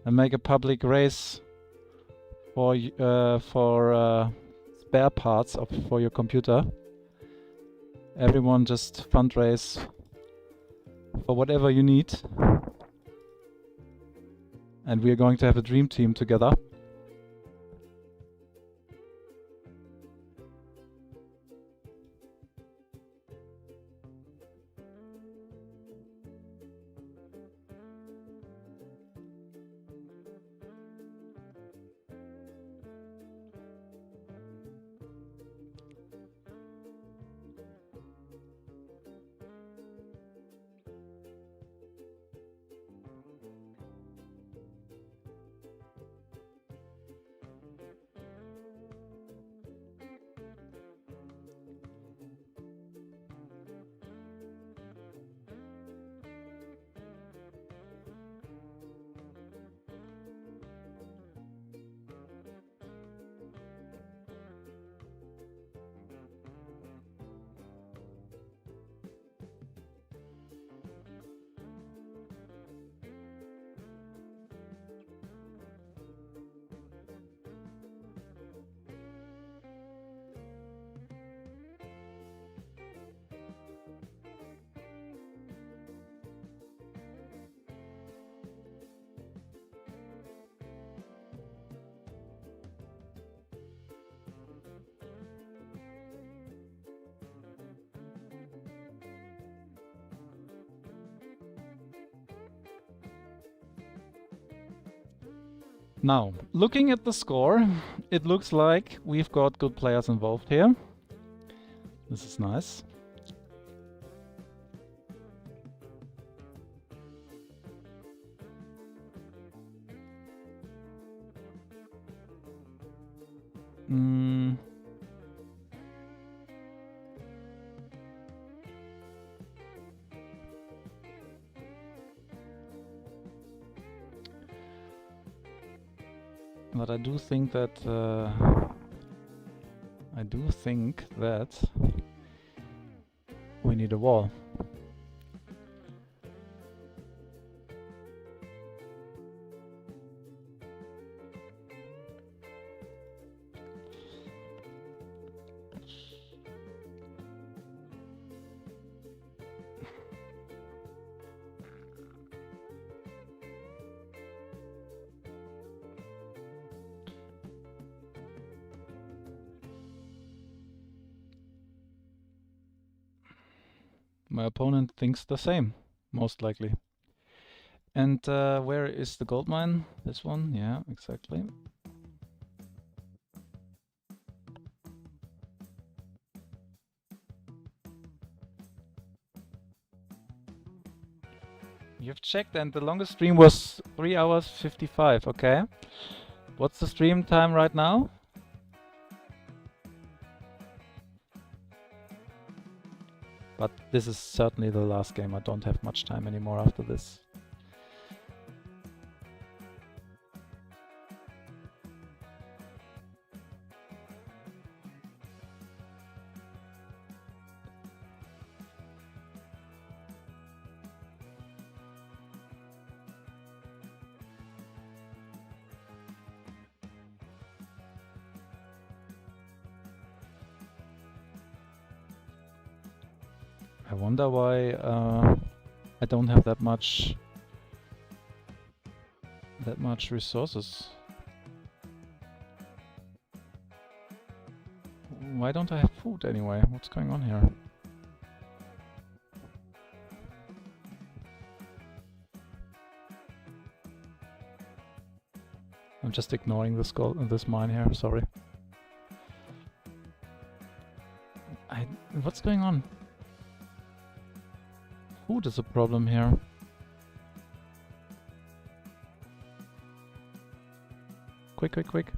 and make a public race for spare parts for your computer. Everyone just fundraise for whatever you need. And we are going to have a dream team together. Now, looking at the score, it looks like we've got good players involved here. This is nice. But I do think that we need a wall. My opponent thinks the same, most likely. And where is the gold mine? This one? Yeah, exactly. You've checked and the longest stream was 3 hours 55, okay. What's the stream time right now? But this is certainly the last game. I don't have much time anymore after this. I wonder why I don't have that much resources. Why don't I have food anyway? What's going on here? I'm just ignoring this mine here, sorry. What's going on? Food is a problem here. Quick, quick, quick.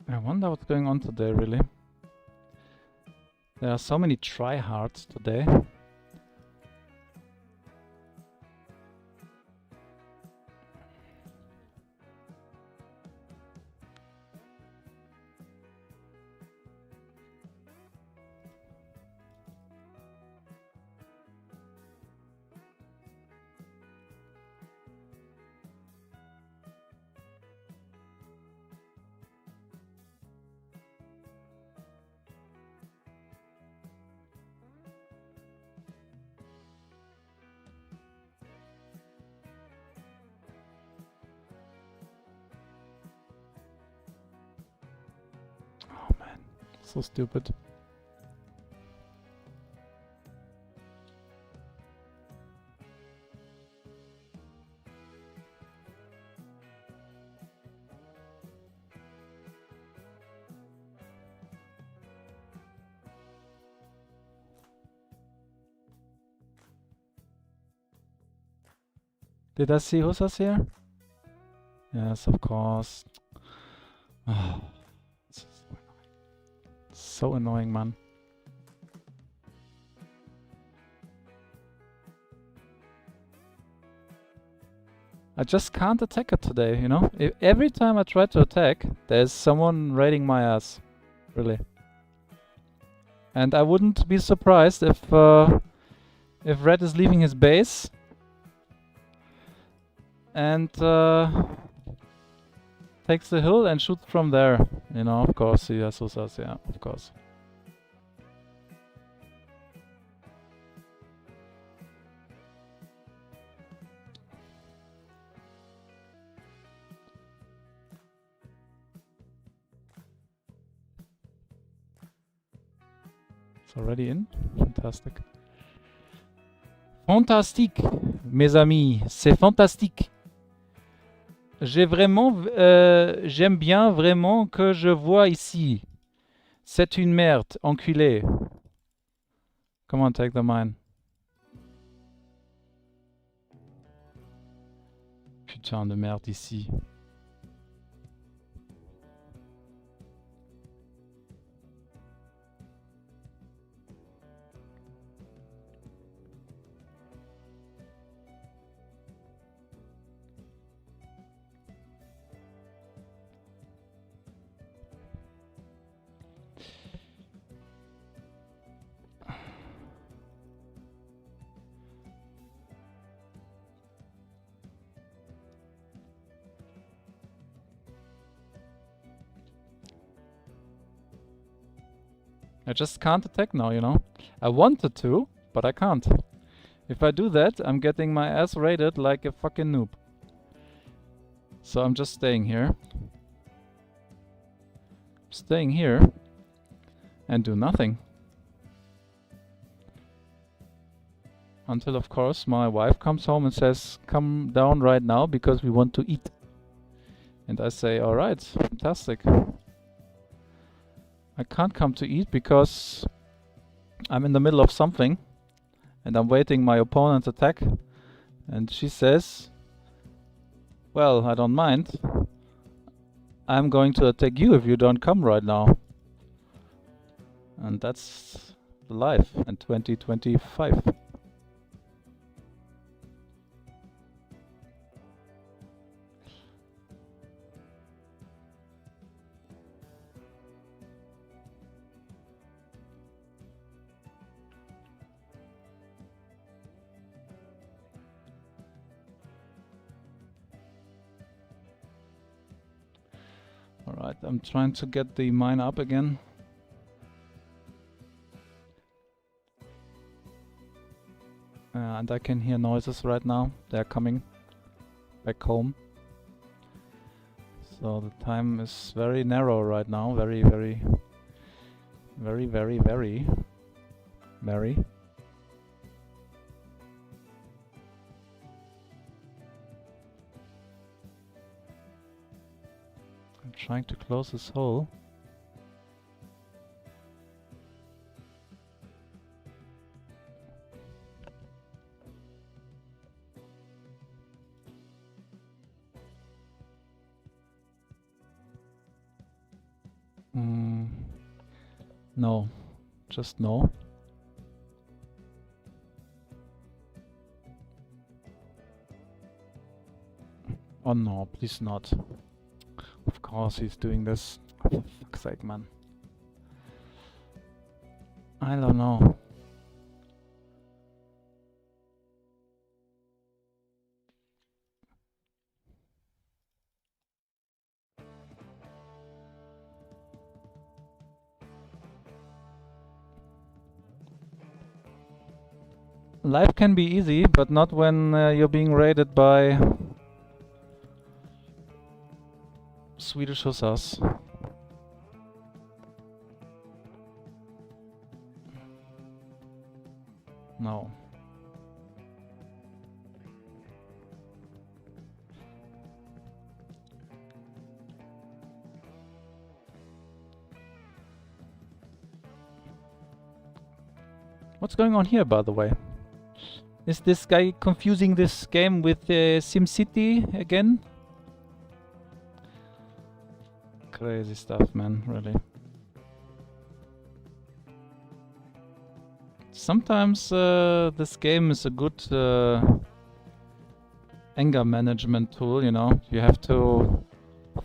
I wonder what's going on today, really. There are so many tryhards today. Oh man, so stupid. Did I see Hussars here? Yes, of course. Oh, so annoying, man. I just can't attack it today, you know? Every time I try to attack, there's someone raiding my ass. Really. And I wouldn't be surprised if Red is leaving his base and takes the hill and shoots from there. You know, of course, he has Hussars, yeah, of course. It's already in? Fantastic. Fantastique, mes amis, c'est fantastique. J'aime bien vraiment que je vois ici. C'est une merde, enculé. Come on, take the mine. Putain de merde ici. I just can't attack now, you know. I wanted to, but I can't. If I do that, I'm getting my ass raided like a fucking noob. So I'm just staying here. Staying here and do nothing. Until, of course, my wife comes home and says, come down right now because we want to eat. And I say, alright, fantastic. I can't come to eat because I'm in the middle of something and I'm waiting my opponent's attack. And she says, well, I don't mind. I'm going to attack you if you don't come right now. And that's life in 2025. Alright, I'm trying to get the mine up again. And I can hear noises right now. They're coming back home. So the time is very narrow right now. Very merry. I'm trying to close this hole. No, just no. Oh no, please not. Of course he's doing this. Oh, for fuck's sake, man. I don't know. Life can be easy, but not when you're being raided by Swedish hussars. No. What's going on here, by the way? Is this guy confusing this game with SimCity again? Crazy stuff, man, really. Sometimes this game is a good anger management tool, you know. You have to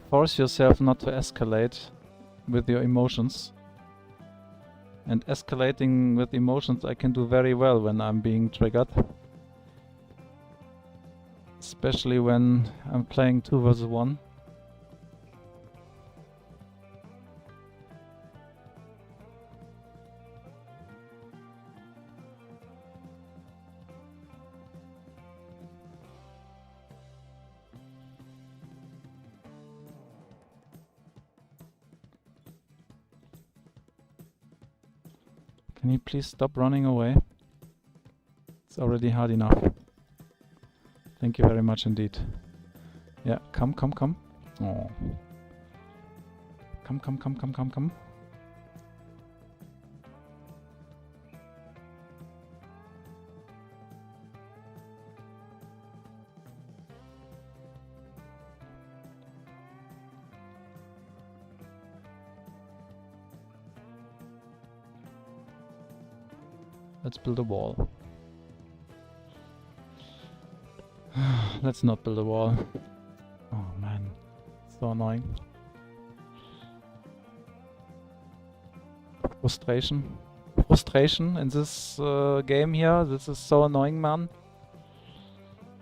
force yourself not to escalate with your emotions. And escalating with emotions I can do very well when I'm being triggered. Especially when I'm playing 2 versus 1. Can you please stop running away? It's already hard enough. Thank you very much indeed. Yeah, come. Oh. Come. Let's build a wall. Let's not build a wall. Oh man, so annoying. Frustration in this game here. This is so annoying, man.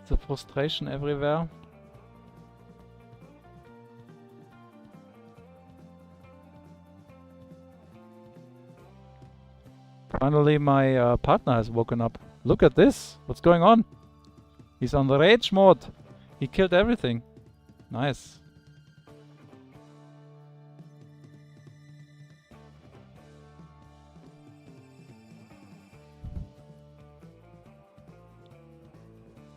The frustration everywhere. Finally, my partner has woken up. Look at this. What's going on? He's on the rage mode. He killed everything. Nice.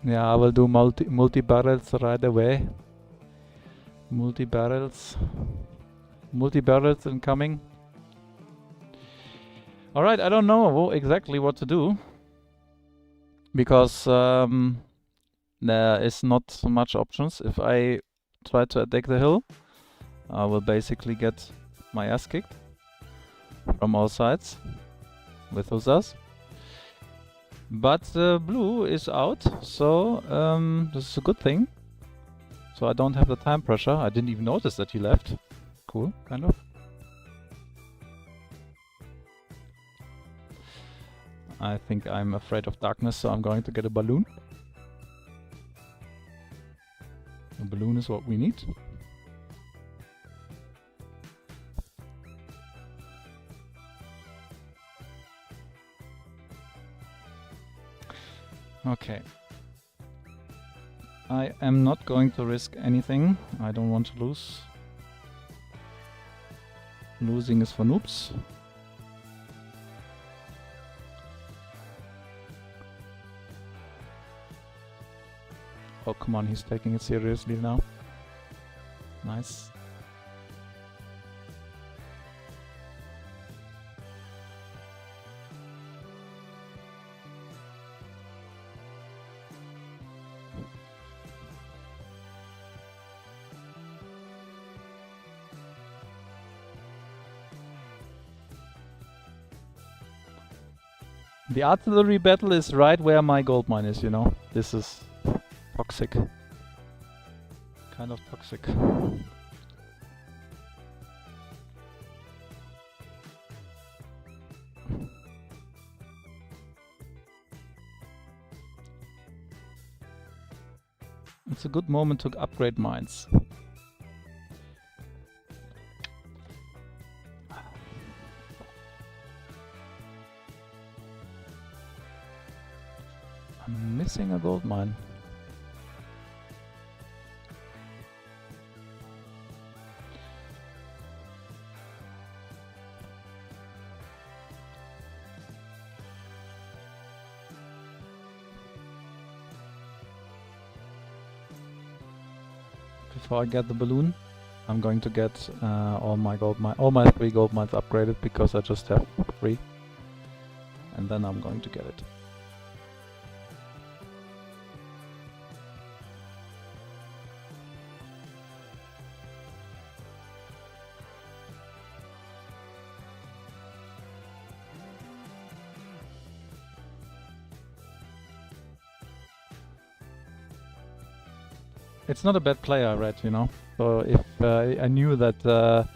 Yeah, I will do multi-barrels right away. Multi-barrels incoming. Alright, I don't know exactly what to do. Because there is not so much options. If I try to attack the hill, I will basically get my ass kicked from all sides with Hussars. But blue is out, so this is a good thing. So I don't have the time pressure. I didn't even notice that he left. Cool, kind of. I think I'm afraid of darkness, so I'm going to get a balloon. A balloon is what we need. Okay. I am not going to risk anything. I don't want to lose. Losing is for noobs. Oh, come on, he's taking it seriously now. Nice. The artillery battle is right where my gold mine is, you know. This is toxic. Kind of toxic. It's a good moment to upgrade mines. I'm missing a gold mine. Before I get the balloon, I'm going to get all my 3 gold mines upgraded because I just have 3, and then I'm going to get it. It's not a bad play I read, you know. So if I knew that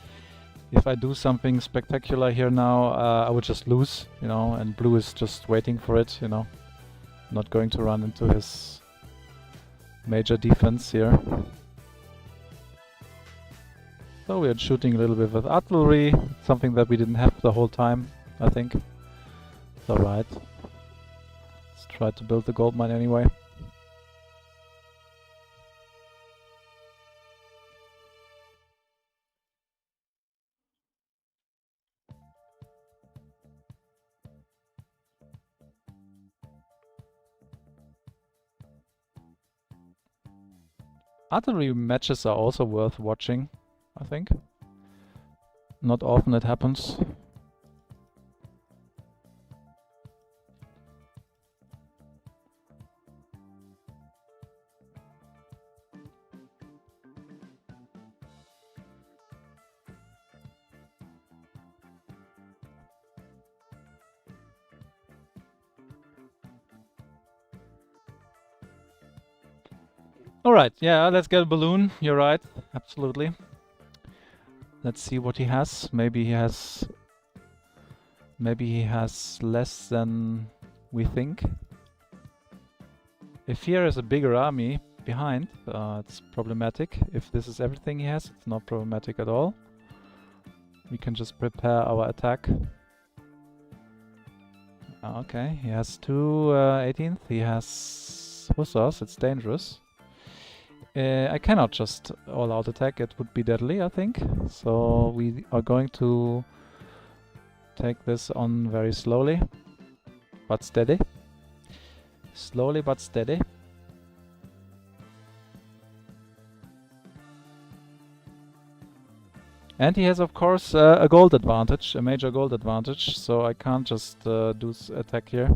if I do something spectacular here now, I would just lose, you know, and blue is just waiting for it, you know. Not going to run into his major defense here. So we are shooting a little bit with artillery, something that we didn't have the whole time, I think. It's alright. Let's try to build the gold mine anyway. Artillery matches are also worth watching, I think. Not often it happens. Alright, yeah, let's get a balloon. You're right, absolutely. Let's see what he has. Maybe he has less than we think. If here is a bigger army behind, it's problematic. If this is everything he has, it's not problematic at all. We can just prepare our attack. Okay, he has two 18th. He has hussars. It's dangerous. I cannot just all-out attack. It would be deadly, I think. So we are going to take this on very slowly, but steady. Slowly but steady. And he has, of course, a gold advantage, a major gold advantage, so I can't just do attack here.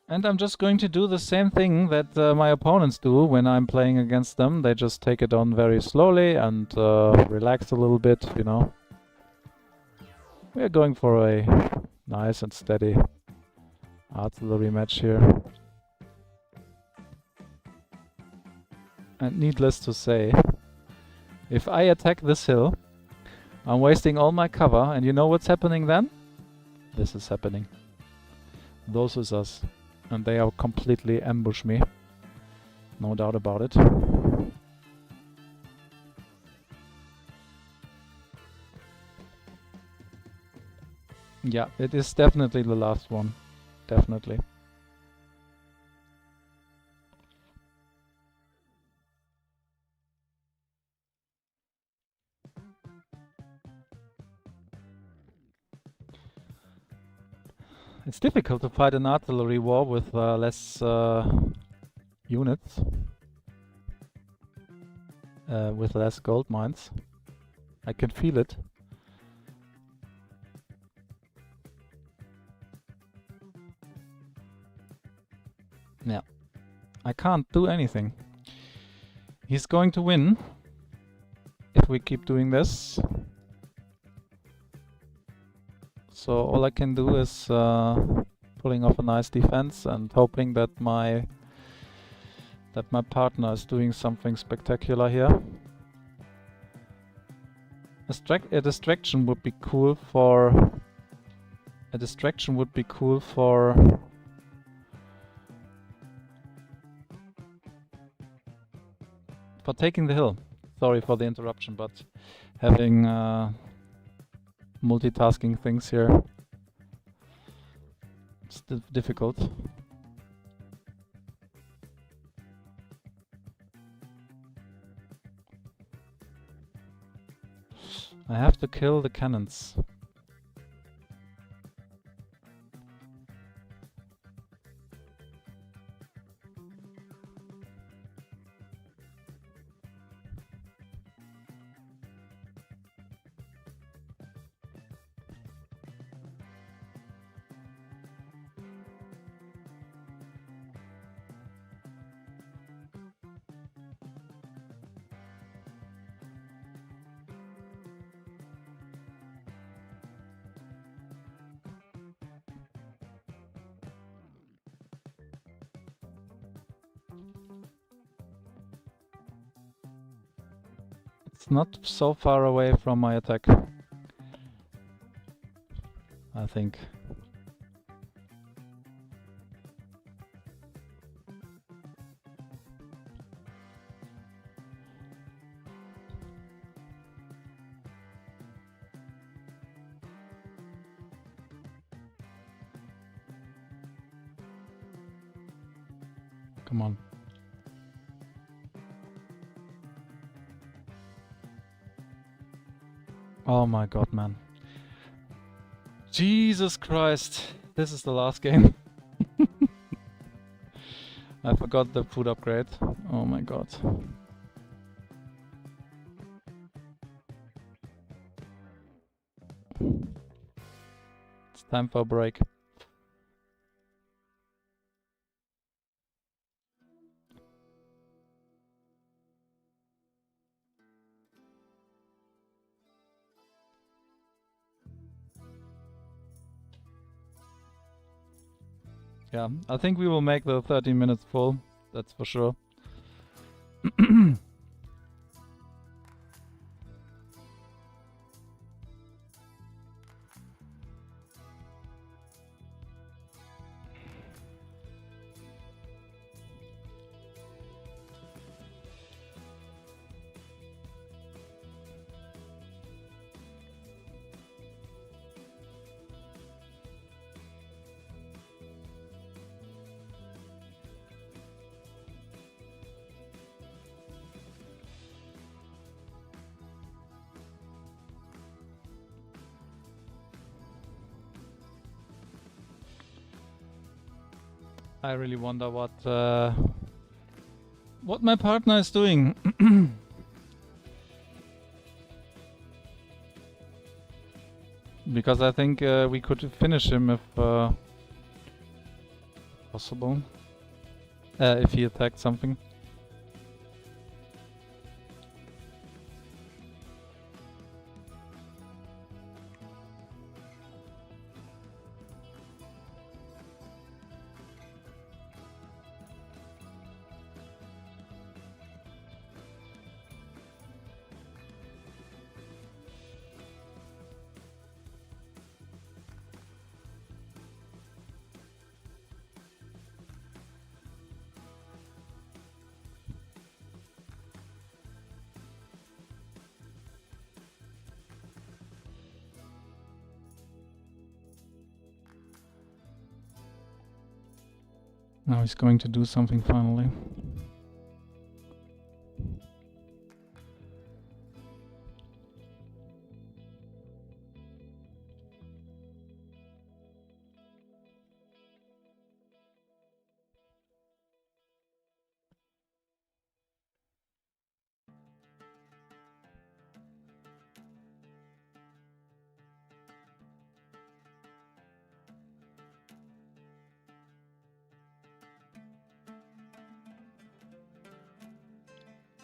And I'm just going to do the same thing that my opponents do when I'm playing against them. They just take it on very slowly and relax a little bit, you know. We're going for a nice and steady artillery match here. And needless to say, if I attack this hill, I'm wasting all my cover, and you know what's happening then? This is happening. Those is us. And they are completely ambush me. No doubt about it. Yeah, it is definitely the last one. Definitely. It's difficult to fight an artillery war with less units. With less gold mines. I can feel it. Yeah. I can't do anything. He's going to win if we keep doing this. So all I can do is pulling off a nice defense and hoping that my partner is doing something spectacular here. A distraction would be cool for taking the hill. Sorry for the interruption, but having multitasking things here, it's difficult. I have to kill the cannons. It's not so far away from my attack, I think. Come on. Oh my god, man. Jesus Christ. This is the last game. I forgot the food upgrade. Oh my god. It's time for a break. Yeah, I think we will make the 30 minutes full, that's for sure. I really wonder what my partner is doing. Because I think we could finish him if possible. If he attacked something. Now he's going to do something finally.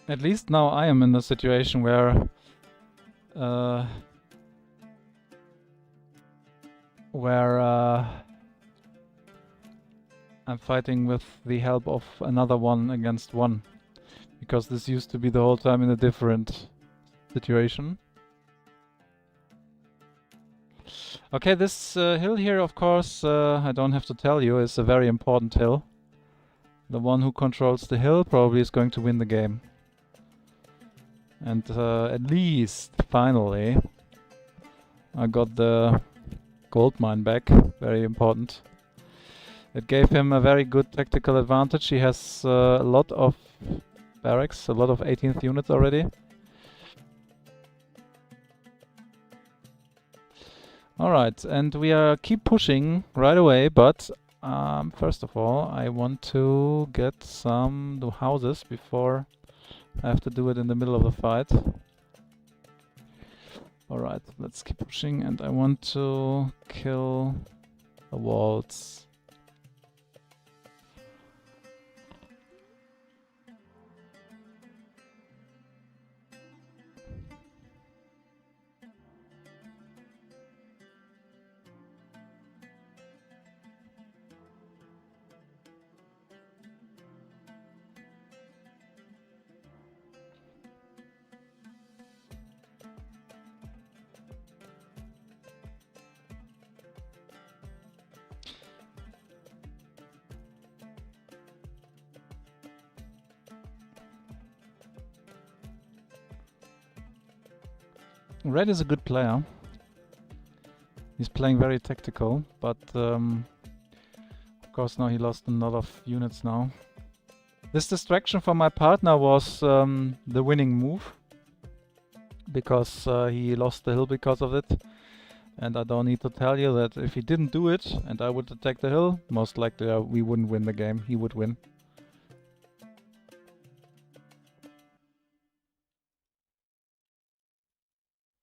At least now I am in a situation where I'm fighting with the help of another one against one, because this used to be the whole time in a different situation. Okay, this hill here, of course, I don't have to tell you, is a very important hill. The one who controls the hill probably is going to win the game. And at least, finally, I got the gold mine back. Very important. It gave him a very good tactical advantage. He has a lot of barracks, a lot of 18th units already. Alright, and we keep pushing right away, but first of all, I want to get some new houses before I have to do it in the middle of the fight. Alright, let's keep pushing, and I want to kill the walls. Red is a good player. He's playing very tactical, but of course now he lost a lot of units now. This distraction from my partner was the winning move, because he lost the hill because of it. And I don't need to tell you that if he didn't do it and I would attack the hill, most likely we wouldn't win the game. He would win.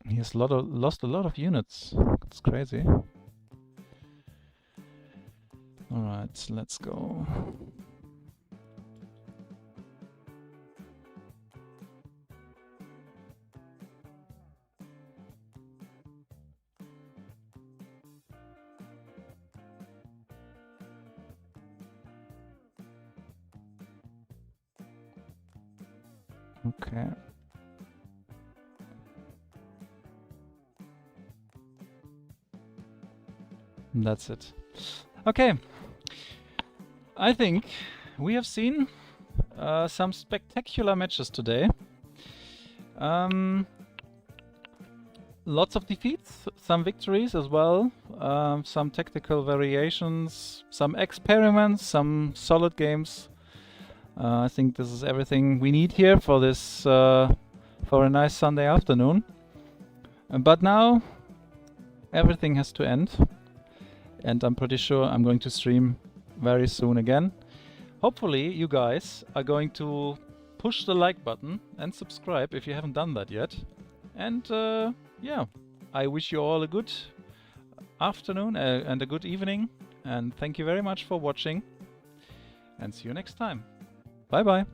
He has lost a lot of units. It's crazy. Alright, let's go. Okay. That's it. Okay. I think we have seen some spectacular matches today. Lots of defeats, some victories as well, some tactical variations, some experiments, some solid games. I think this is everything we need here for this for a nice Sunday afternoon. But now everything has to end. And I'm pretty sure I'm going to stream very soon again. Hopefully you guys are going to push the like button and subscribe if you haven't done that yet. And yeah, I wish you all a good afternoon and a good evening. And thank you very much for watching. And see you next time. Bye bye.